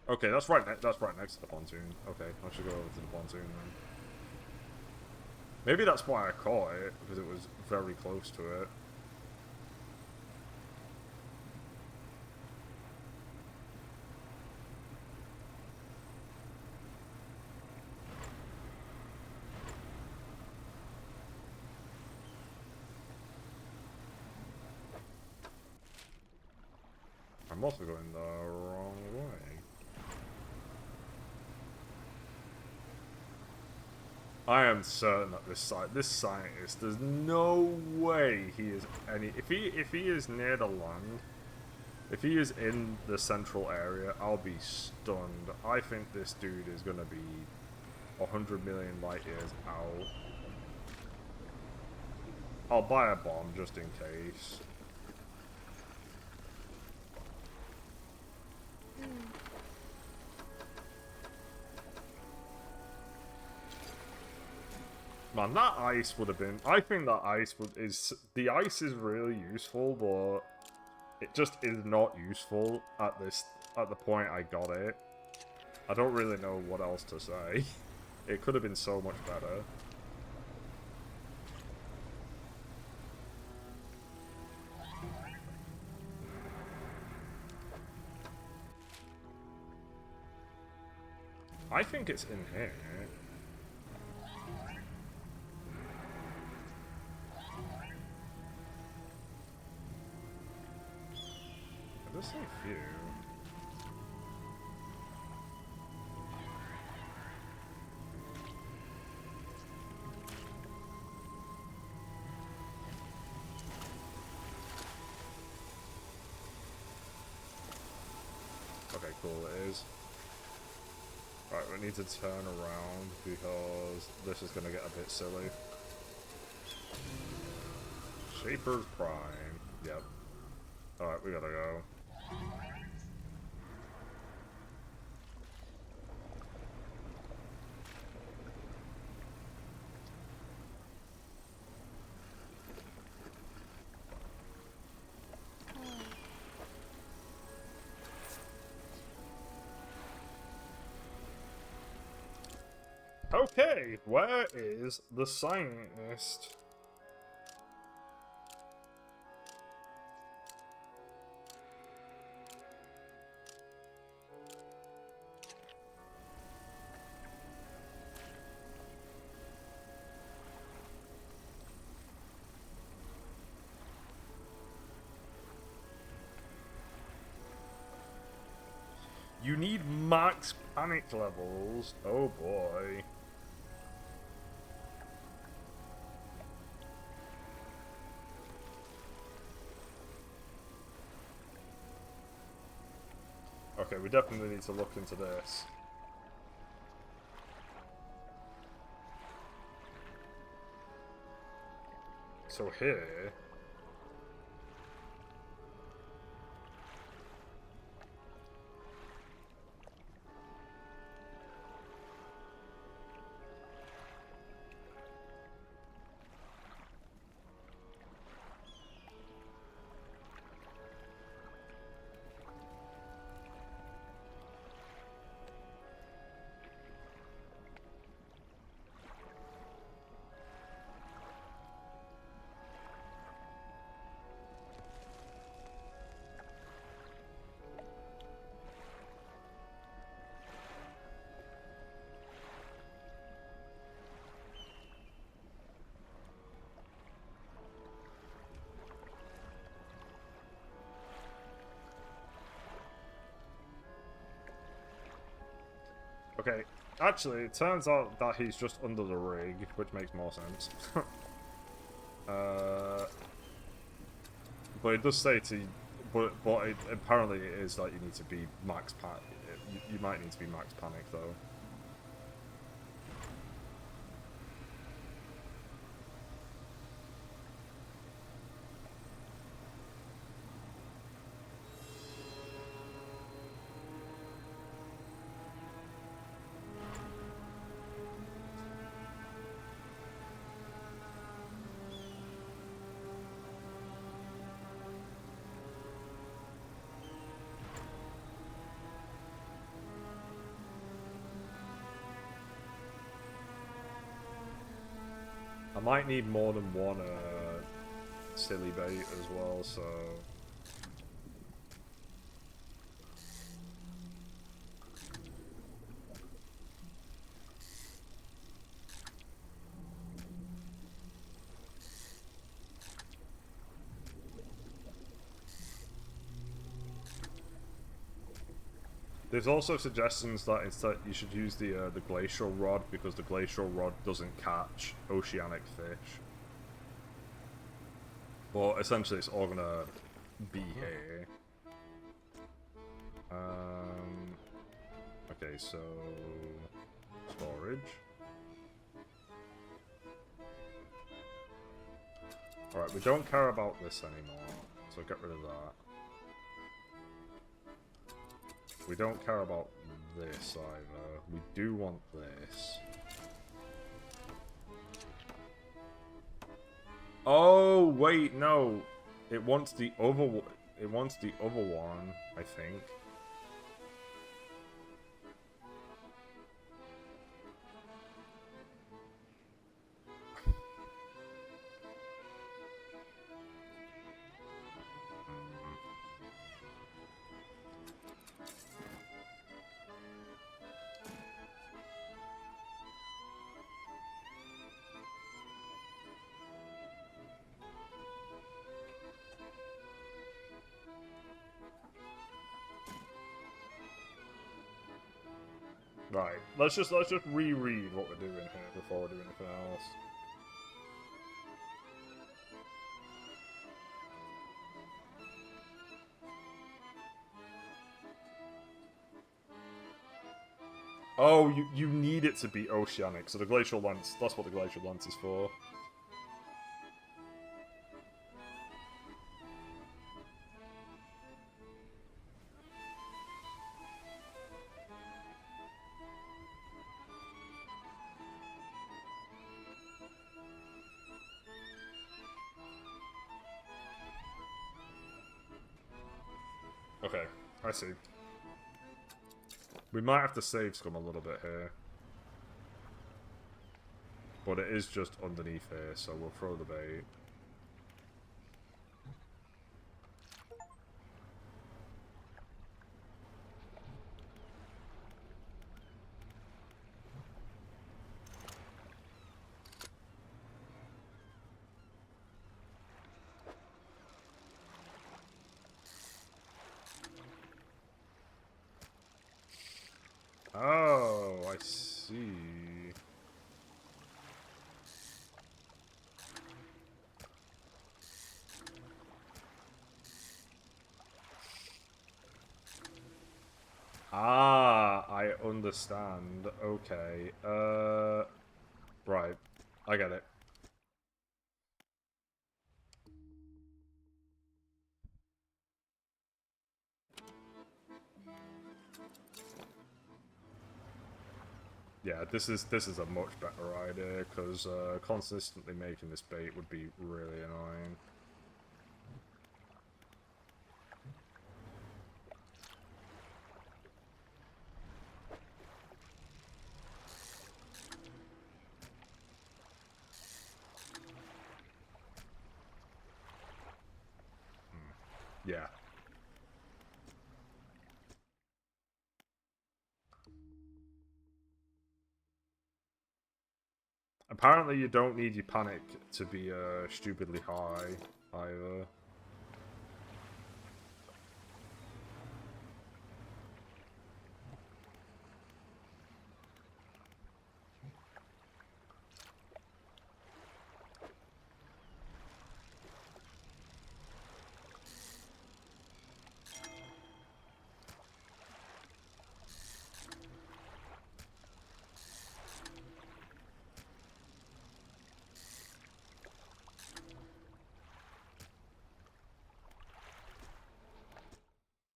Okay, that's right next to the pontoon. Okay, I should go over to the pontoon then. Maybe that's why I caught it, because it was very close to it. I'm also going the wrong way. I am certain that this scientist, there's no way he is if he is near the land, if he is in the central area, I'll be stunned. I think this dude is gonna be 100 million light years out. I'll buy a bomb just in case. Man, that ice would have been... I think that ice the ice is really useful, but it just is not useful at the point I got it. I don't really know what else to say. It could have been so much better. I think it's in here. There's so few. Okay, cool, it is. Right, we need to turn around because this is gonna get a bit silly. Shaper's Prime. Yep. Alright, we gotta go. Okay, where is the scientist? You need max panic levels. Oh boy. Okay, we definitely need to look into this. So here... Okay, actually, it turns out that he's just under the rig, which makes more sense. But it does say to... But apparently it is that you need to be max panic. You might need to be max panic, though. I might need more than one silly bait as well, so... There's also suggestions that instead you should use the glacial rod because the glacial rod doesn't catch oceanic fish. But essentially, it's all gonna be here. Okay, so storage. All right, we don't care about this anymore, so get rid of that. We don't care about this either. We do want this. Oh wait, no. It wants the other. It wants the other one, I think. Right, let's just reread what we're doing here before we do anything else. Oh, you need it to be oceanic, so the glacial lens, that's what the glacial lens is for. Okay, I see. We might have to save scum a little bit here. But it is just underneath here, so we'll throw the bait. Oh, I see. Ah, I understand. Okay. Right. I get it. Yeah, this is a much better idea, because consistently making this bait would be really annoying. Yeah. Apparently you don't need your panic to be stupidly high, either.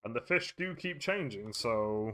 And the fish do keep changing, so...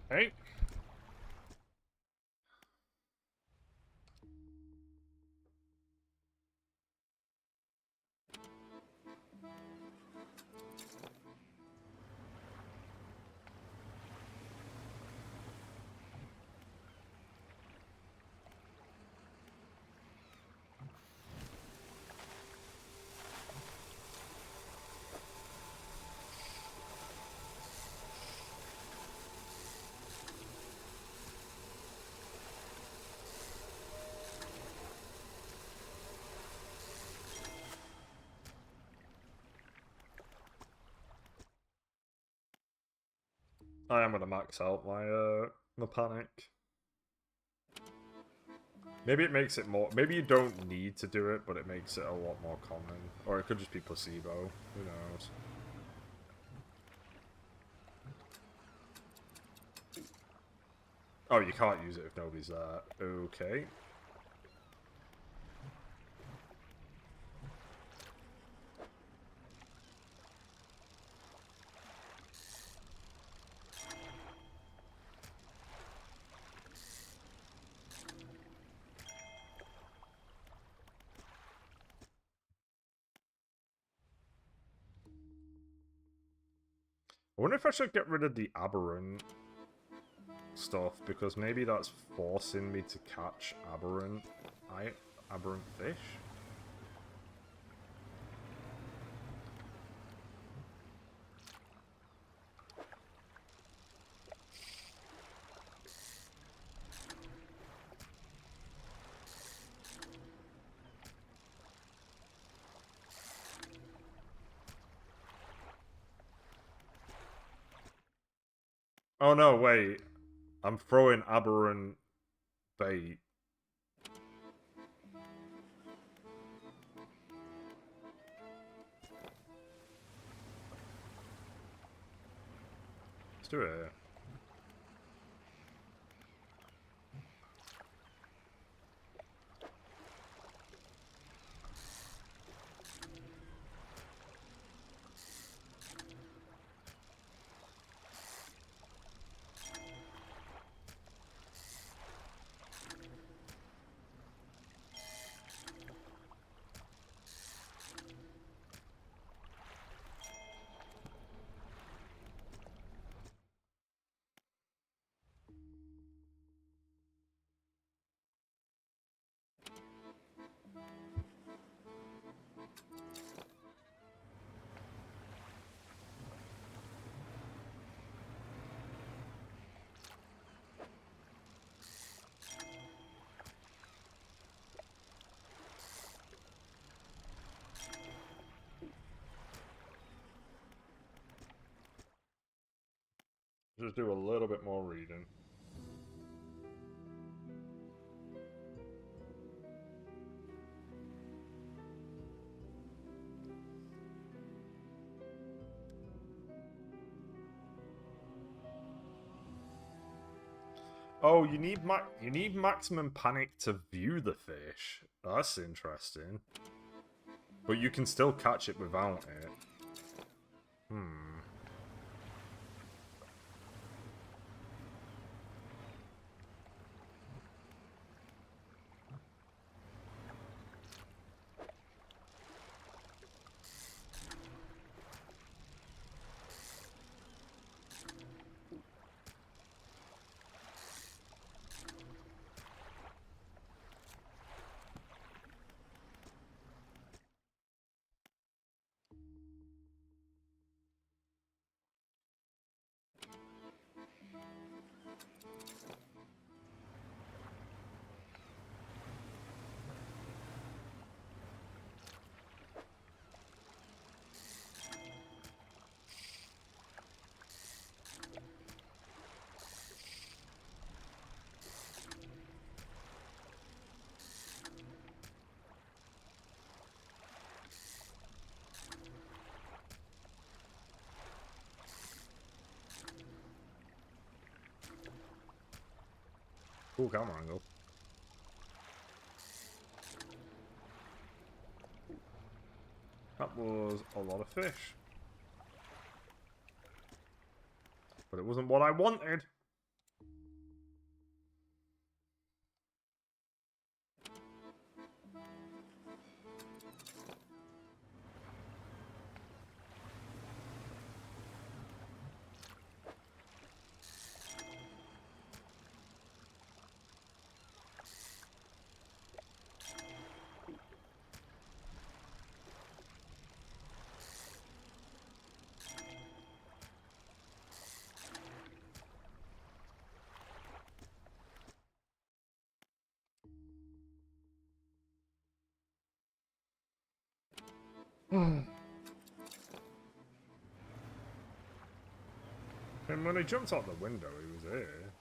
Hey. I am gonna max out my panic. Maybe it makes it more... Maybe you don't need to do it, but it makes it a lot more common. Or it could just be placebo. Who knows? Oh, you can't use it if nobody's there. Okay. I wonder if I should get rid of the aberrant stuff, because maybe that's forcing me to catch aberrant fish. Oh no, wait. I'm throwing aberrant bait. Let's do it. Just do a little bit more reading. Oh, you need maximum panic to view the fish. That's interesting. But you can still catch it without it. Cool camera angle. That was a lot of fish. But it wasn't what I wanted. And when he jumped out the window, he was here.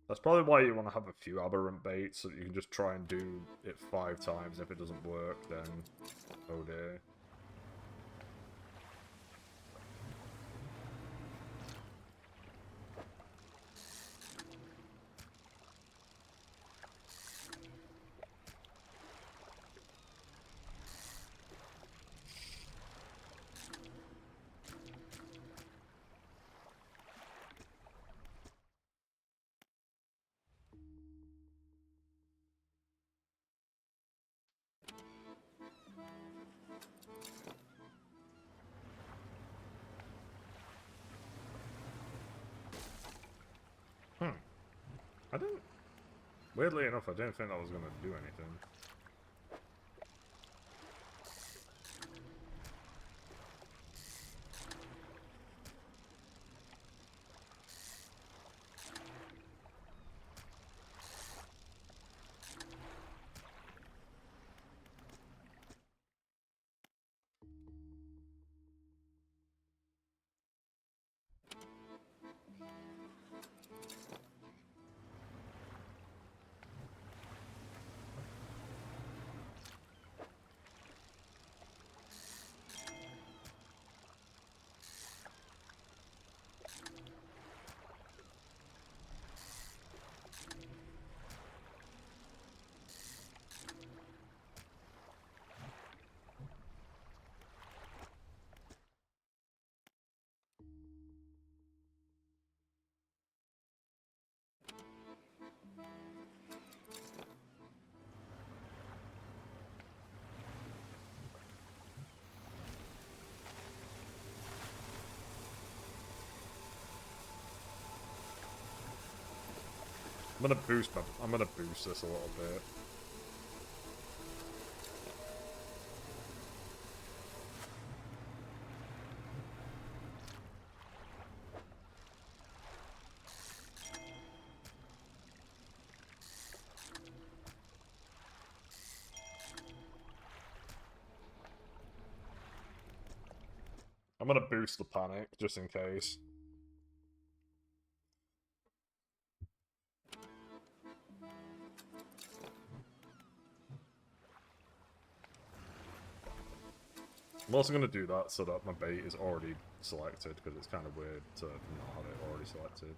That's probably why you want to have a few aberrant baits, so that you can just try and do it 5 times. If it doesn't work, then oh dear. I didn't... Weirdly enough, I didn't think that was going to do anything. I'm gonna boost this a little bit. I'm gonna boost the panic, just in case. I'm also gonna do that so that my bait is already selected, because it's kind of weird to not have it already selected.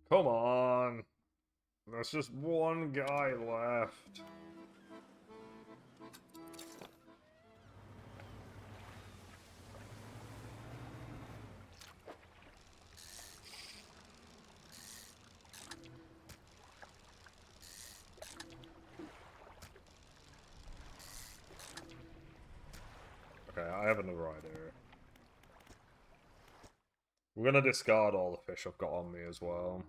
Come on! There's just one guy left. Okay, I have another idea. We're gonna discard all the fish I've got on me as well.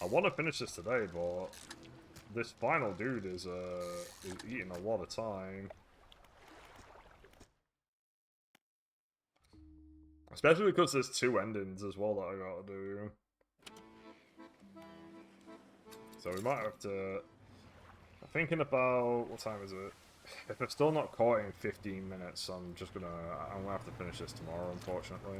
I want to finish this today, but this final dude is eating a lot of time. Especially because there's 2 endings as well that I gotta do. So we might have to... I'm thinking about... What time is it? If I've still not caught it in 15 minutes, I'm gonna have to finish this tomorrow, unfortunately.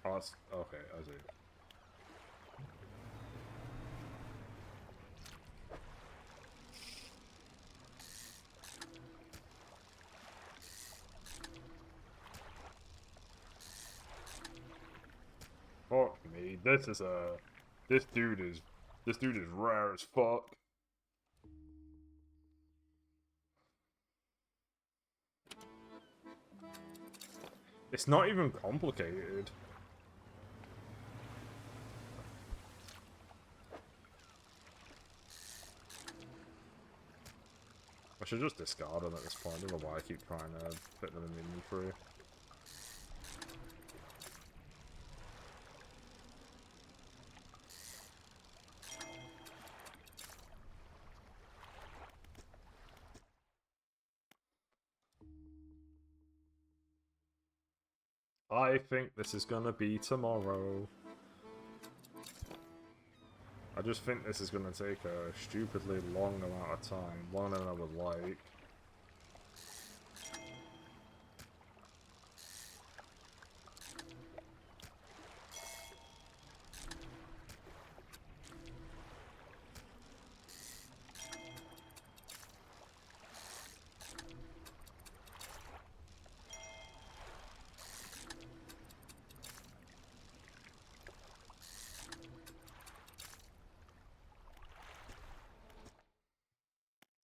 Oh, that's... Okay, I see. Fuck me. This is a... This dude is rare as fuck. It's not even complicated. should just discard them at this point. I don't know why I keep trying to fit them in the inventory. I think this is gonna be tomorrow. I just think this is gonna take a stupidly long amount of time. Longer than I would like.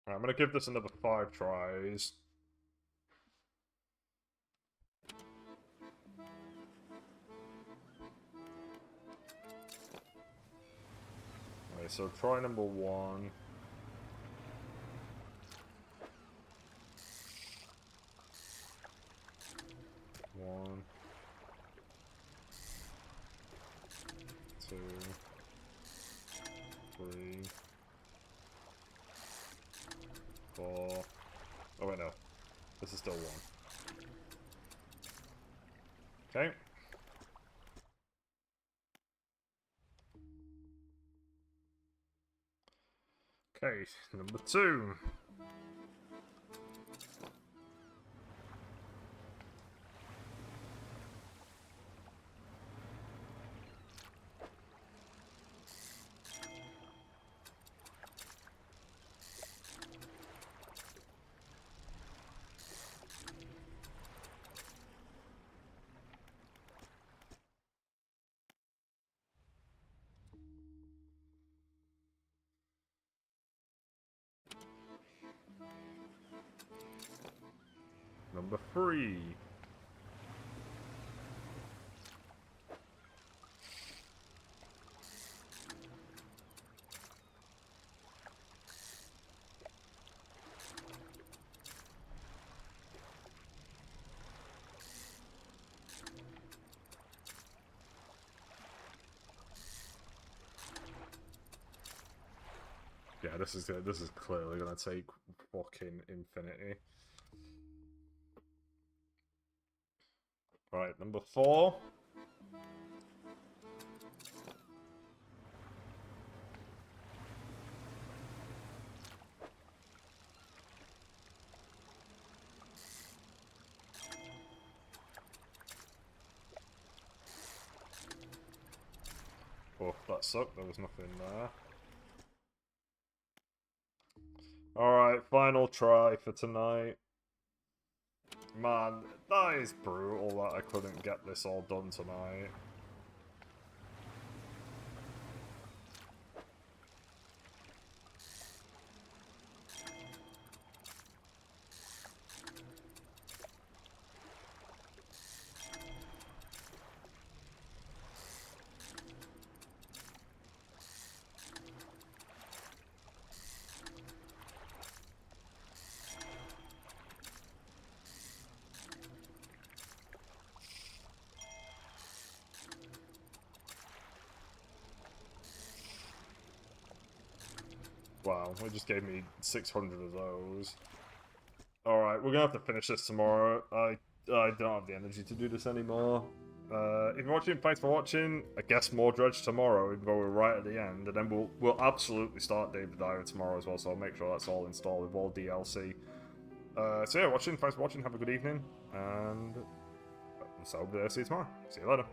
I'm gonna give this another 5 tries. Okay, so try number 1. 1, 2, 3, 4. Oh wait, no. This is still 1. Okay. Okay, number 2. Number 3. Yeah, this is clearly gonna take fucking infinity. Right, number 4. Oh, that sucked. There was nothing there. Alright, final try for tonight. Man, that is brutal that I couldn't get this all done tonight. Wow, it just gave me 600 of those. Alright, we're gonna have to finish this tomorrow. I don't have the energy to do this anymore. If you're watching, thanks for watching. I guess more Dredge tomorrow, even though we're right at the end. And then we'll absolutely start David Diver tomorrow as well, so I'll make sure that's all installed with all DLC. So yeah, thanks for watching, have a good evening, and so see you tomorrow. See you later.